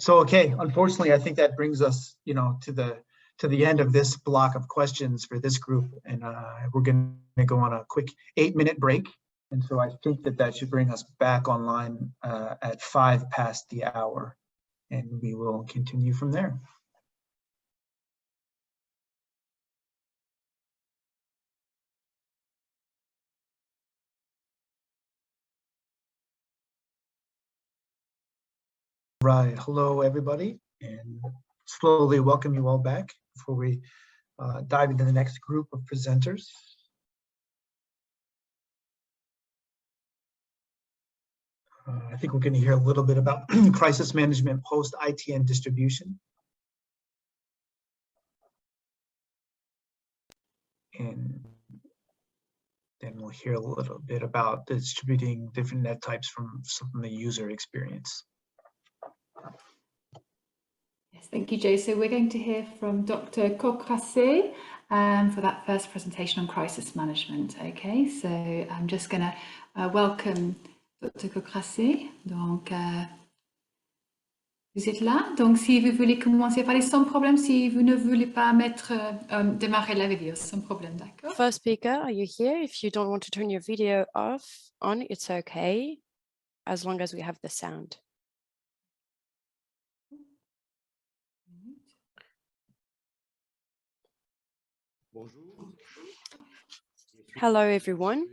Okay, unfortunately, I think that brings us, to the end of this block of questions for this group. And we're going to go on a quick 8-minute break. And so I think that should bring us back online at 5 past the hour. And we will continue from there. Right, hello everybody, and slowly welcome you all back before we dive into the next group of presenters. I think we're going to hear a little bit about crisis management post ITN distribution. And then we'll hear a little bit about distributing different net types from the user experience. Yes, thank you, Joe. So we're going to hear from Dr. Cocrassé for that first presentation on crisis management. Okay, so I'm just going to welcome Dr. Cocrassé. Donc, Vous êtes là, donc si vous voulez commencer à parler sans problème, si vous ne voulez pas démarrer la vidéo, sans problème, d'accord? First speaker, are you here? If you don't want to turn your video on, it's okay, as long as we have the sound. Hello, everyone.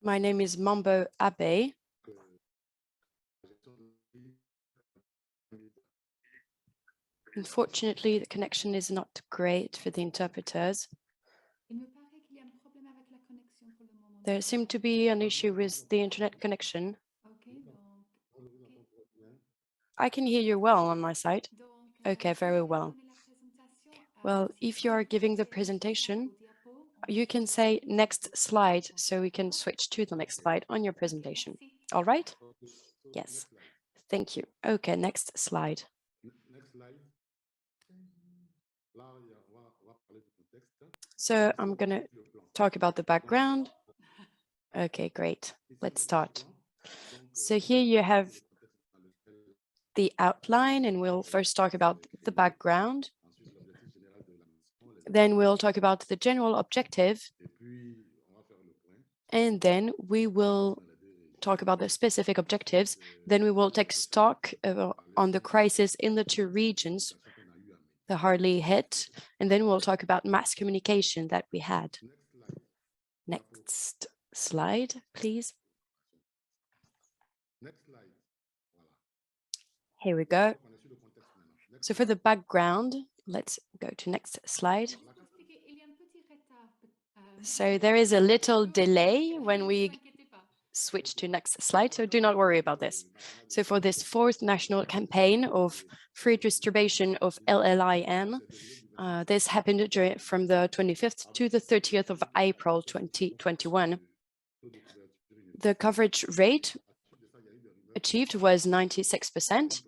My name is Mambo Abe. Unfortunately, the connection is not great for the interpreters. There seemed to be an issue with the internet connection. I can hear you well on my side. Okay, very well. Well, if you are giving the presentation, you can say next slide so we can switch to the next slide on your presentation. All right? Yes. Thank you. Okay, next slide. So I'm going to talk about the background. Okay, great. Let's start. So here you have the outline, and we'll first talk about the background. Then we'll talk about the general objective. And then we will talk about the specific objectives. Then we will take stock on the crisis in the two regions, the hardly hit. And then we'll talk about mass communication that we had. Next slide, please. Here we go. So for the background, let's go to next slide. So there is a little delay when we switch to next slide, so do not worry about this. So for this fourth national campaign of free distribution of LLIN, this happened from the 25th to the 30th of April 2021. The coverage rate achieved was 96%,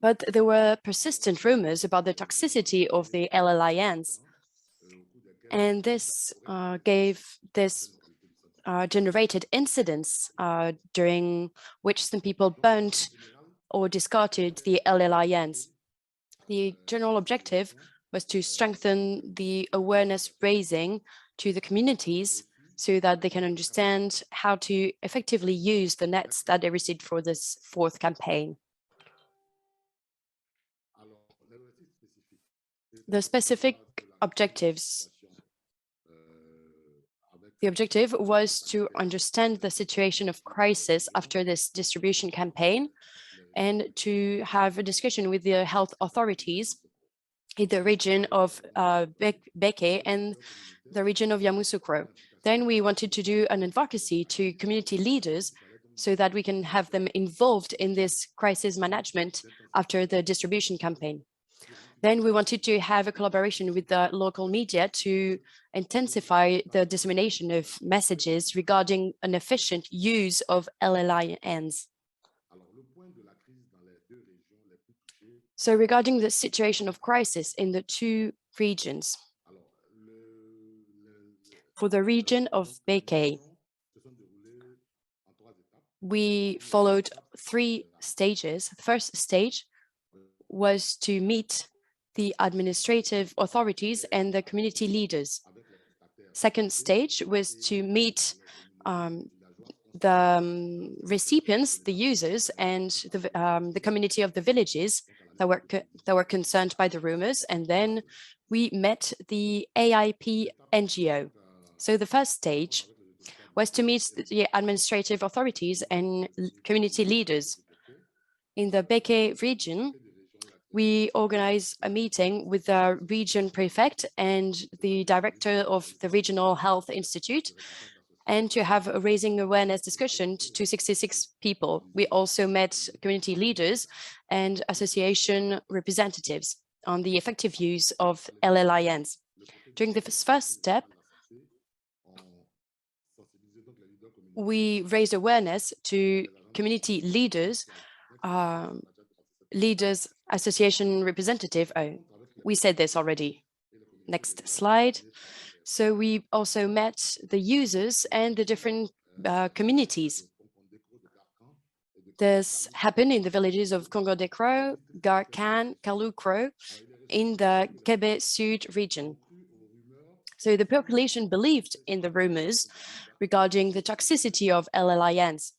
but there were persistent rumors about the toxicity of the LLINs. And this generated incidents during which some people burnt or discarded the LLINs. The general objective was to strengthen the awareness raising to the communities so that they can understand how to effectively use the nets that they received for this fourth campaign. The specific objectives. The objective was to understand the situation of crisis after this distribution campaign and to have a discussion with the health authorities in the region of Beke and the region of Yamoussoukro. Then we wanted to do an advocacy to community leaders so that we can have them involved in this crisis management after the distribution campaign. Then we wanted to have a collaboration with the local media to intensify the dissemination of messages regarding an efficient use of LLINs. So regarding the situation of crisis in the two regions, for the region of Beke, we followed 3 stages. The first stage was to meet the administrative authorities and the community leaders. Second stage was to meet the recipients, the users, and the community of the villages that were concerned by the rumors. And then we met the AIP NGO. So the first stage was to meet the administrative authorities and community leaders. In the Beke region, we organized a meeting with the region prefect and the director of the Regional Health Institute, and to have a raising awareness discussion to 66 people. We also met community leaders and association representatives on the effective use of LLINs. During the first step, we raised awareness to community leaders, association representative. Oh, we said this already. Next slide. So we also met the users and the different communities. This happened in the villages of Congo des Croix, Garcan, Kaloucro, in the Quebec Sud region. So the population believed in the rumors regarding the toxicity of LLINs,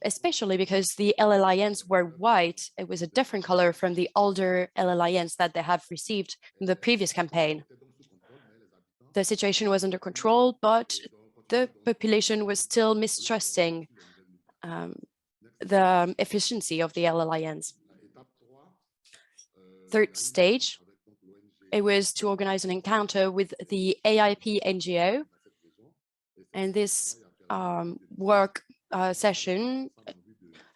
especially because the LLINs were white. It was a different color from the older LLINs that they have received in the previous campaign. The situation was under control, but the population was still mistrusting the efficiency of the LLINs. Third stage, it was to organize an encounter with the AIP NGO. And this work session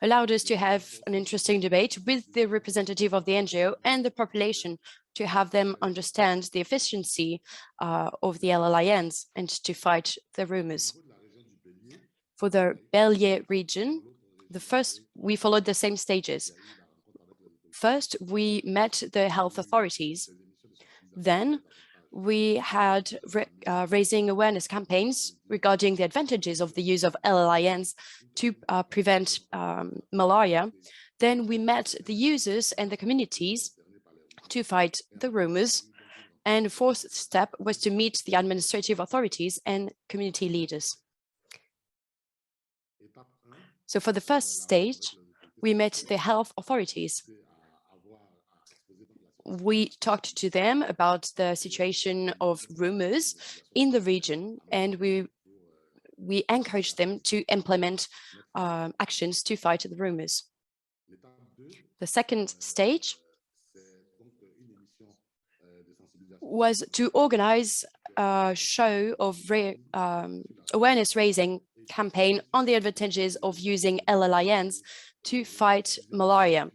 allowed us to have an interesting debate with the representative of the NGO and the population to have them understand the efficiency of the LLINs and to fight the rumors. For the Bélier region, we followed the same stages. First, we met the health authorities. Then we had raising awareness campaigns regarding the advantages of the use of LLINs to prevent malaria. Then we met the users and the communities to fight the rumors. And the fourth step was to meet the administrative authorities and community leaders. So for the first stage, we met the health authorities. We talked to them about the situation of rumors in the region, and we encouraged them to implement actions to fight the rumors. The second stage was to organize a show of awareness-raising campaign on the advantages of using LLINs to fight malaria.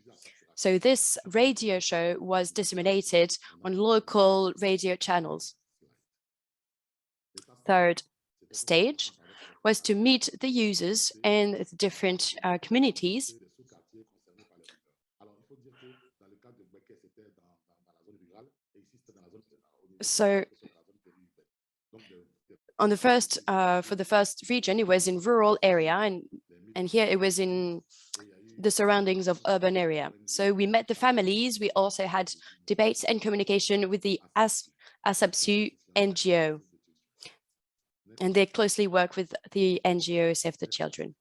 So this radio show was disseminated on local radio channels. Third stage was to meet the users and the different communities. So on the first, for the first region, it was in rural area, and here it was in the surroundings of urban area. So we met the families. We also had debates and communication with the ASAPSU NGO. And they closely work with the NGO Save the Children.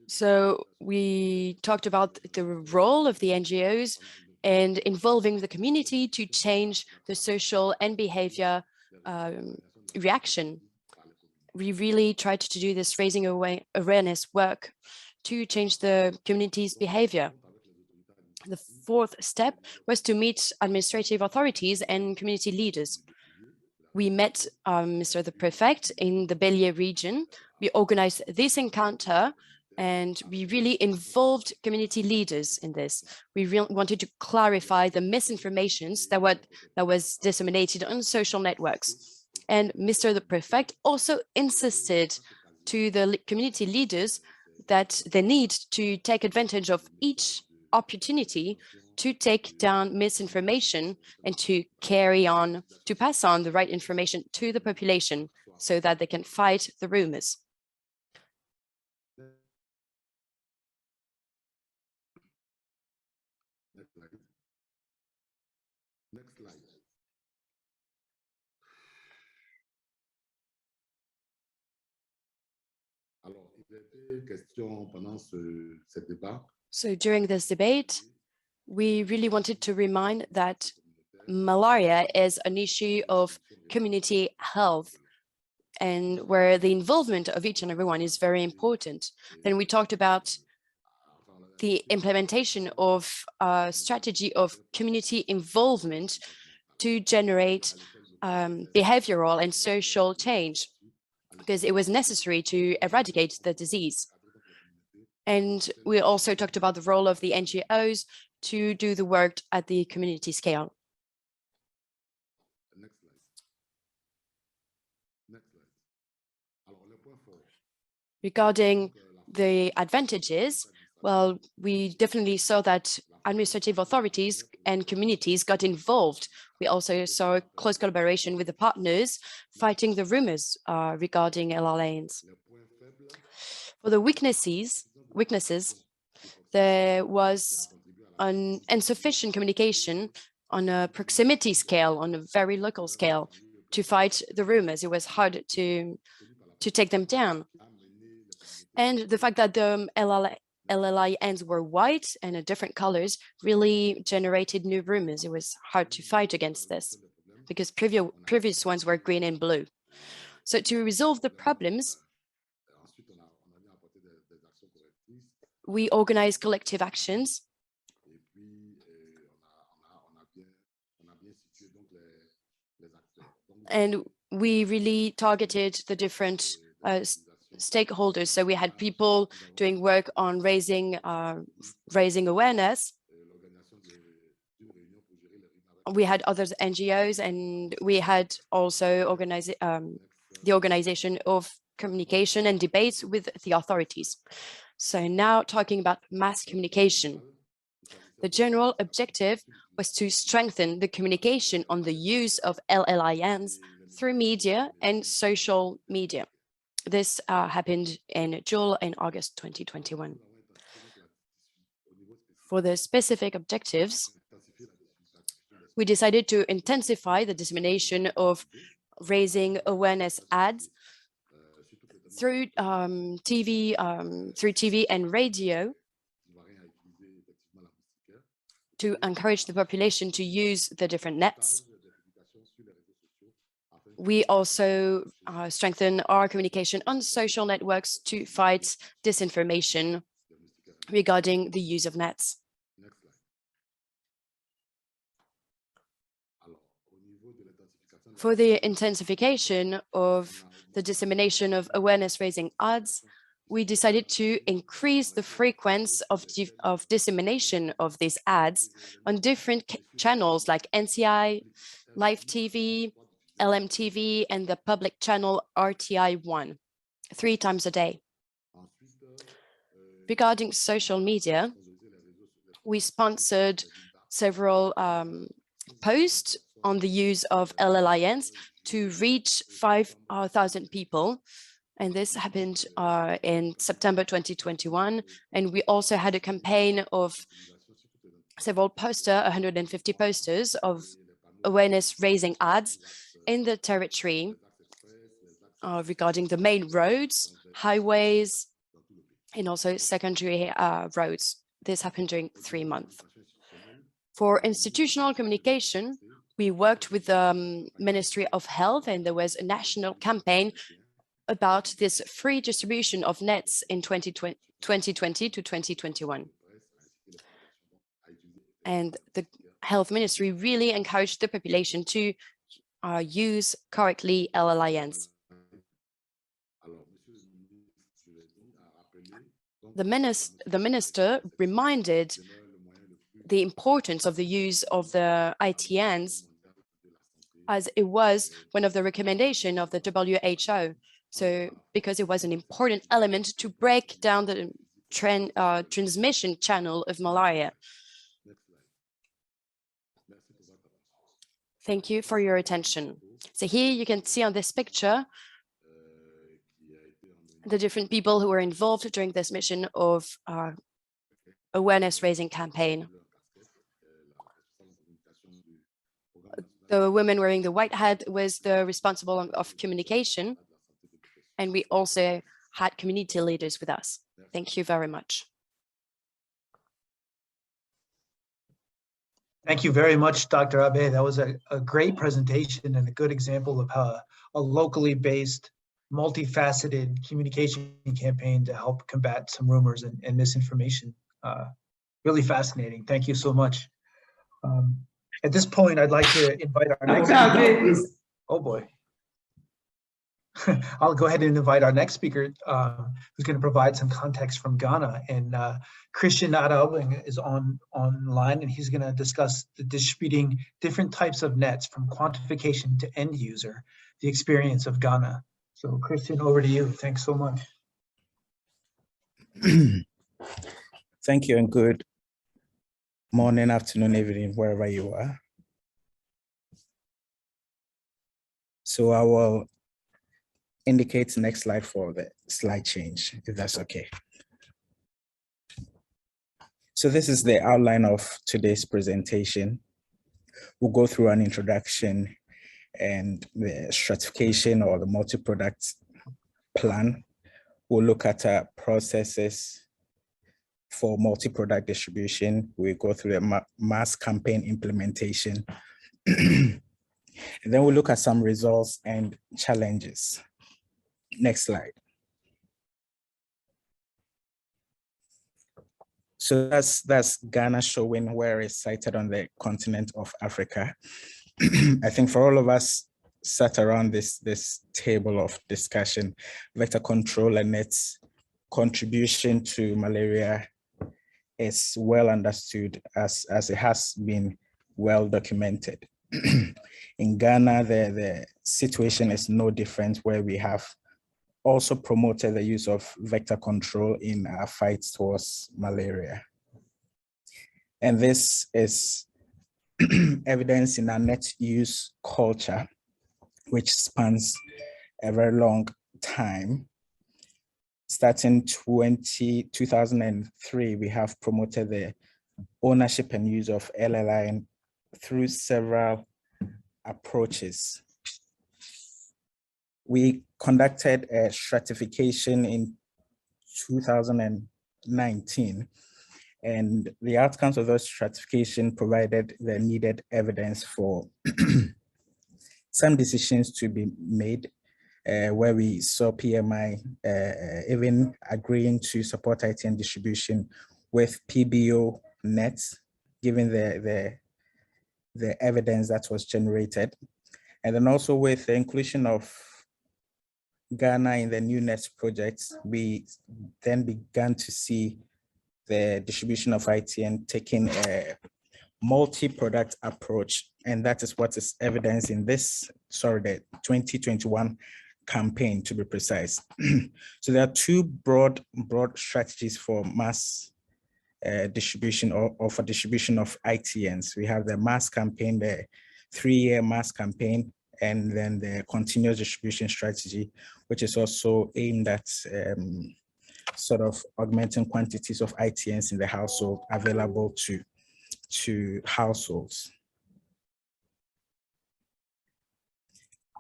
So we talked about the role of the NGOs and involving the community to change the social and behavior reaction. We really tried to do this raising awareness work to change the community's behavior. The fourth step was to meet administrative authorities and community leaders. We met Mr. the Prefect in the Bélier region. We organized this encounter and we really involved community leaders in this. We really wanted to clarify the misinformations that was disseminated on social networks. And Mr. the Prefect also insisted to the community leaders that they need to take advantage of each opportunity to take down misinformation and to pass on the right information to the population so that they can fight the rumors. Next slide. Alors, il y a des questions pendant ce débat. So during this debate, we really wanted to remind that malaria is an issue of community health and where the involvement of each and everyone is very important. Then we talked about the implementation of a strategy of community involvement to generate behavioral and social change, because it was necessary to eradicate the disease. And we also talked about the role of the NGOs to do the work at the community scale. Next slide. Next slide. Alors, le point fort. Regarding the advantages, well, we definitely saw that administrative authorities and communities got involved. We also saw close collaboration with the partners fighting the rumors regarding LLANs. For the weaknesses, there was an insufficient communication on a proximity scale, on a very local scale, to fight the rumors. It was hard to take them down. And the fact that the LLINs were white and different colors really generated new rumors. It was hard to fight against this because previous ones were green and blue. So to resolve the problems, we organized collective actions. And we really targeted the different stakeholders. So we had people doing work on raising awareness. We had other NGOs, and we had also the organization of communication and debates with the authorities. So now talking about mass communication. The general objective was to strengthen the communication on the use of LLINs through media and social media. This happened in July and August 2021. For the specific objectives, we decided to intensify the dissemination of raising awareness ads through TV and radio, to encourage the population to use the different nets. We also strengthen our communication on social networks to fight disinformation regarding the use of nets. For the intensification of the dissemination of awareness-raising ads, we decided to increase the frequency of dissemination of these ads on different channels like NCI, Live TV, LMTV, and the public channel RTI1, 3 times a day. Regarding social media, we sponsored several posts on the use of LLINs to reach 5,000 people. And this happened in September 2021. And we also had a campaign of several 150 posters of awareness-raising ads in the territory regarding the main roads, highways, and also secondary roads. This happened during 3 months. For institutional communication, we worked with the Ministry of Health, and there was a national campaign about this free distribution of nets in 2020 to 2021. And the Health Ministry really encouraged the population to use correctly LLINs. The minister reminded the importance of the use of the ITNs, as it was one of the recommendations of the WHO. So because it was an important element to break down the transmission channel of malaria. Thank you for your attention. So here you can see on this picture the different people who were involved during this mission of awareness-raising campaign. The woman wearing the white hat was the responsible of communication, and we also had community leaders with us. Thank you very much. Thank you very much, Dr. Abe. That was a great presentation and a good example of how a locally based, multifaceted communication campaign to help combat some rumors and misinformation. Really fascinating. Thank you so much. At this point, I'd like to invite our next speaker. Oh boy. I'll go ahead and invite our next speaker, who's going to provide some context from Ghana. And Christian Adawing is online, and he's going to discuss the distributing different types of nets from quantification to end user, the experience of Ghana. So Christian, over to you. Thanks so much. Thank you, and good morning, afternoon, evening, wherever you are. So I will indicate next slide for the slide change, if that's okay. So this is the outline of today's presentation. We'll go through an introduction and the stratification or the multi-product plan. We'll look at processes for multi-product distribution. We'll go through the mass campaign implementation. And then we'll look at some results and challenges. Next slide. So that's Ghana showing where it's sited on the continent of Africa. I think for all of us sat around this table of discussion, vector control and its contribution to malaria is well understood as it has been well documented. In Ghana, the situation is no different, where we have also promoted the use of vector control in our fights towards malaria. And this is evidence in our net use culture, which spans a very long time. Starting 2003, we have promoted the ownership and use of LLI through several approaches. We conducted a stratification in 2019, and the outcomes of those stratification provided the needed evidence for some decisions to be made, where we saw PMI even agreeing to support ITN distribution with PBO nets, given the evidence that was generated. And then also with the inclusion of Ghana in the new nets projects, we then began to see the distribution of ITN taking a multi-product approach. And that is what is evidenced in this, the 2021 campaign, to be precise. So there are two broad strategies for mass distribution or for distribution of ITNs. We have the mass campaign, the 3-year mass campaign, and then the continuous distribution strategy, which is also aimed at sort of augmenting quantities of ITNs in the household available to households.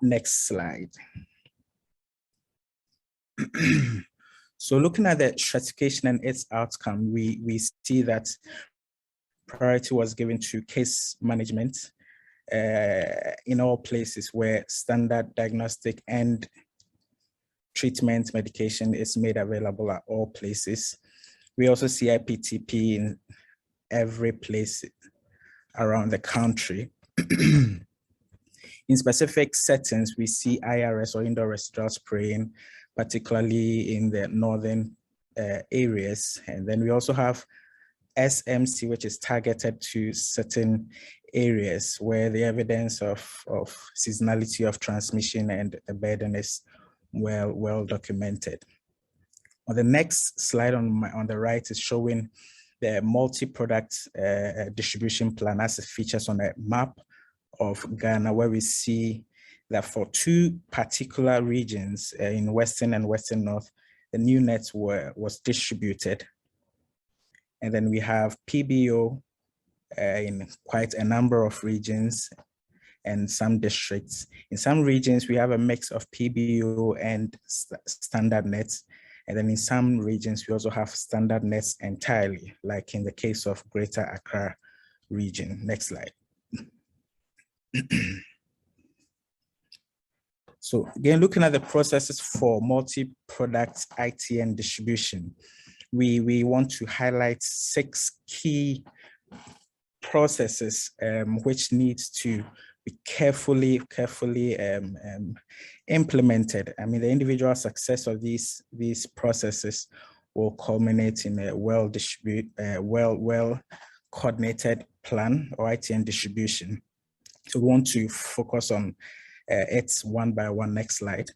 Next slide. So looking at the stratification and its outcome, we see that priority was given to case management in all places where standard diagnostic and treatment medication is made available at all places. We also see IPTP in every place around the country. In specific settings, we see IRS or indoor residual spraying, particularly in the northern areas. And then we also have SMC, which is targeted to certain areas where the evidence of seasonality of transmission and the burden is well documented. On the next slide on the right is showing the multi-product distribution plan as it features on a map of Ghana, where we see that for two particular regions in Western and Western North, the new nets was distributed. And then we have PBO in quite a number of regions and some districts. In some regions, we have a mix of PBO and standard nets. And then in some regions, we also have standard nets entirely, like in the case of Greater Accra region. Next slide. So again, looking at the processes for multi-product ITN distribution, we want to highlight 6 key processes which needs to be carefully implemented. I mean, the individual success of these processes will culminate in a well coordinated plan or ITN distribution. So we want to focus on it one by one. Next slide.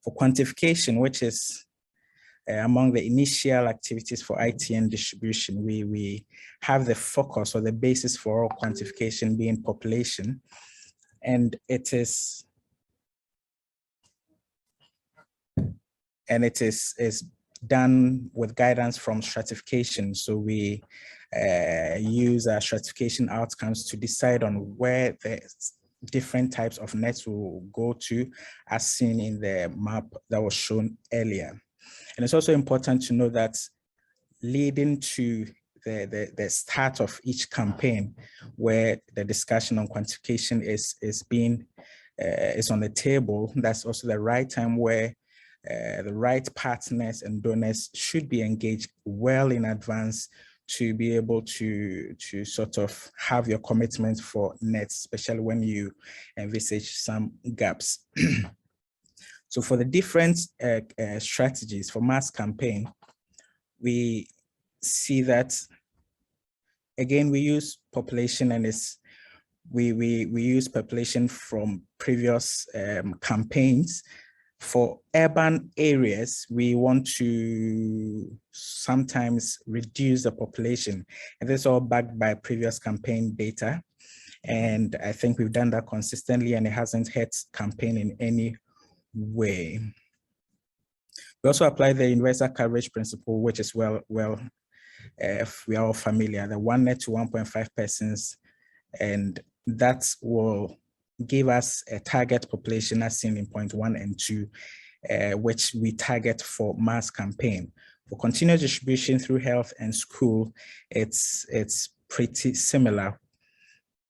For quantification, which is among the initial activities for ITN distribution, we have the focus or the basis for all quantification being population, and it is done with guidance from stratification. So we use our stratification outcomes to decide on where the different types of nets will go to, as seen in the map that was shown earlier. And it's also important to know that leading to the start of each campaign, where the discussion on quantification is on the table, that's also the right time where the right partners and donors should be engaged well in advance to be able to sort of have your commitment for nets, especially when you envisage some gaps. So for the different strategies for mass campaign, we see that, again, we use population, and we use population from previous campaigns. For urban areas, we want to sometimes reduce the population, and this is all backed by previous campaign data. And I think we've done that consistently, and it hasn't hurt campaign in any way. We also apply the universal coverage principle, which is if we are all familiar, the 1 net to 1.5 persons, and that will give us a target population as seen in point 1 and 2, which we target for mass campaign. For continuous distribution through health and school, it's pretty similar,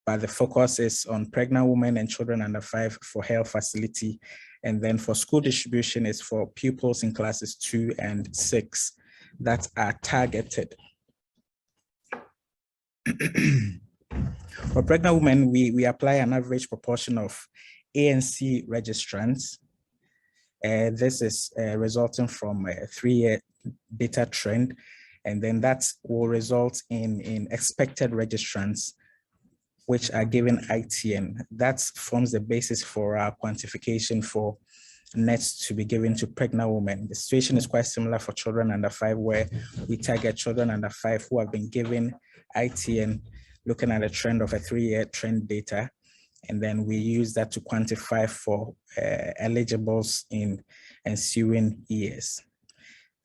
but the focus is on pregnant women and children under 5 for health facility. And then for school distribution is for pupils in classes 2 and 6 that are targeted. For pregnant women, we apply an average proportion of ANC registrants. This is resulting from a 3-year data trend, and then that will result in expected registrants, which are given ITN. That forms the basis for our quantification for nets to be given to pregnant women. The situation is quite similar for children under 5, where we target children under 5 who have been given ITN, looking at a trend of a 3-year trend data. And then we use that to quantify for eligibles in ensuing years.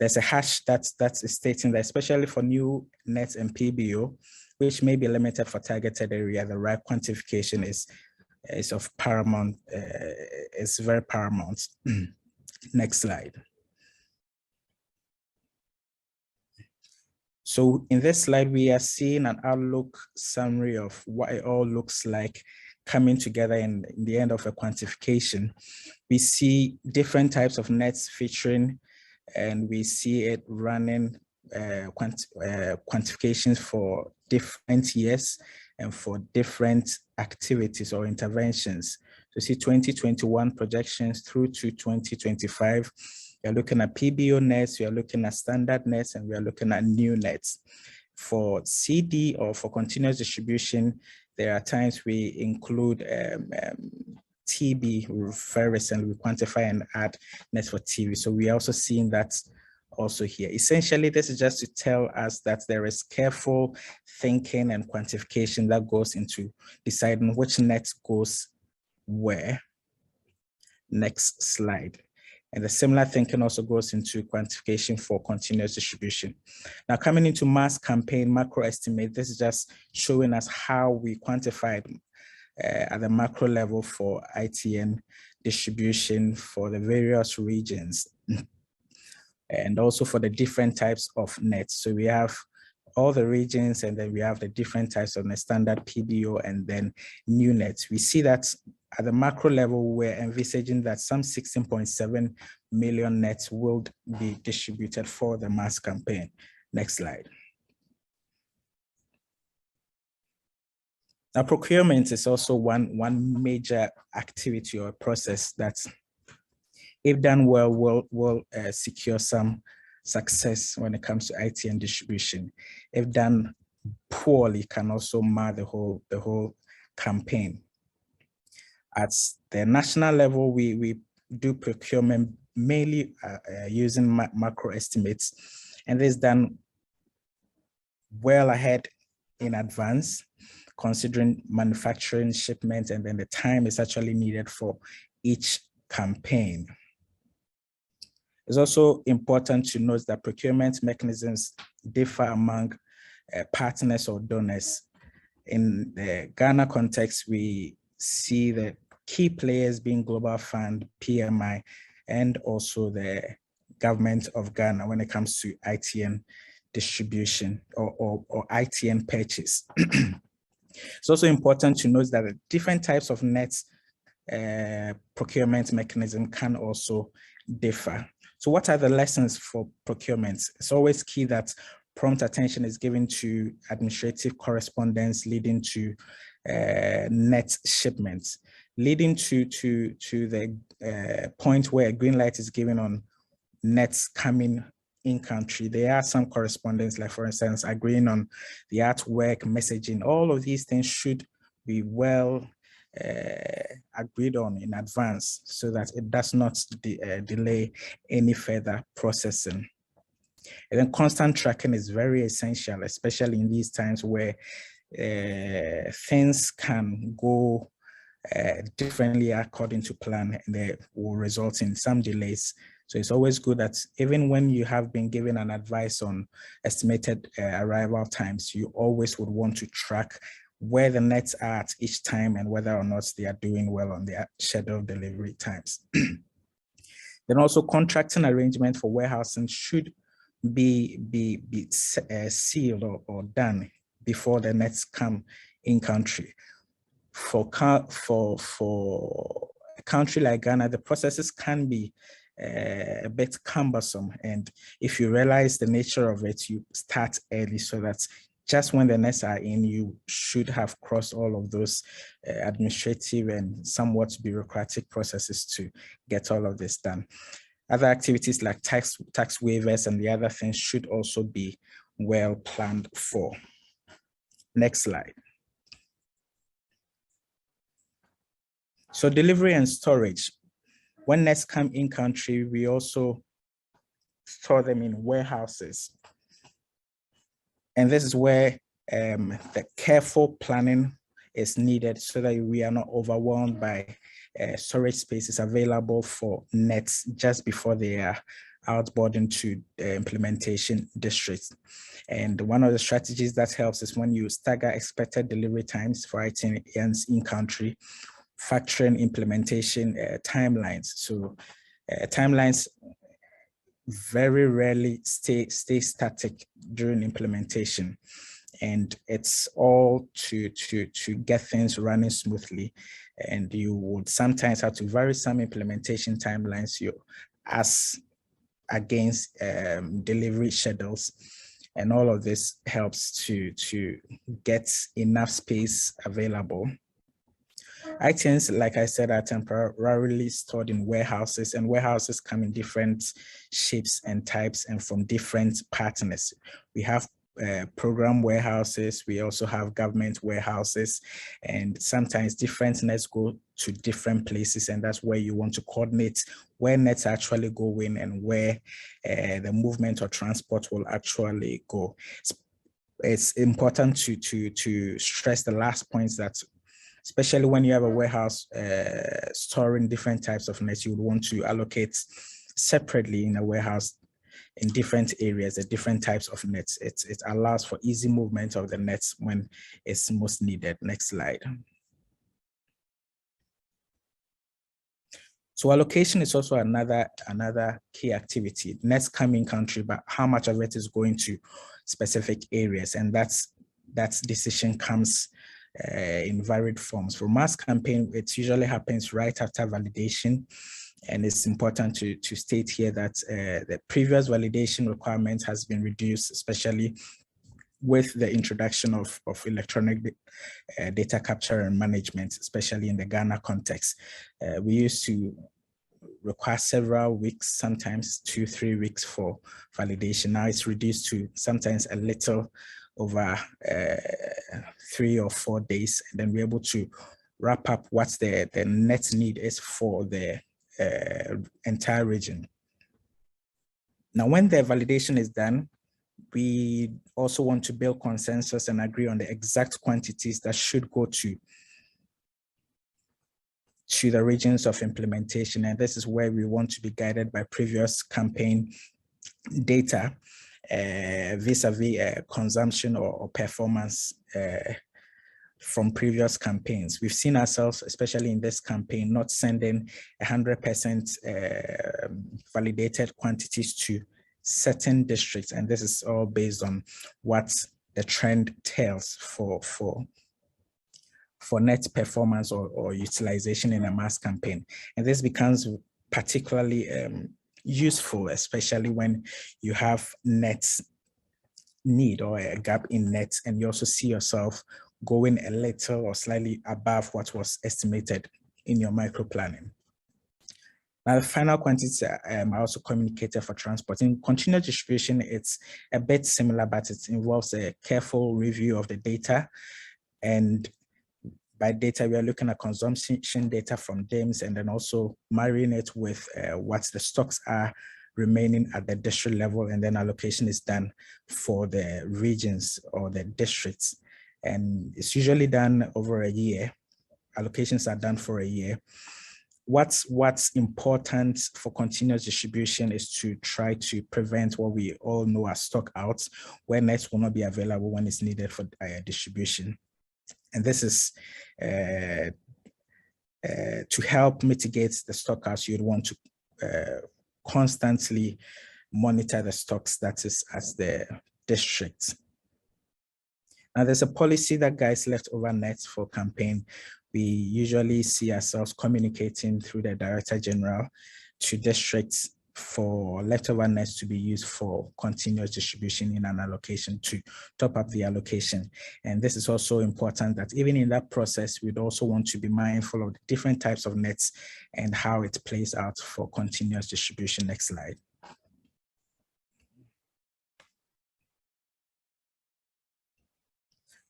There's a hash that's stating that, especially for new nets and PBO, which may be limited for targeted area, the right quantification is of paramount, it's very paramount. Next slide. So in this slide, we are seeing an outlook summary of what it all looks like coming together in the end of a quantification. We see different types of nets featuring, and we see it running quantifications for different years and for different activities or interventions. So see 2021 projections through to 2025. You're looking at PBO nets, you're looking at standard nets, and we are looking at new nets. For CD or for continuous distribution, there are times we include TB. Very recently, we quantify and add nets for TB. So we are also seeing that also here. Essentially, this is just to tell us that there is careful thinking and quantification that goes into deciding which net goes where. Next slide. And the similar thinking also goes into quantification for continuous distribution. Now, coming into mass campaign macro estimate, this is just showing us how we quantified at the macro level for ITN distribution for the various regions and also for the different types of nets. So we have all the regions, and then we have the different types of net, standard, PBO, and then new nets. We see that at the macro level, we're envisaging that some 16.7 million nets will be distributed for the mass campaign. Next slide. Now, procurement is also one major activity or process that, if done well, will secure some success when it comes to ITN distribution. If done poorly, can also mar the whole campaign. At the national level, we do procurement mainly using macro estimates, and this is done well ahead in advance, considering manufacturing, shipment, and then the time is actually needed for each campaign. It's also important to note that procurement mechanisms differ among partners or donors. In the Ghana context, we see the key players being Global Fund, PMI, and also the government of Ghana when it comes to ITN distribution or ITN purchase. It's also important to note that the different types of nets procurement mechanism can also differ. So what are the lessons for procurement? It's always key that prompt attention is given to administrative correspondence leading to net shipments, leading to the point where a green light is given on nets coming in country. There are some correspondence, like for instance, agreeing on the artwork, messaging. All of these things should be well agreed on in advance so that it does not delay any further processing. And then constant tracking is very essential, especially in these times where things can go differently according to plan, and they will result in some delays. So it's always good that even when you have been given an advice on estimated arrival times, you always would want to track where the nets are at each time and whether or not they are doing well on their scheduled delivery times. Then also contracting arrangement for warehousing should be sealed or done before the nets come in country. For a country like Ghana, the processes can be a bit cumbersome, and if you realize the nature of it, you start early so that just when the nets are in, you should have crossed all of those administrative and somewhat bureaucratic processes to get all of this done. Other activities like tax waivers and the other things should also be well planned for. Next slide. So delivery and storage. When nets come in country, we also store them in warehouses. And this is where the careful planning is needed so that we are not overwhelmed by storage spaces available for nets just before they are outboard into implementation districts. And one of the strategies that helps is when you stagger expected delivery times for ITNs in country, factoring implementation timelines. So timelines very rarely stay static during implementation, and it's all to get things running smoothly. And you would sometimes have to vary some implementation timelines as against delivery schedules, and all of this helps to get enough space available. ITNs, like I said, are temporarily stored in warehouses, and warehouses come in different shapes and types and from different partners. We have program warehouses, we also have government warehouses, and sometimes different nets go to different places, and that's where you want to coordinate where nets actually go in and where the movement or transport will actually go. It's important to stress the last points, that especially when you have a warehouse storing different types of nets, you would want to allocate separately in a warehouse in different areas, the different types of nets. It allows for easy movement of the nets when it's most needed. Next slide. So allocation is also another key activity. Nets come in country, but how much of it is going to specific areas? And that decision comes in varied forms. For mass campaign, it usually happens right after validation. And it's important to state here that the previous validation requirement has been reduced, especially with the introduction of electronic data capture and management, especially in the Ghana context. We used to require several weeks, sometimes 2-3 weeks for validation. Now it's reduced to sometimes a little over 3 or 4 days, and then we're able to wrap up what the net need is for the entire region. Now, when the validation is done, we also want to build consensus and agree on the exact quantities that should go to the regions of implementation. And this is where we want to be guided by previous campaign data vis-a-vis consumption or performance from previous campaigns. We've seen ourselves, especially in this campaign, not sending 100% validated quantities to certain districts. And this is all based on what the trend tells for net performance or utilization in a mass campaign. And this becomes particularly useful, especially when you have net need or a gap in net, and you also see yourself going a little or slightly above what was estimated in your micro planning. Now, the final quantity I also communicated for transport. In continuous distribution, it's a bit similar, but it involves a careful review of the data. And by data, we are looking at consumption data from DIMS and then also marrying it with what the stocks are remaining at the district level, and then allocation is done for the regions or the districts. And it's usually done over a year. Allocations are done for a year. What's important for continuous distribution is to try to prevent what we all know as stock outs, where nets will not be available when it's needed for distribution. And this is to help mitigate the stock outs. You'd want to constantly monitor the stock status as the district. Now, there's a policy that guides leftover nets for campaign. We usually see ourselves communicating through the Director General to districts for leftover nets to be used for continuous distribution in an allocation to top up the allocation. And this is also important that even in that process, we'd also want to be mindful of the different types of nets and how it plays out for continuous distribution. Next slide.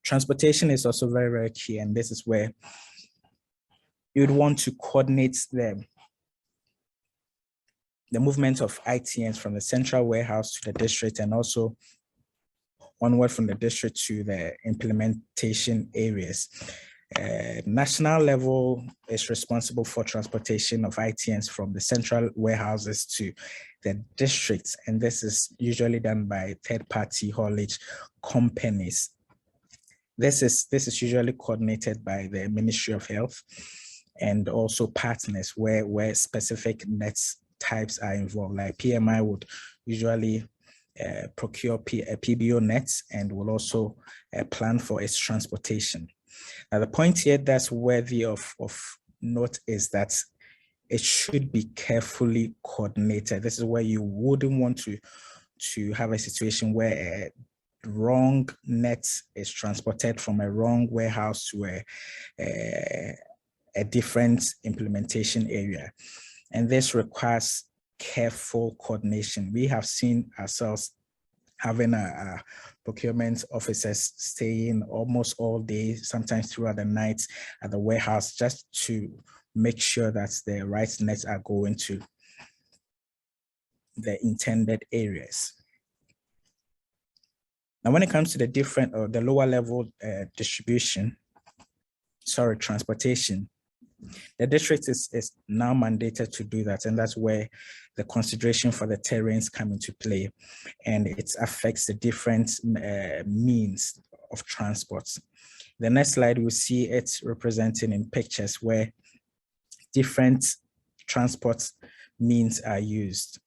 Transportation is also very, very key, and this is where you'd want to coordinate the movement of ITNs from the central warehouse to the district, and also onward from the district to the implementation areas. National level is responsible for transportation of ITNs from the central warehouses to the districts, and this is usually done by third-party haulage companies. This is usually coordinated by the Ministry of Health and also partners where specific nets types are involved. Like PMI would usually procure PBO nets and will also plan for its transportation. Now, the point here that's worthy of note is that it should be carefully coordinated. This is where you wouldn't want to have a situation where wrong net is transported from a wrong warehouse to a different implementation area. And this requires careful coordination. We have seen ourselves having procurement officers staying almost all day, sometimes throughout the night at the warehouse, just to make sure that the right nets are going to the intended areas. Now, when it comes to the different or the lower level transportation, the district is now mandated to do that. And that's where the consideration for the terrains come into play. And it affects the different means of transport. The next slide, we'll see it representing in pictures where different transport means are used.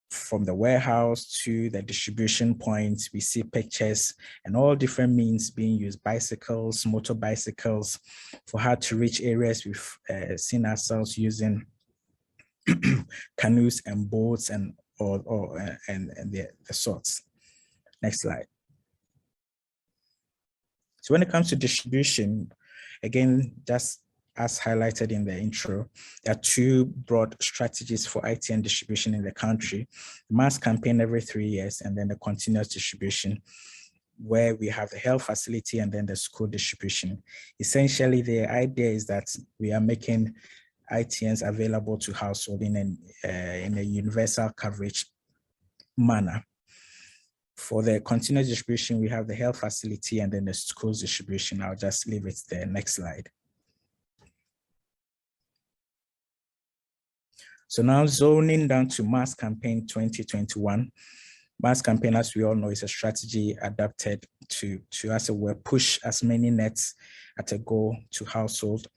From the warehouse to the distribution points, we see pictures and all different means being used, bicycles, motor bicycles. For how to reach areas, we've seen ourselves using canoes and boats and the sorts. Next slide. So when it comes to distribution, again, just as highlighted in the intro, there are two broad strategies for ITN distribution in the country: the mass campaign every 3 years, and then the continuous distribution, where we have the health facility and then the school distribution. Essentially, the idea is that we are making ITNs available to household in a universal coverage manner. For the continuous distribution, we have the health facility and then the schools distribution. I'll just leave it there. Next slide. So now zoning down to Mass Campaign 2021. Mass Campaign, as we all know, is a strategy adapted to as it were, push as many nets at a go to household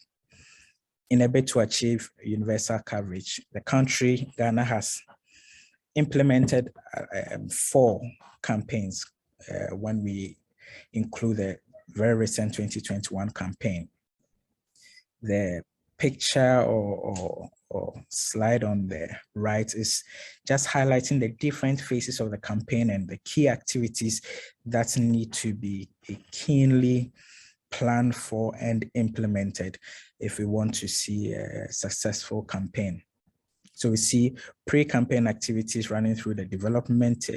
in a bid to achieve universal coverage. The country, Ghana, has implemented 4 campaigns when we include the very recent 2021 campaign. The picture or slide on the right is just highlighting the different phases of the campaign and the key activities that need to be keenly planned for and implemented if we want to see a successful campaign. So we see pre-campaign activities running through the development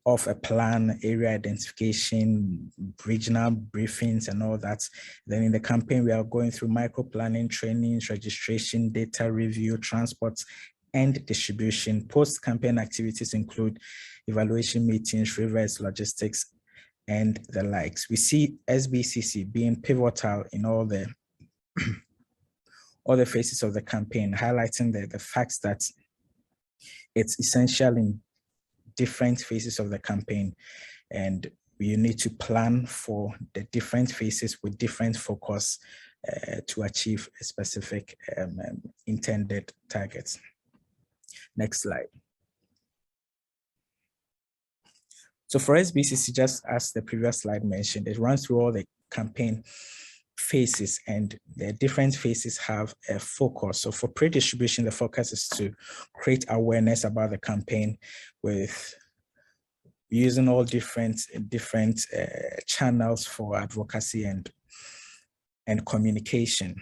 of a plan, area identification, regional briefings and all that. Then in the campaign, we are going through micro-planning, trainings, registration, data review, transport, and distribution. Post-campaign activities include evaluation meetings, reverse logistics, and the likes. We see SBCC being pivotal in all the phases of the campaign, highlighting the facts that it's essential in different phases of the campaign, and you need to plan for the different phases with different focus to achieve a specific intended targets. Next slide. So for SBCC, just as the previous slide mentioned, it runs through all the campaign phases, and the different phases have a focus. So for pre-distribution, the focus is to create awareness about the campaign with using all different channels for advocacy and communication.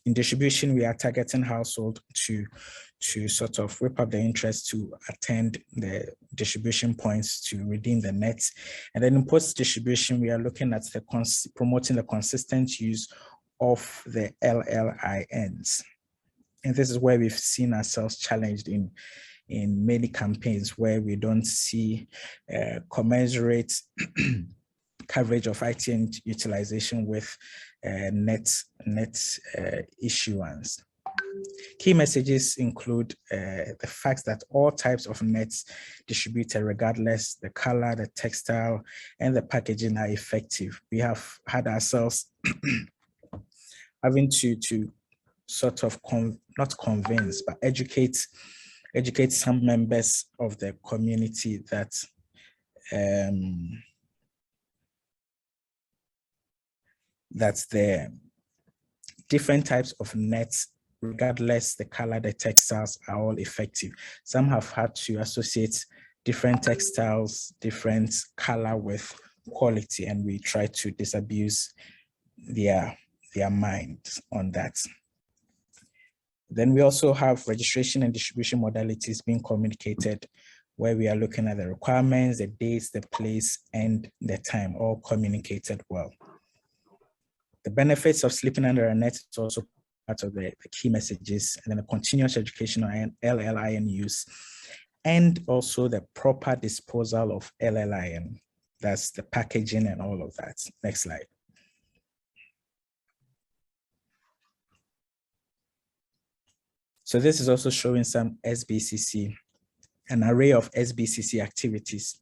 In distribution, we are targeting household to sort of whip up the interest to attend the distribution points to redeem the nets. And then in post-distribution, we are looking at promoting the consistent use of the LLINs. And this is where we've seen ourselves challenged in many campaigns where we don't see commensurate coverage of ITN utilization with net issuance. Key messages include the fact that all types of nets distributed, regardless the color, the textile, and the packaging, are effective. We have had ourselves having to sort of not convince, but educate some members of the community that the different types of nets, regardless the color, the textiles, are all effective. Some have had to associate different textiles, different color with quality, and we try to disabuse their minds on that. Then we also have registration and distribution modalities being communicated, where we are looking at the requirements, the dates, the place, and the time, all communicated well. The benefits of sleeping under a net is also part of the key messages, and then the continuous education on LLIN use, and also the proper disposal of LLIN. That's the packaging and all of that. Next slide. So this is also showing some SBCC, an array of SBCC activities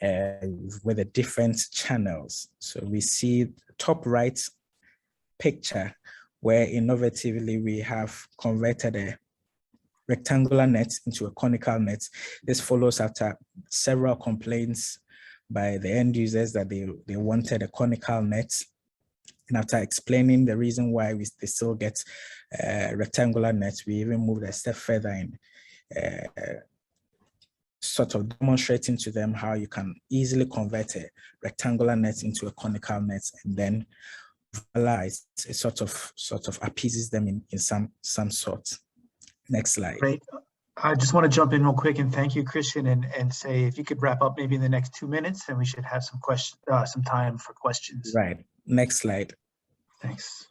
with the different channels. So we see the top right picture where innovatively we have converted a rectangular net into a conical net. This follows after several complaints by the end users that they wanted a conical net. And after explaining the reason why they still get rectangular nets, we even moved a step further in sort of demonstrating to them how you can easily convert a rectangular net into a conical net, and then voila, it sort of appeases them in some sort. Next slide. Great. I just want to jump in real quick and thank you, Christian, and say if you could wrap up maybe in the next 2 minutes, and we should have some time for questions. Right. Next slide. Thanks.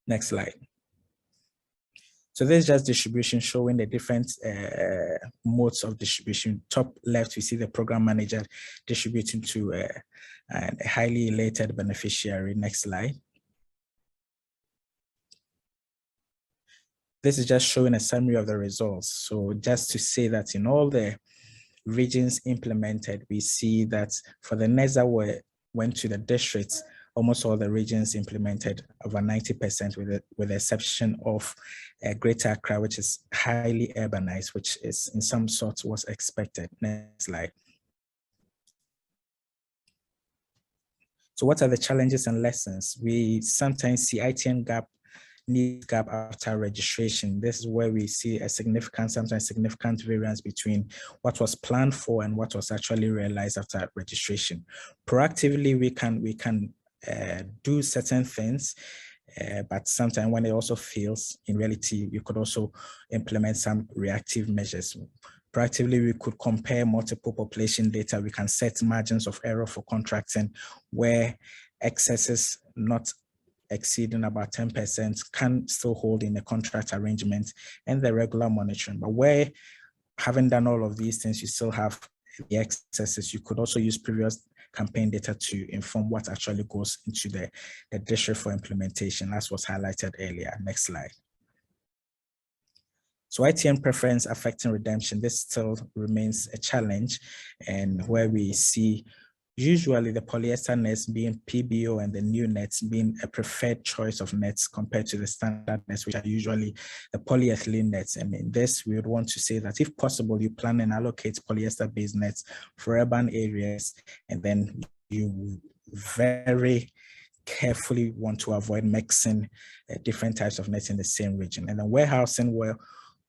Next slide. So this is just distribution showing the different modes of distribution. Top left, we see the program manager distributing to a highly elated beneficiary. Next slide. This is just showing a summary of the results. So just to say that in all the regions implemented, we see that for the nets that went to the districts, almost all the regions implemented over 90%, with the exception of Greater Accra, which is highly urbanized, which is in some sorts was expected. Next slide. So what are the challenges and lessons? We sometimes see ITN needs gap after registration. This is where we see a sometimes significant variance between what was planned for and what was actually realized after registration. Proactively, we can do certain things, but sometimes when it also fails, in reality, you could also implement some reactive measures. Proactively, we could compare multiple population data. We can set margins of error for contracting where excesses not exceeding about 10% can still hold in a contract arrangement and the regular monitoring. But where, having done all of these things, you still have the excesses, you could also use previous campaign data to inform what actually goes into the district for implementation, as was highlighted earlier. Next slide. So ITN preference affecting redemption, this still remains a challenge, and where we see usually the polyester nets being PBO and the new nets being a preferred choice of nets compared to the standard nets, which are usually the polyethylene nets. And in this, we would want to say that if possible, you plan and allocate polyester-based nets for urban areas, and then you very carefully want to avoid mixing different types of nets in the same region. And then warehousing, where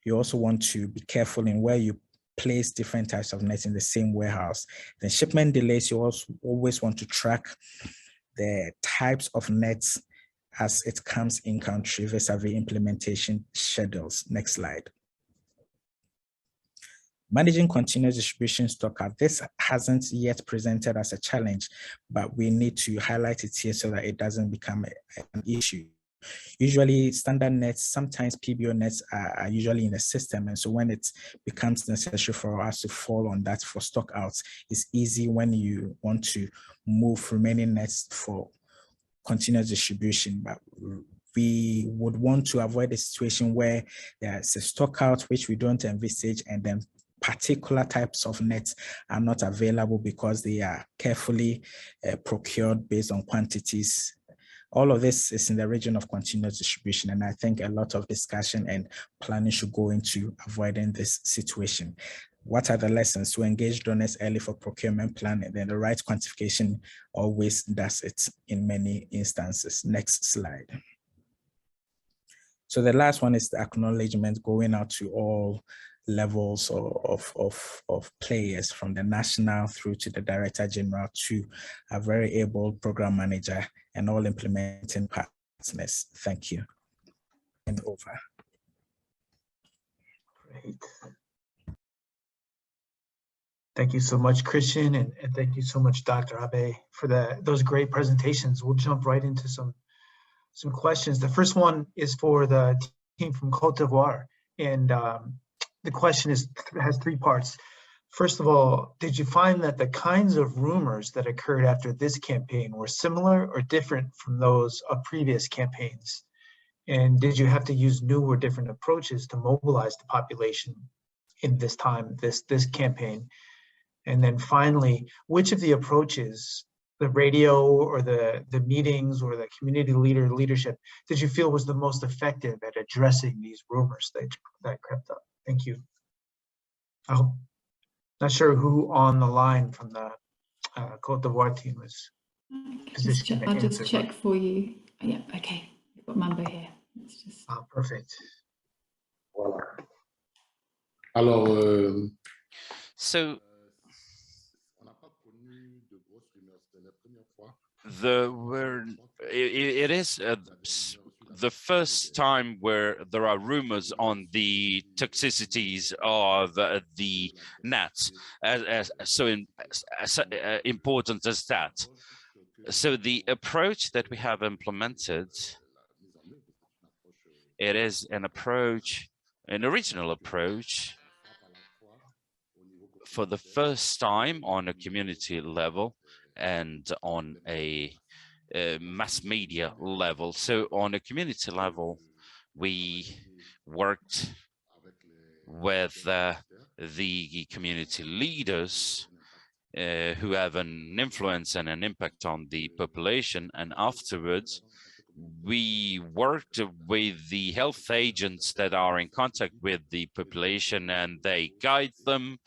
you also want to be careful in where you place different types of nets in the same warehouse. Then shipment delays, you also always want to track the types of nets as it comes in country vis-a-vis implementation schedules. Next slide. Managing continuous distribution stock out. This hasn't yet presented as a challenge, but we need to highlight it here so that it doesn't become an issue. Usually standard nets, sometimes PBO nets are usually in the system. And so when it becomes necessary for us to fall on that for stock outs, it's easy when you want to move remaining nets for continuous distribution. But we would want to avoid a situation where there's a stock out, which we don't envisage, and then particular types of nets are not available because they are carefully procured based on quantities. All of this is in the region of continuous distribution, and I think a lot of discussion and planning should go into avoiding this situation. What are the lessons? To engage donors early for procurement plan, and then the right quantification always does it in many instances. Next slide. So the last one is the acknowledgement going out to all levels of players, from the national through to the director general to a very able program manager and all implementing partners. Thank you. And over. Great. Thank you so much, Christian, and thank you so much, Dr. Abe, for those great presentations. We'll jump right into some questions. The first one is for the team from Côte d'Ivoire, and the question has three parts. First of all, did you find that the kinds of rumors that occurred after this campaign were similar or different from those of previous campaigns? And did you have to use new or different approaches to mobilize the population in this campaign? And then finally, which of the approaches, the radio or the meetings or the community leadership, did you feel was the most effective at addressing these rumors that crept up? Thank you. Not sure who on the line from the Côte d'Ivoire team was positioned. I'll just check for you. Yeah, okay. We've got Mambo here. Let's just... Oh, perfect. Voilà. Alors, so it is the first time where there are rumors on the toxicities of the nets, so important as that. So the approach that we have implemented it is an approach, an original approach for the first time on a community level and on a mass media level. So on a community level, we worked with the community leaders who have an influence and an impact on the population, and afterwards we worked with the health agents that are in contact with the population, and they guide them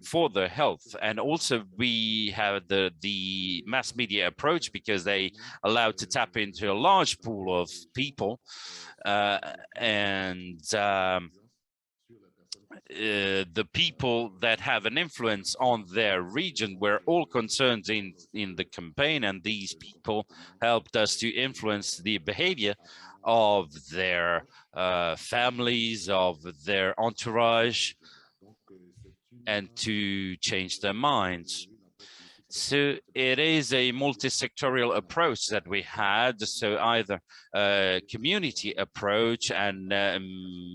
for their health. And also we have the mass media approach, because they allow to tap into a large pool of people, the people that have an influence on their region were all concerned in the campaign, and these people helped us to influence the behavior of their families, of their entourage, and to change their minds. So it is a multi-sectorial approach that we had, so either a community approach and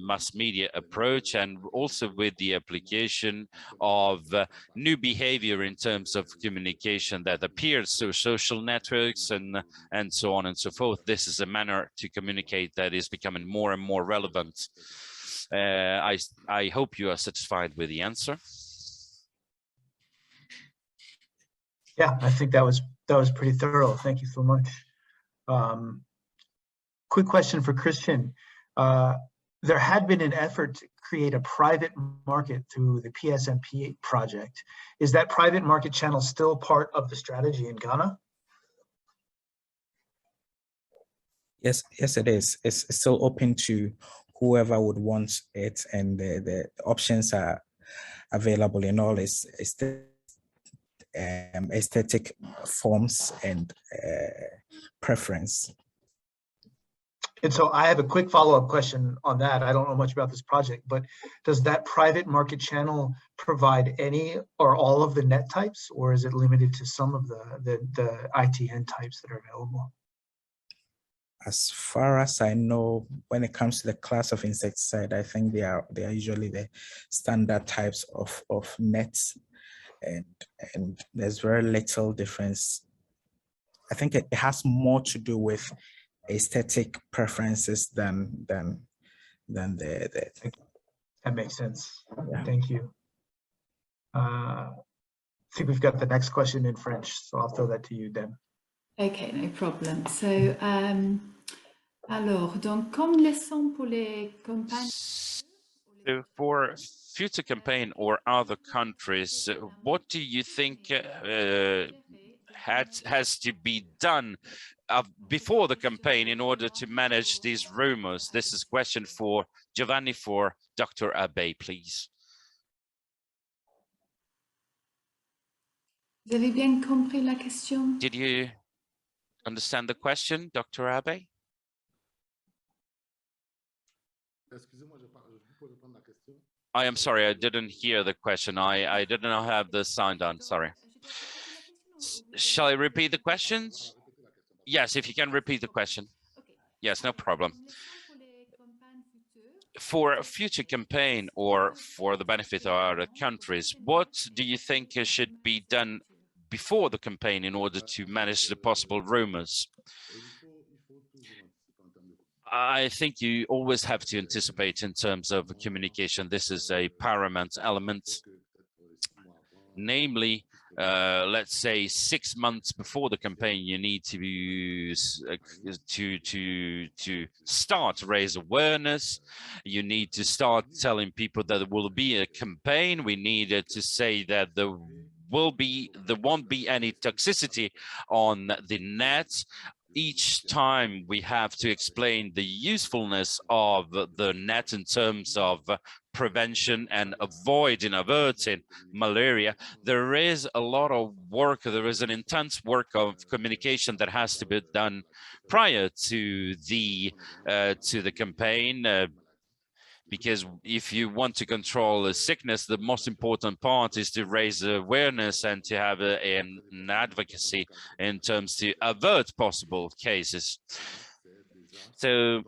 mass media approach, and also with the application of new behavior in terms of communication that appears, so social networks and so on and so forth. This is a manner to communicate that is becoming more and more relevant. I hope you are satisfied with the answer. Yeah, I think that was pretty thorough. Thank you so much. Quick question for Christian. There had been an effort to create a private market through the PSMP project. Is that private market channel still part of the strategy in Ghana? Yes, it is. It's still open to whoever would want it, and the options are available in all its aesthetic forms and preference. And so I have a quick follow-up question on that. I don't know much about this project, but does that private market channel provide any or all of the net types, or is it limited to some of the ITN types that are available? As far as I know, when it comes to the class of insecticide, I think they are usually the standard types of nets. And there's very little difference. I think it has more to do with aesthetic preferences than the That makes sense. Yeah. Thank you. I think we've got the next question in French, so I'll throw that to you, Deb. Okay, no problem. So, alors, donc, comme leçon pour les campagnes. So for future campaign or other countries, what do you think has to be done before the campaign in order to manage these rumors? This is a question for Giovanni, for Dr. Abbé, please. Vous avez bien compris la question? Did you understand the question, Dr. Abbé? I am sorry, I didn't hear the question. I didn't have the sound on, sorry. Shall I repeat the questions? Yes, if you can repeat the question. Yes, no problem. For a future campaign or for the benefit of other countries, what do you think should be done before the campaign in order to manage the possible rumors? I think you always have to anticipate in terms of communication. This is a paramount element. Namely, let's say 6 months before the campaign, you need to start raise awareness. You need to start telling people that there will be a campaign. We needed to say that there won't be any toxicity on the net. Each time we have to explain the usefulness of the net in terms of prevention and averting malaria. There is a lot of work, there is an intense work of communication that has to be done prior to the campaign. Because if you want to control a sickness, the most important part is to raise awareness and to have an advocacy in terms to avert possible cases. So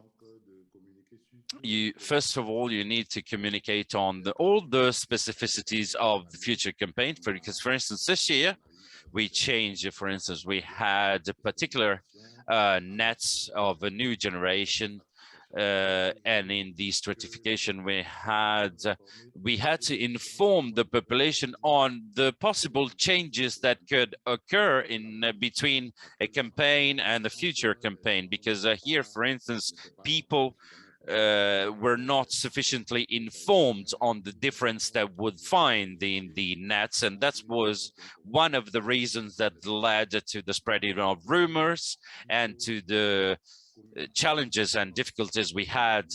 first of all, you need to communicate on all the specificities of the future campaign. Because, for instance, this year we changed. For instance, we had a particular nets of a new generation, and in the stratification we had to inform the population on the possible changes that could occur in between a campaign and the future campaign, because here, for instance, people were not sufficiently informed on the difference that would find in the nets, and that was one of the reasons that led to the spreading of rumors and to the challenges and difficulties we had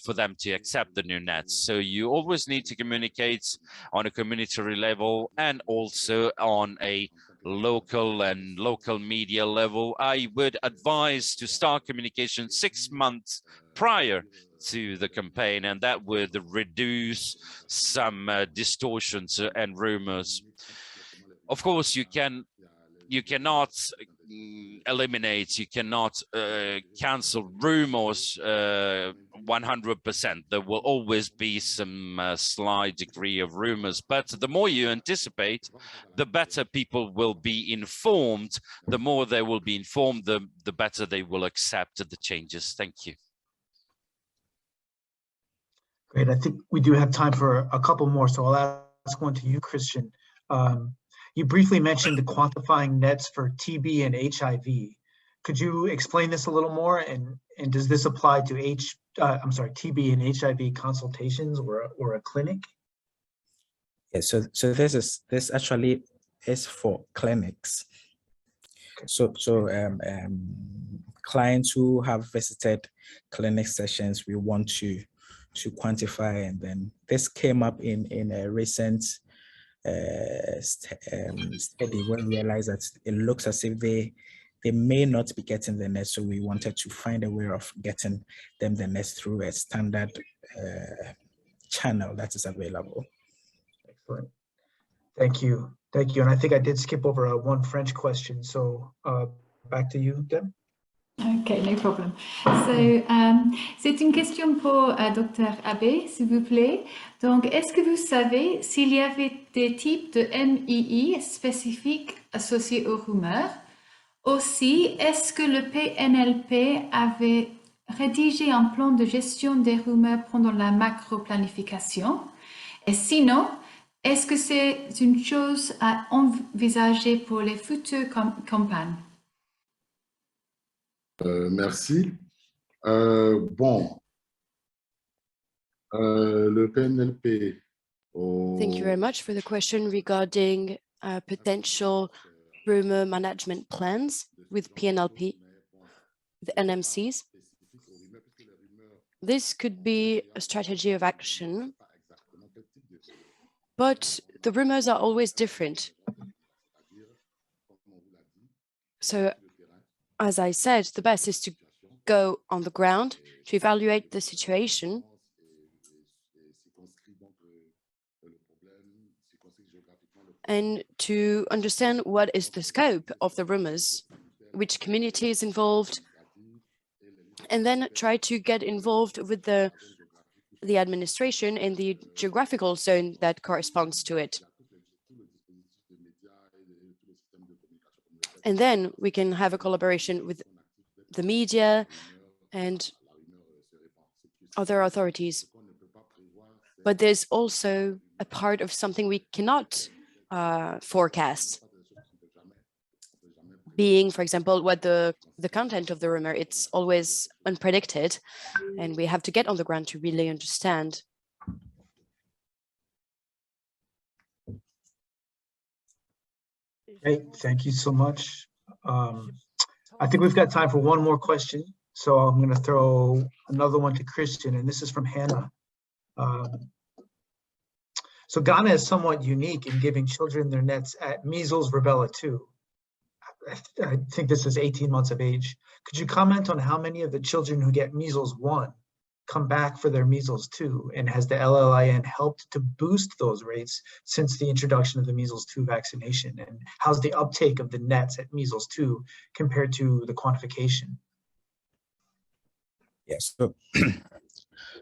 for them to accept the new nets. So you always need to communicate on a community level and also on a local media level. I would advise to start communication 6 months prior to the campaign, and that would reduce some distortions and rumors. Of course, you cannot eliminate, you cannot cancel rumors 100%. There will always be some slight degree of rumors, but the more you anticipate, the better people will be informed. The more they will be informed, the better they will accept the changes. Thank you. Great. I think we do have time for a couple more, so I'll ask one to you, Christian. You briefly mentioned the quantifying nets for TB and HIV. Could you explain this a little more? And does this apply to TB and HIV consultations or a clinic? Yeah, so this actually is for clinics. So clients who have visited clinic sessions, we want to quantify, and then this came up in a recent study where we realized that it looks as if they may not be getting the nets, so we wanted to find a way of getting them the nets through a standard channel that is available. Excellent. Thank you. Thank you. And I think I did skip over one French question, so back to you, Deb. Okay, no problem. So, c'est une question pour Dr. Abbé, s'il vous plaît. Donc, est-ce que vous savez s'il y avait des types de MII spécifiques associés aux rumeurs? Aussi, est-ce que le PNLP avait rédigé un plan de gestion des rumeurs pendant la macro-planification? Et sinon, est-ce que c'est une chose à envisager pour les futures campagnes? Merci. Bon, le PNLP. Thank you very much for the question regarding potential rumor management plans with PNLP, the NMCs. This could be a strategy of action, but the rumors are always different. So, as I said, the best is to go on the ground to evaluate the situation and to understand what is the scope of the rumors, which community is involved, and then try to get involved with the administration in the geographical zone that corresponds to it. And then we can have a collaboration with the media and other authorities. But there's also a part of something we cannot forecast. Being, for example, what the content of the rumor, it's always unpredicted, and we have to get on the ground to really understand. Great, thank you so much. I think we've got time for one more question, so I'm going to throw another one to Christian, and this is from Hannah. So Ghana is somewhat unique in giving children their nets at measles, rubella 2. I think this is 18 months of age. Could you comment on how many of the children who get measles 1 come back for their measles 2, and has the LLIN helped to boost those rates since the introduction of the measles 2 vaccination? And how's the uptake of the nets at measles 2 compared to the quantification? Yes, so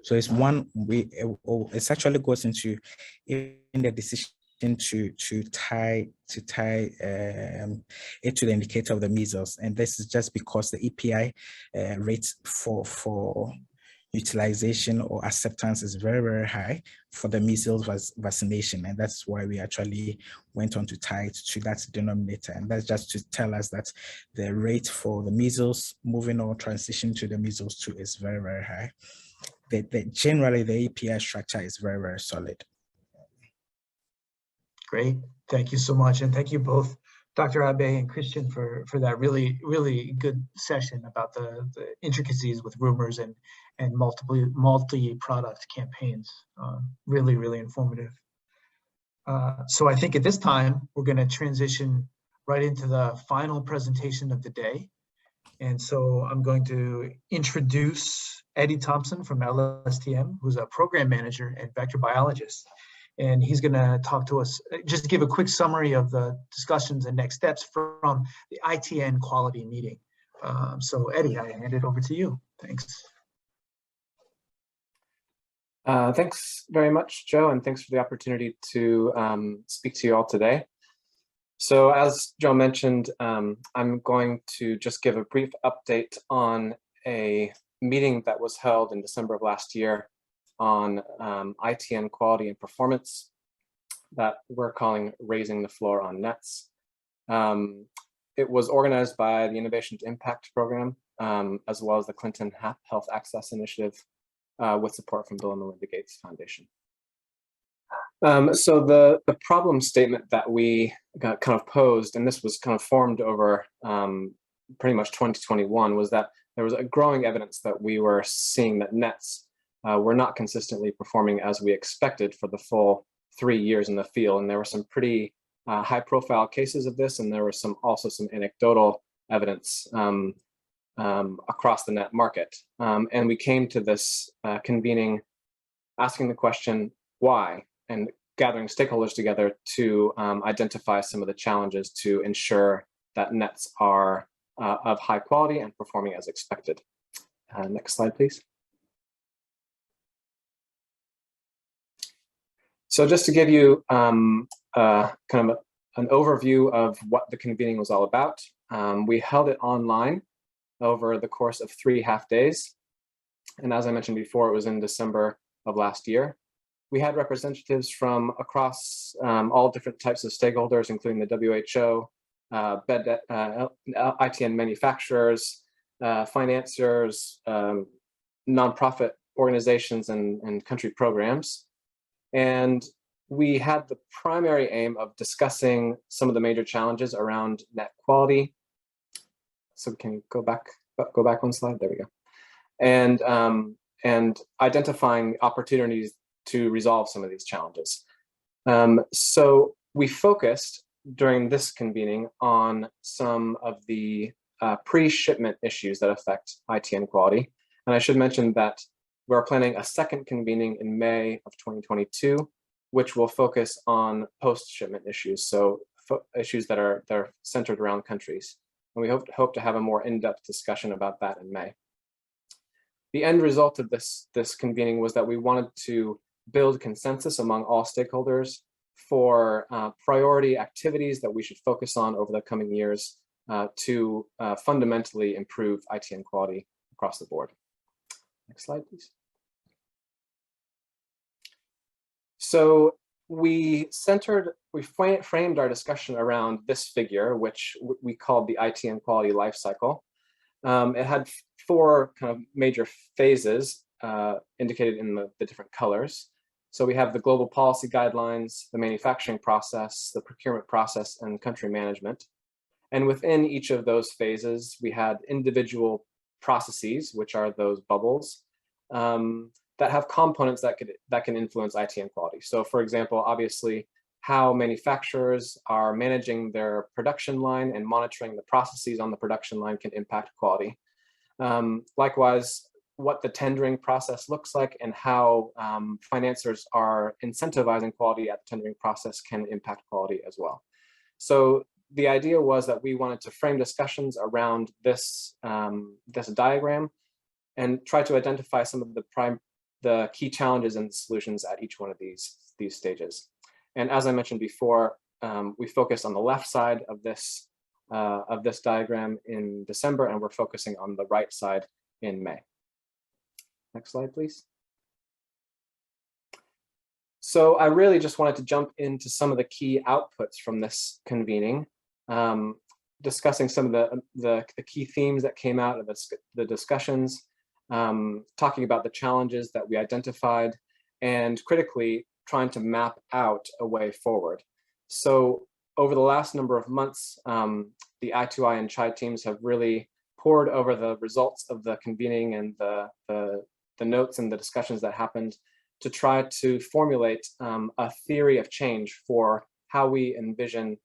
So it's one way, it actually goes into in the decision to tie it to the indicator of the measles, and this is just because the EPI rates for utilization or acceptance is very, very high for the measles vaccination, and that's why we actually went on to tie it to that denominator, and that's just to tell us that the rate for the measles moving or transition to the measles 2 is very, very high. Generally, the API structure is very, very solid. Great, thank you so much, and thank you both, Dr. Abe and Christian, for that really, really good session about the intricacies with rumors and multi-product campaigns. Really, really informative. So I think at this time, we're going to transition right into the final presentation of the day. And so I'm going to introduce Eddie Thompson from LSTM, who's a program manager and vector biologist. And he's going to talk to us, just give a quick summary of the discussions and next steps from the ITN quality meeting. So Eddie, I hand it over to you. Thanks. Thanks very much, Joe, and thanks for the opportunity to speak to you all today. So as Joe mentioned, I'm going to just give a brief update on a meeting that was held in December of last year on ITN quality and performance that we're calling Raising the Floor on NETs. It was organized by the Innovation to Impact program, as well as the Clinton Health Access Initiative with support from Bill and Melinda Gates Foundation. So the problem statement that we got kind of posed, and this was kind of formed over pretty much 2021, was that there was a growing evidence that we were seeing that NETs were not consistently performing as we expected for the full 3 years in the field. And there were some pretty high profile cases of this, and there was also some anecdotal evidence across the NET market. And we came to this convening, asking the question, why? And gathering stakeholders together to identify some of the challenges to ensure that NETs are of high quality and performing as expected. Next slide, please. So just to give you kind of an overview of what the convening was all about, we held it online over the course of 3 half days. And as I mentioned before, it was in December of last year. We had representatives from across all different types of stakeholders, including the WHO, ITN manufacturers, financiers, nonprofit organizations, and country programs. And we had the primary aim of discussing some of the major challenges around net quality. So can you go back 1 slide? There we go. And identifying opportunities to resolve some of these challenges. So we focused during this convening on some of the pre-shipment issues that affect ITN quality. And I should mention that we're planning a second convening in May of 2022, which will focus on post-shipment issues, so issues that are centered around countries. And we hope to have a more in-depth discussion about that in May. The end result of this convening was that we wanted to build consensus among all stakeholders for priority activities that we should focus on over the coming years to fundamentally improve ITN quality across the board. Next slide, please. So we framed our discussion around this figure, which we called the ITN quality life cycle. It had 4 kind of major phases indicated in the different colors. So we have the global policy guidelines, the manufacturing process, the procurement process, and country management. And within each of those phases, we had individual processes, which are those bubbles, that have components that can influence ITN quality. So for example, obviously, how manufacturers are managing their production line and monitoring the processes on the production line can impact quality. Likewise, what the tendering process looks like and how financiers are incentivizing quality at the tendering process can impact quality as well. So the idea was that we wanted to frame discussions around this, this diagram and try to identify some of the the key challenges and solutions at each one of these stages. And as I mentioned before, we focused on the left side of this diagram in December, and we're focusing on the right side in May. Next slide, please. So I really just wanted to jump into some of the key outputs from this convening, discussing some of the key themes that came out of the discussions, talking about the challenges that we identified, and critically trying to map out a way forward. So over the last number of months, the I2I and CHI teams have really pored over the results of the convening and the notes and the discussions that happened to try to formulate a theory of change for how we envision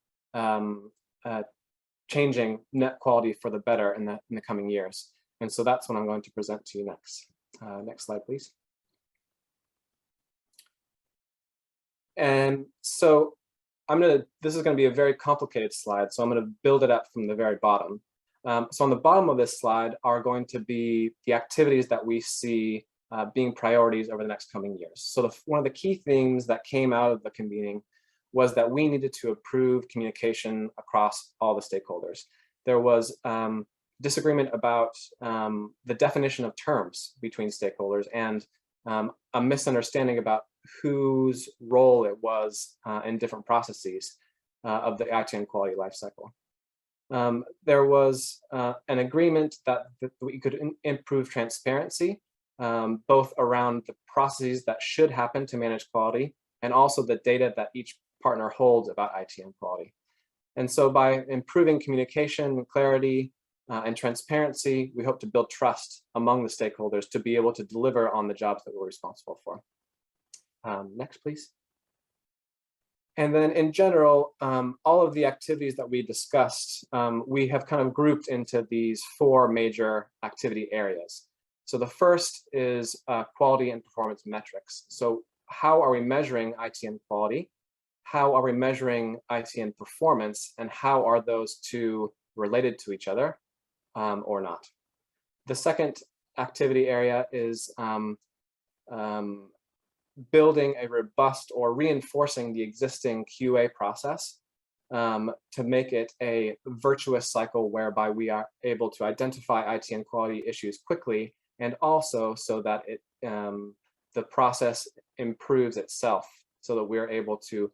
changing net quality for the better in the coming years. And so that's what I'm going to present to you next. Next slide, please. And so this is going to be a very complicated slide, so I'm going to build it up from the very bottom. So on the bottom of this slide are going to be the activities that we see being priorities over the next coming years. So one of the key themes that came out of the convening was that we needed to improve communication across all the stakeholders. There was disagreement about the definition of terms between stakeholders and a misunderstanding about whose role it was in different processes of the ITN quality lifecycle. There was an agreement that we could improve transparency, both around the processes that should happen to manage quality and also the data that each partner holds about ITN quality. And so by improving communication, clarity, and transparency, we hope to build trust among the stakeholders to be able to deliver on the jobs that we're responsible for. Next, please. And then in general, all of the activities that we discussed, we have kind of grouped into these 4 major activity areas. So the first is quality and performance metrics. So how are we measuring ITN quality? How are we measuring ITN performance? And how are those two related to each other or not? The second activity area is building a robust or reinforcing the existing QA process to make it a virtuous cycle whereby we are able to identify ITN quality issues quickly, and also so that the process improves itself so that we're able to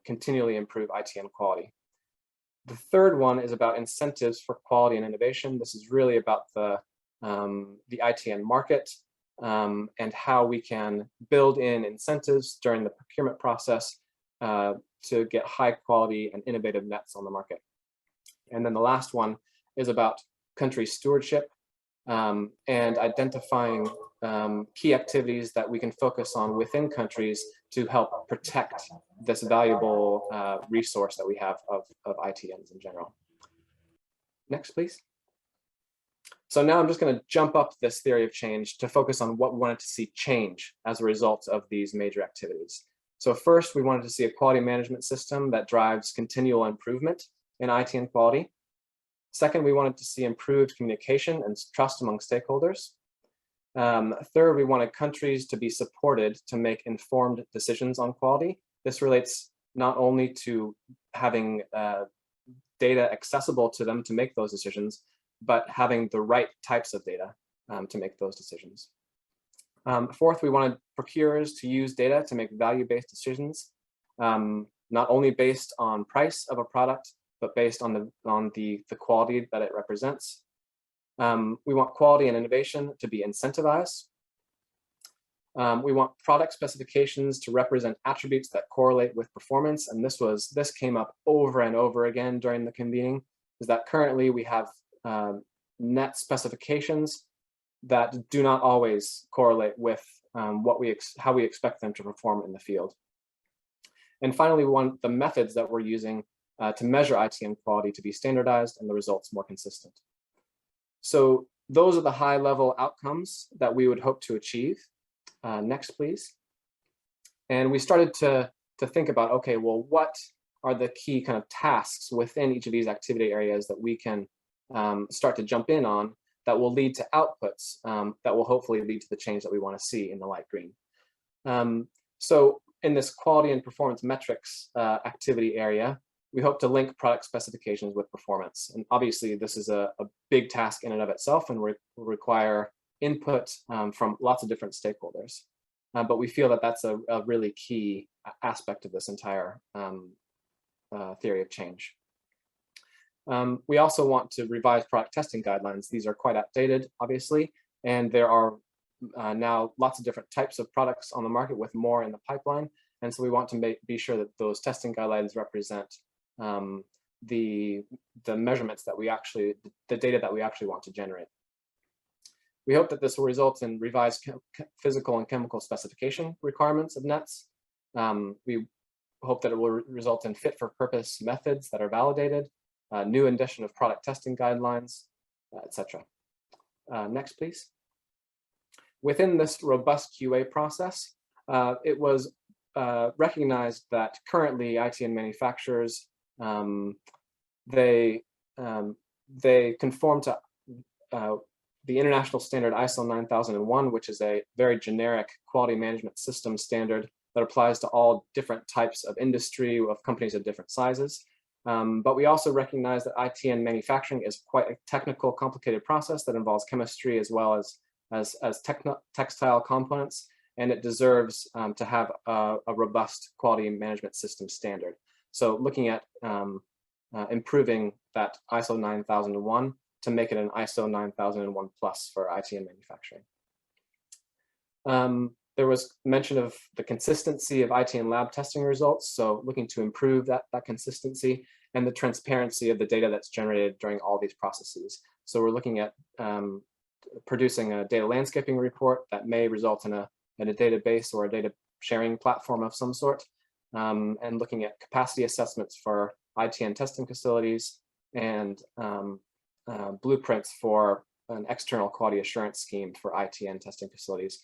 continually improve ITN quality. The third one is about incentives for quality and innovation. This is really about the ITN market and how we can build in incentives during the procurement process to get high quality and innovative nets on the market. And then the last one is about country stewardship and identifying key activities that we can focus on within countries to help protect this valuable resource that we have of ITNs in general. Next, please. So now I'm just going to jump up this theory of change to focus on what we wanted to see change as a result of these major activities. So first, we wanted to see a quality management system that drives continual improvement in ITN quality. Second, we wanted to see improved communication and trust among stakeholders. Third, we wanted countries to be supported to make informed decisions on quality. This relates not only to having data accessible to them to make those decisions, but having the right types of data to make those decisions. Fourth, we wanted procurers to use data to make value-based decisions, not only based on price of a product, but based on the quality that it represents. We want quality and innovation to be incentivized. We want product specifications to represent attributes that correlate with performance. And this came up over and over again during the convening, is that currently we have net specifications that do not always correlate with how we expect them to perform in the field. And finally, we want the methods that we're using to measure ITN quality to be standardized and the results more consistent. So those are the high-level outcomes that we would hope to achieve. Next, please. And we started to think about, okay, well, what are the key kind of tasks within each of these activity areas that we can start to jump in on that will lead to outputs that will hopefully lead to the change that we want to see in the light green. So in this quality and performance metrics activity area, we hope to link product specifications with performance. And obviously this is a big task in and of itself and will require input from lots of different stakeholders. But we feel that that's a really key aspect of this entire theory of change. We also want to revise product testing guidelines. These are quite outdated, obviously, and there are now lots of different types of products on the market with more in the pipeline. And so we want to be sure that those testing guidelines represent the measurements that we actually, the data that we actually want to generate. We hope that this will result in revised physical and chemical specification requirements of nets. We hope that it will result in fit for purpose methods that are validated, new addition of product testing guidelines, etc. Next, please. Within this robust QA process, it was recognized that currently ITN manufacturers, they conform to the international standard ISO 9001, which is a very generic quality management system standard that applies to all different types of industry, of companies of different sizes. But we also recognize that ITN manufacturing is quite a technical, complicated process that involves chemistry as well as textile components, and it deserves to have a robust quality management system standard. So looking at improving that ISO 9001 to make it an ISO 9001 plus for ITN manufacturing. There was mention of the consistency of ITN lab testing results, so looking to improve that consistency and the transparency of the data that's generated during all these processes. So we're looking at producing a data landscaping report that may result in a database or a data sharing platform of some sort, and looking at capacity assessments for ITN testing facilities and blueprints for an external quality assurance scheme for ITN testing facilities,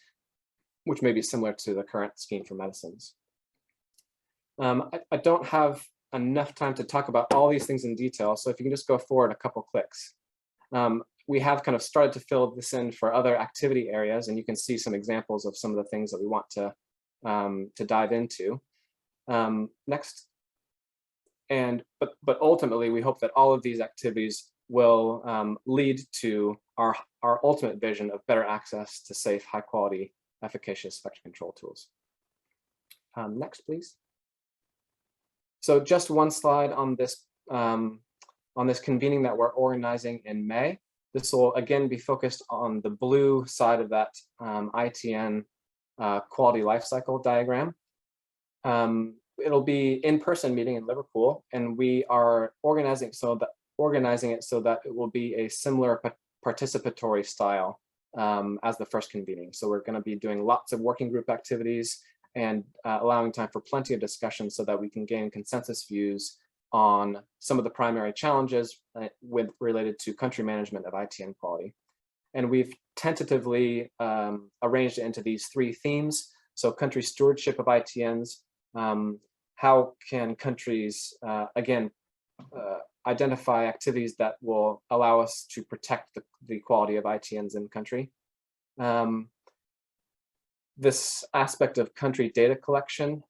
which may be similar to the current scheme for medicines. I don't have enough time to talk about all these things in detail, so if you can just go forward a couple clicks. We have kind of started to fill this in for other activity areas, and you can see some examples of some of the things that we want to dive into. Next. But ultimately, we hope that all of these activities will lead to our ultimate vision of better access to safe, high quality, efficacious vector control tools. Next, please. So just one slide on this convening that we're organizing in May. This will again be focused on the blue side of that ITN quality lifecycle diagram. It'll be in-person meeting in Liverpool, and we are organizing it so that it will be a similar participatory style as the first convening. So we're going to be doing lots of working group activities and allowing time for plenty of discussion so that we can gain consensus views on some of the primary challenges related to country management of ITN quality. And we've tentatively arranged it into these three themes. So country stewardship of ITNs, how can countries, again, identify activities that will allow us to protect the quality of ITNs in country. This aspect of country data collection.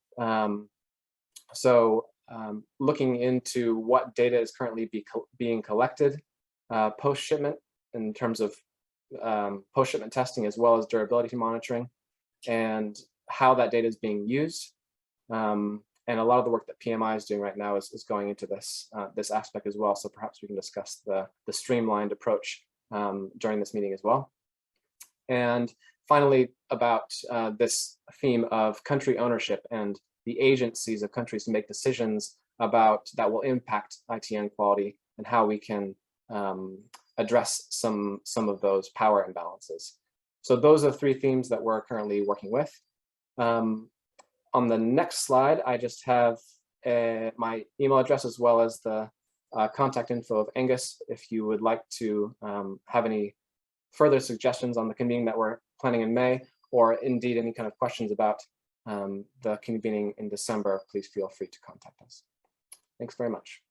Looking into what data is currently being collected post-shipment in terms of post-shipment testing as well as durability monitoring, and how that data is being used. And a lot of the work that PMI is doing right now is going into this aspect as well. So perhaps we can discuss the streamlined approach during this meeting as well. And finally, about this theme of country ownership and the agencies of countries to make decisions about that will impact ITN quality and how we can address some of those power imbalances. So those are three themes that we're currently working with. On the next slide, I just have my email address as well as the contact info of Angus if you would like to have any further suggestions on the convening that we're planning in May, or indeed any kind of questions about the convening in December, please feel free to contact us. Thanks very much.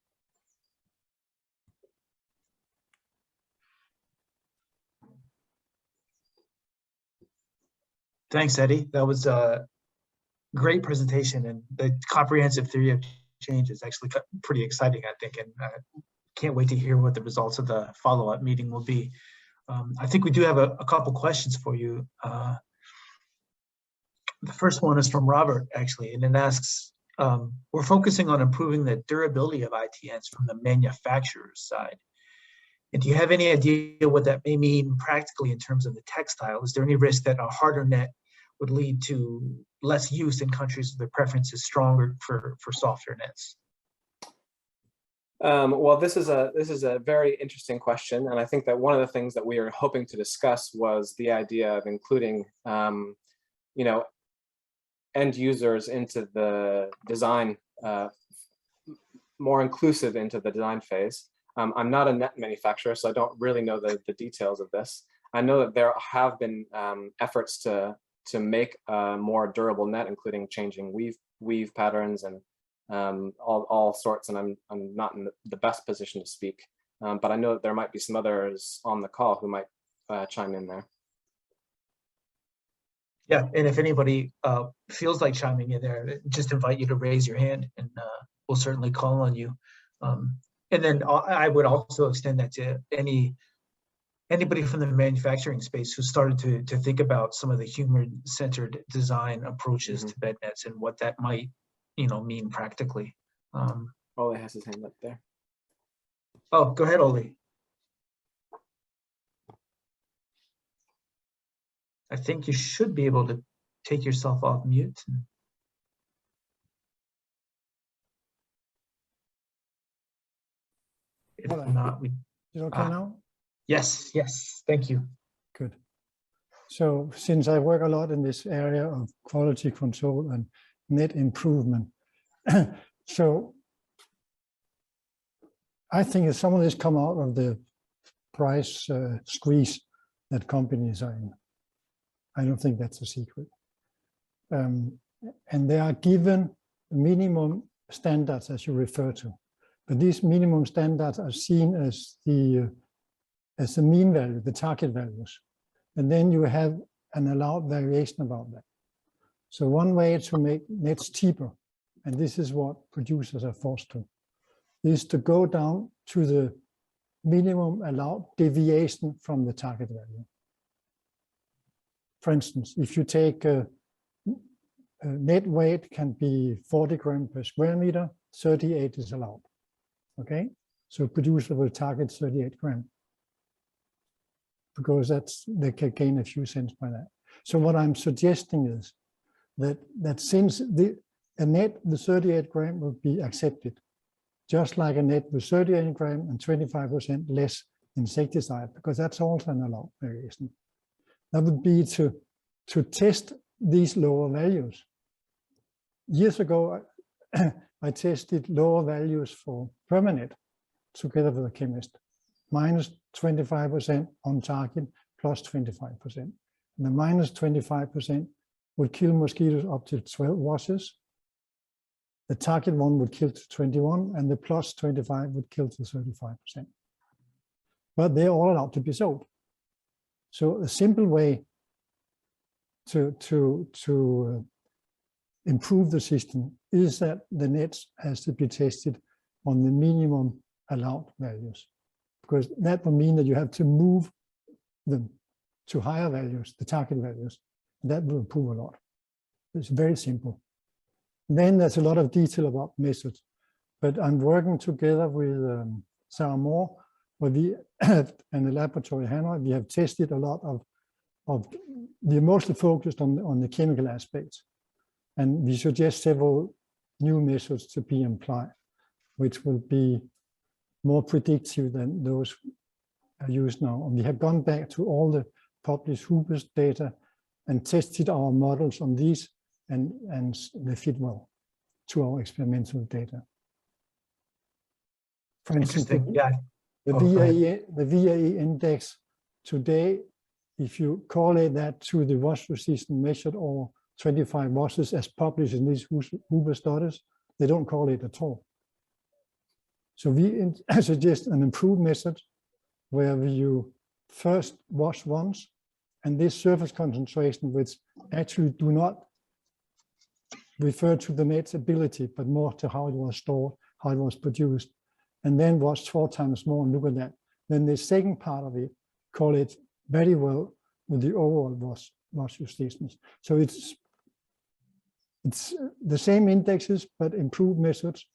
Thanks, Eddie. That was a great presentation, and the comprehensive theory of change is actually pretty exciting, I think, and can't wait to hear what the results of the follow-up meeting will be. I think we do have a couple questions for you. The first one is from Robert, actually, and it asks, we're focusing on improving the durability of ITNs from the manufacturer's side. And do you have any idea what that may mean practically in terms of the textile? Is there any risk that a harder net would lead to less use in countries where the preference is stronger for softer nets? Well, this is a very interesting question, and I think that one of the things that we are hoping to discuss was the idea of including, you know, end users into the design, more inclusive into the design phase. I'm not a net manufacturer, so I don't really know the details of this. I know that there have been efforts to make a more durable net, including changing weave patterns and all sorts, and I'm not in the best position to speak, but I know that there might be some others on the call who might chime in there. Yeah, and if anybody feels like chiming in there, just invite you to raise your hand, and we'll certainly call on you. And then I would also extend that to anybody from the manufacturing space who started to think about some of the human-centered design approaches to bed nets and what that might, you know, mean practically. Ole has his hand up there. Oh, go ahead, Ole. I think you should be able to take yourself off mute. If not, we. Is it okay now? Yes, yes, thank you. Good. So since I work a lot in this area of quality control and net improvement, so I think that some of this come out of the price squeeze that companies are in. I don't think that's a secret. And they are given minimum standards, as you refer to. But these minimum standards are seen as the mean value, the target values. And then you have an allowed variation about that. So one way to make nets cheaper, and this is what producers are forced to, is to go down to the minimum allowed deviation from the target value. For instance, if you take a net weight can be 40 grams per square meter, 38 is allowed. Okay, so producer will target 38 grams because they can gain a few cents by that. So what I'm suggesting is that since a net with 38 grams will be accepted, just like a net with 38 grams and 25% less insecticide, because that's also an allowed variation. That would be to test these lower values. Years ago, I tested lower values for permanent together with a chemist, minus 25% on target, plus 25%. And the minus 25% would kill mosquitoes up to 12 washes. The target one would kill to 21, and the plus 25 would kill to 35%. But they're all allowed to be sold. So a simple way to improve the system is that the nets has to be tested on the minimum allowed values, because that will mean that you have to move them to higher values, the target values. That will improve a lot. It's very simple. Then there's a lot of detail about methods, but I'm working together with Sarah Moore, where we have in the laboratory Hanoi, we have tested a lot of we're mostly focused on the chemical aspects, and we suggest several new methods to be employed, which will be more predictive than those are used now. And we have gone back to all the published Hubers data and tested our models on these, and they fit well to our experimental data. For instance, the VAE index today, if you correlate that to the wash resistance measured over 25 washes as published in these Huber studies, they don't correlate at all. So we suggest an improved method where you first wash once and this surface concentration, which actually do not refer to the net's ability, but more to how it was stored, how it was produced, and then watch 4 times more and look at that. Then the second part of it, call it very well with the overall loss justice. So it's the same indexes, but improved methods.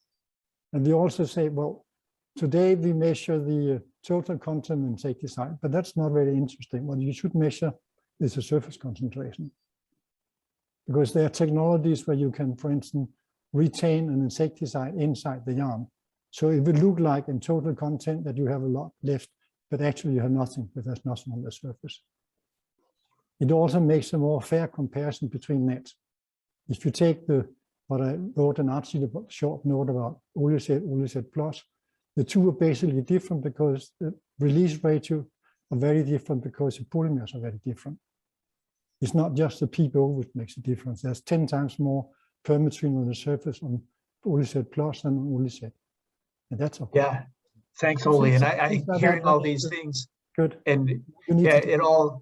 And we also say, well, today we measure the total content insecticide, but that's not very interesting. What you should measure is the surface concentration. Because there are technologies where you can, for instance, retain an insecticide inside the yarn. So it will look like in total content that you have a lot left, but actually you have nothing, because there's nothing on the surface. It also makes a more fair comparison between nets. If you take what I wrote an article, short note about Olicet Plus, the two are basically different because the release ratio are very different because the polymers are very different. It's not just the PPO which makes a difference. There's 10 times more permethrin on the surface on Olicet Plus than on Olicet. And that's okay. Yeah, thanks, Oli. And I hearing all these things. Good. And yeah, it all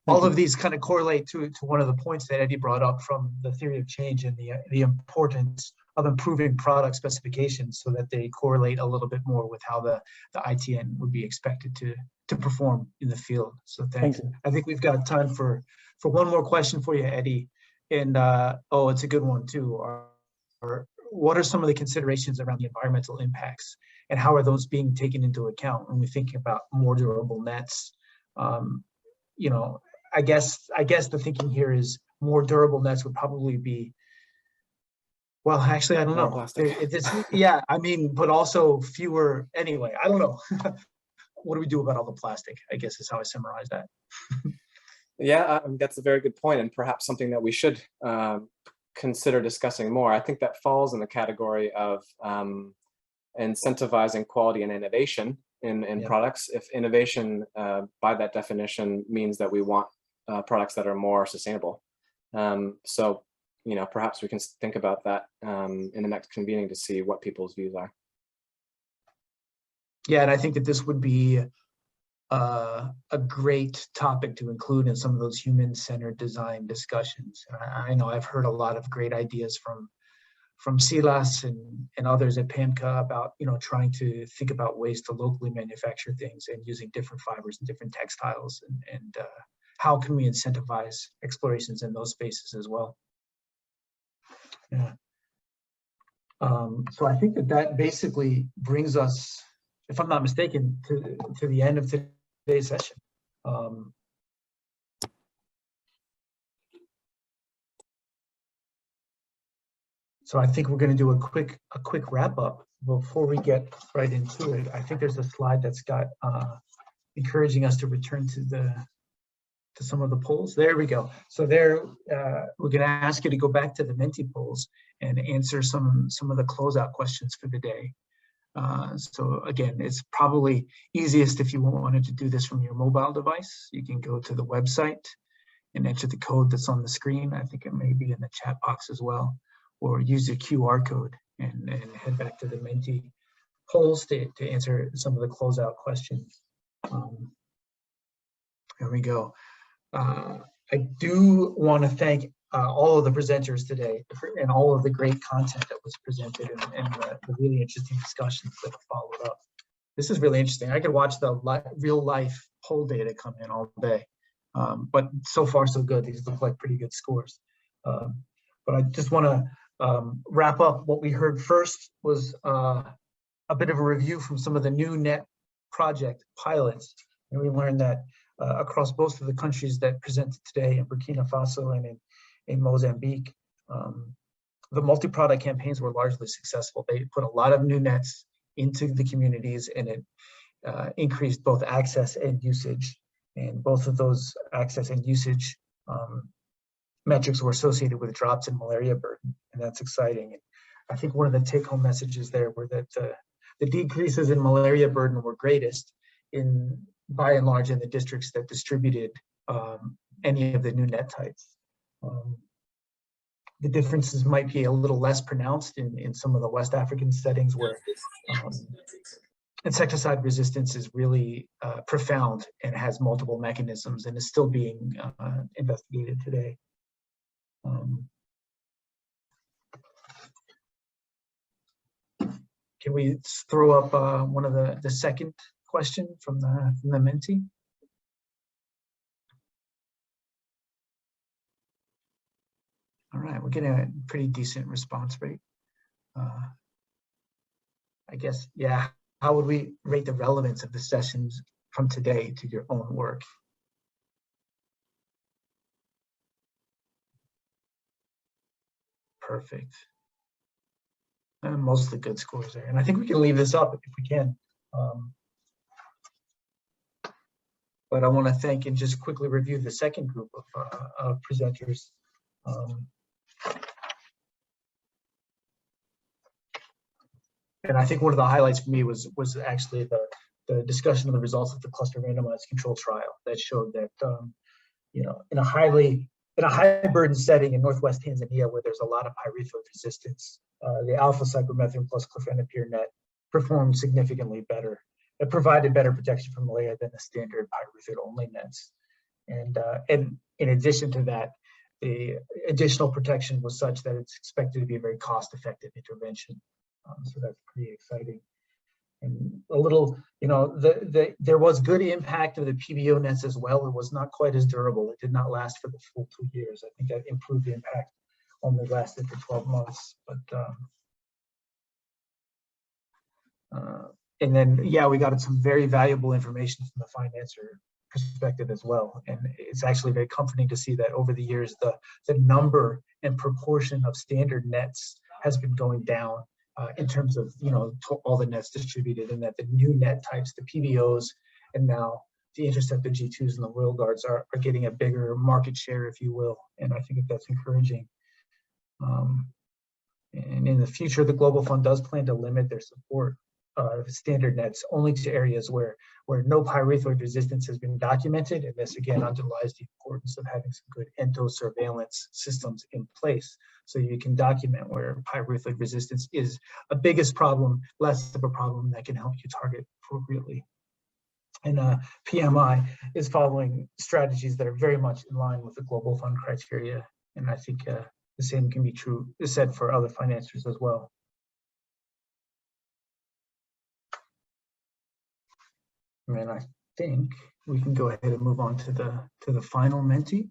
of these kind of correlate to one of the points that Eddie brought up from the theory of change and the importance of improving product specifications so that they correlate a little bit more with how the ITN would be expected to perform in the field. So thanks. Thank you. I think we've got time for one more question for you, Eddie. And it's a good one too. What are some of the considerations around the environmental impacts, and how are those being taken into account when we think about more durable nets? You know, I guess the thinking here is more durable nets would probably be, well, actually, I don't know. Yeah, I mean, but also fewer anyway. I don't know. What do we do about all the plastic? I guess is how I summarize that. Yeah, that's a very good point, and perhaps something that we should consider discussing more. I think that falls in the category of incentivizing quality and innovation in products. If innovation, by that definition, means that we want products that are more sustainable. So, you know, perhaps we can think about that in the next convening to see what people's views are. Yeah, and I think that this would be a great topic to include in some of those human-centered design discussions. I know I've heard a lot of great ideas from Silas and others at PAMCA about, you know, trying to think about ways to locally manufacture things and using different fibers and different textiles, and how can we incentivize explorations in those spaces as well. Yeah. So I think that basically brings us, if I'm not mistaken, to the end of today's session. So I think we're going to do a quick wrap up before we get right into it. I think there's a slide that's got encouraging us to return to some of the polls. There we go. So there, we're going to ask you to go back to the Menti polls and answer some of the closeout questions for the day. So again, it's probably easiest if you wanted to do this from your mobile device. You can go to the website and enter the code that's on the screen. I think it may be in the chat box as well, or use the QR code and head back to the Menti polls to answer some of the closeout questions. There we go. I do want to thank all of the presenters today and all of the great content that was presented and the really interesting discussions that followed up. This is really interesting. I could watch the real life poll data come in all day, but so far so good. These look like pretty good scores. But I just want to wrap up. What we heard first was a bit of a review from some of the new net project pilots, and we learned that across both of the countries that presented today, in Burkina Faso and in Mozambique, the multi-product campaigns were largely successful. They put a lot of new nets into the communities, and it increased both access and usage. And both of those access and usage metrics were associated with drops in malaria burden, and that's exciting. And I think one of the take-home messages there were that the decreases in malaria burden were greatest by and large in the districts that distributed any of the new net types. The differences might be a little less pronounced in some of the West African settings where insecticide resistance is really profound and has multiple mechanisms and is still being investigated today. Can we throw up one of the second question from the Menti? All right, we're getting a pretty decent response rate. I guess, yeah. How would we rate the relevance of the sessions from today to your own work? Perfect. And mostly good scores there. And I think we can leave this up if we can. But I want to thank and just quickly review the second group of presenters. And I think one of the highlights for me was actually the discussion of the results of the cluster randomized control trial that showed that you know, in a high burden setting in Northwest Tanzania where there's a lot of pyrethroid resistance, the alpha cypermethrin plus clofenapyr net performed significantly better. It provided better protection from malaria than the standard pyrethroid only nets. And in addition to that, the additional protection was such that it's expected to be a very cost-effective intervention. So that's pretty exciting. And a little, you know, there was good impact of the PBO nets as well. It was not quite as durable. It did not last for the full 2 years. I think that improved the impact only lasted for 12 months. But and then, yeah, we got some very valuable information from the financer perspective as well. And it's actually very comforting to see that over the years, the number and proportion of standard nets has been going down. In terms of, you know, all the nets distributed, and that the new net types, the PBOs, and now the Interceptor G2s and the Royal Guards are getting a bigger market share, if you will. And I think that's encouraging. And in the future, the Global Fund does plan to limit their support of standard nets only to areas where no pyrethroid resistance has been documented. And this again underlies the importance of having some good endosurveillance systems in place, so you can document where pyrethroid resistance is a biggest problem, less of a problem that can help you target appropriately. And PMI is following strategies that are very much in line with the Global Fund criteria. And I think the same can be said for other financiers as well. And I think we can go ahead and move on to the final Menti.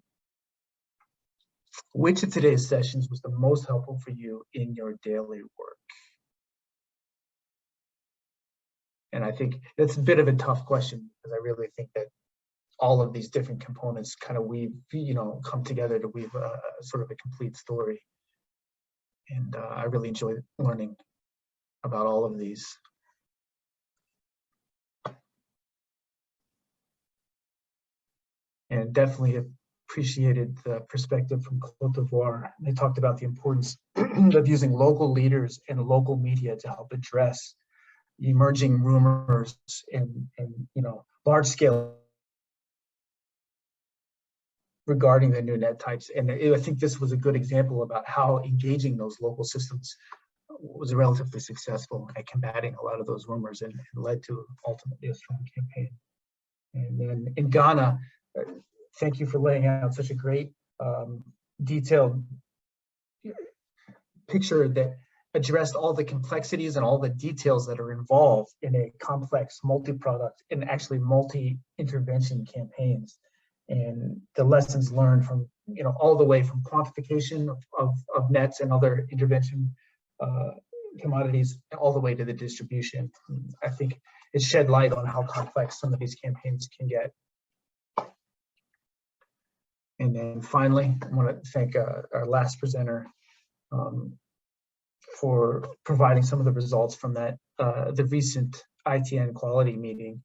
Which of today's sessions was the most helpful for you in your daily work? And I think that's a bit of a tough question, because I really think that all of these different components kind of come together to weave sort of a complete story. And I really enjoyed learning about all of these. And definitely appreciated the perspective from Côte d'Ivoire. They talked about the importance of using local leaders and local media to help address emerging rumors and you know, large scale regarding the new net types. And I think this was a good example about how engaging those local systems was relatively successful at combating a lot of those rumors and led to ultimately a strong campaign. And then in Ghana, thank you for laying out such a great detailed picture that addressed all the complexities and all the details that are involved in a complex multi-product and actually multi-intervention campaigns, and the lessons learned from, you know, all the way from quantification of nets and other intervention commodities all the way to the distribution. I think it shed light on how complex some of these campaigns can get. And then finally, I want to thank our last presenter for providing some of the results from that the recent ITN quality meeting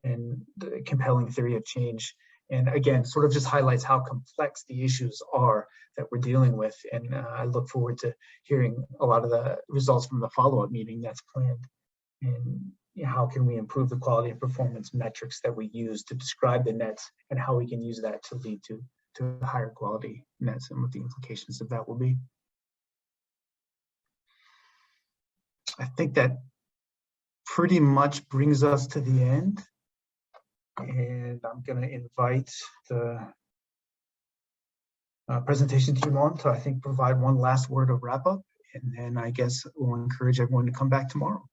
and the compelling theory of change. And again, sort of just highlights how complex the issues are that we're dealing with. And I look forward to hearing a lot of the results from the follow-up meeting that's planned. And how can we improve the quality and performance metrics that we use to describe the nets, and how we can use that to lead to higher quality nets, and what the implications of that will be. I think that pretty much brings us to the end. And I'm going to invite the presentation team on to, I think, provide one last word of wrap up. And then I guess we'll encourage everyone to come back tomorrow.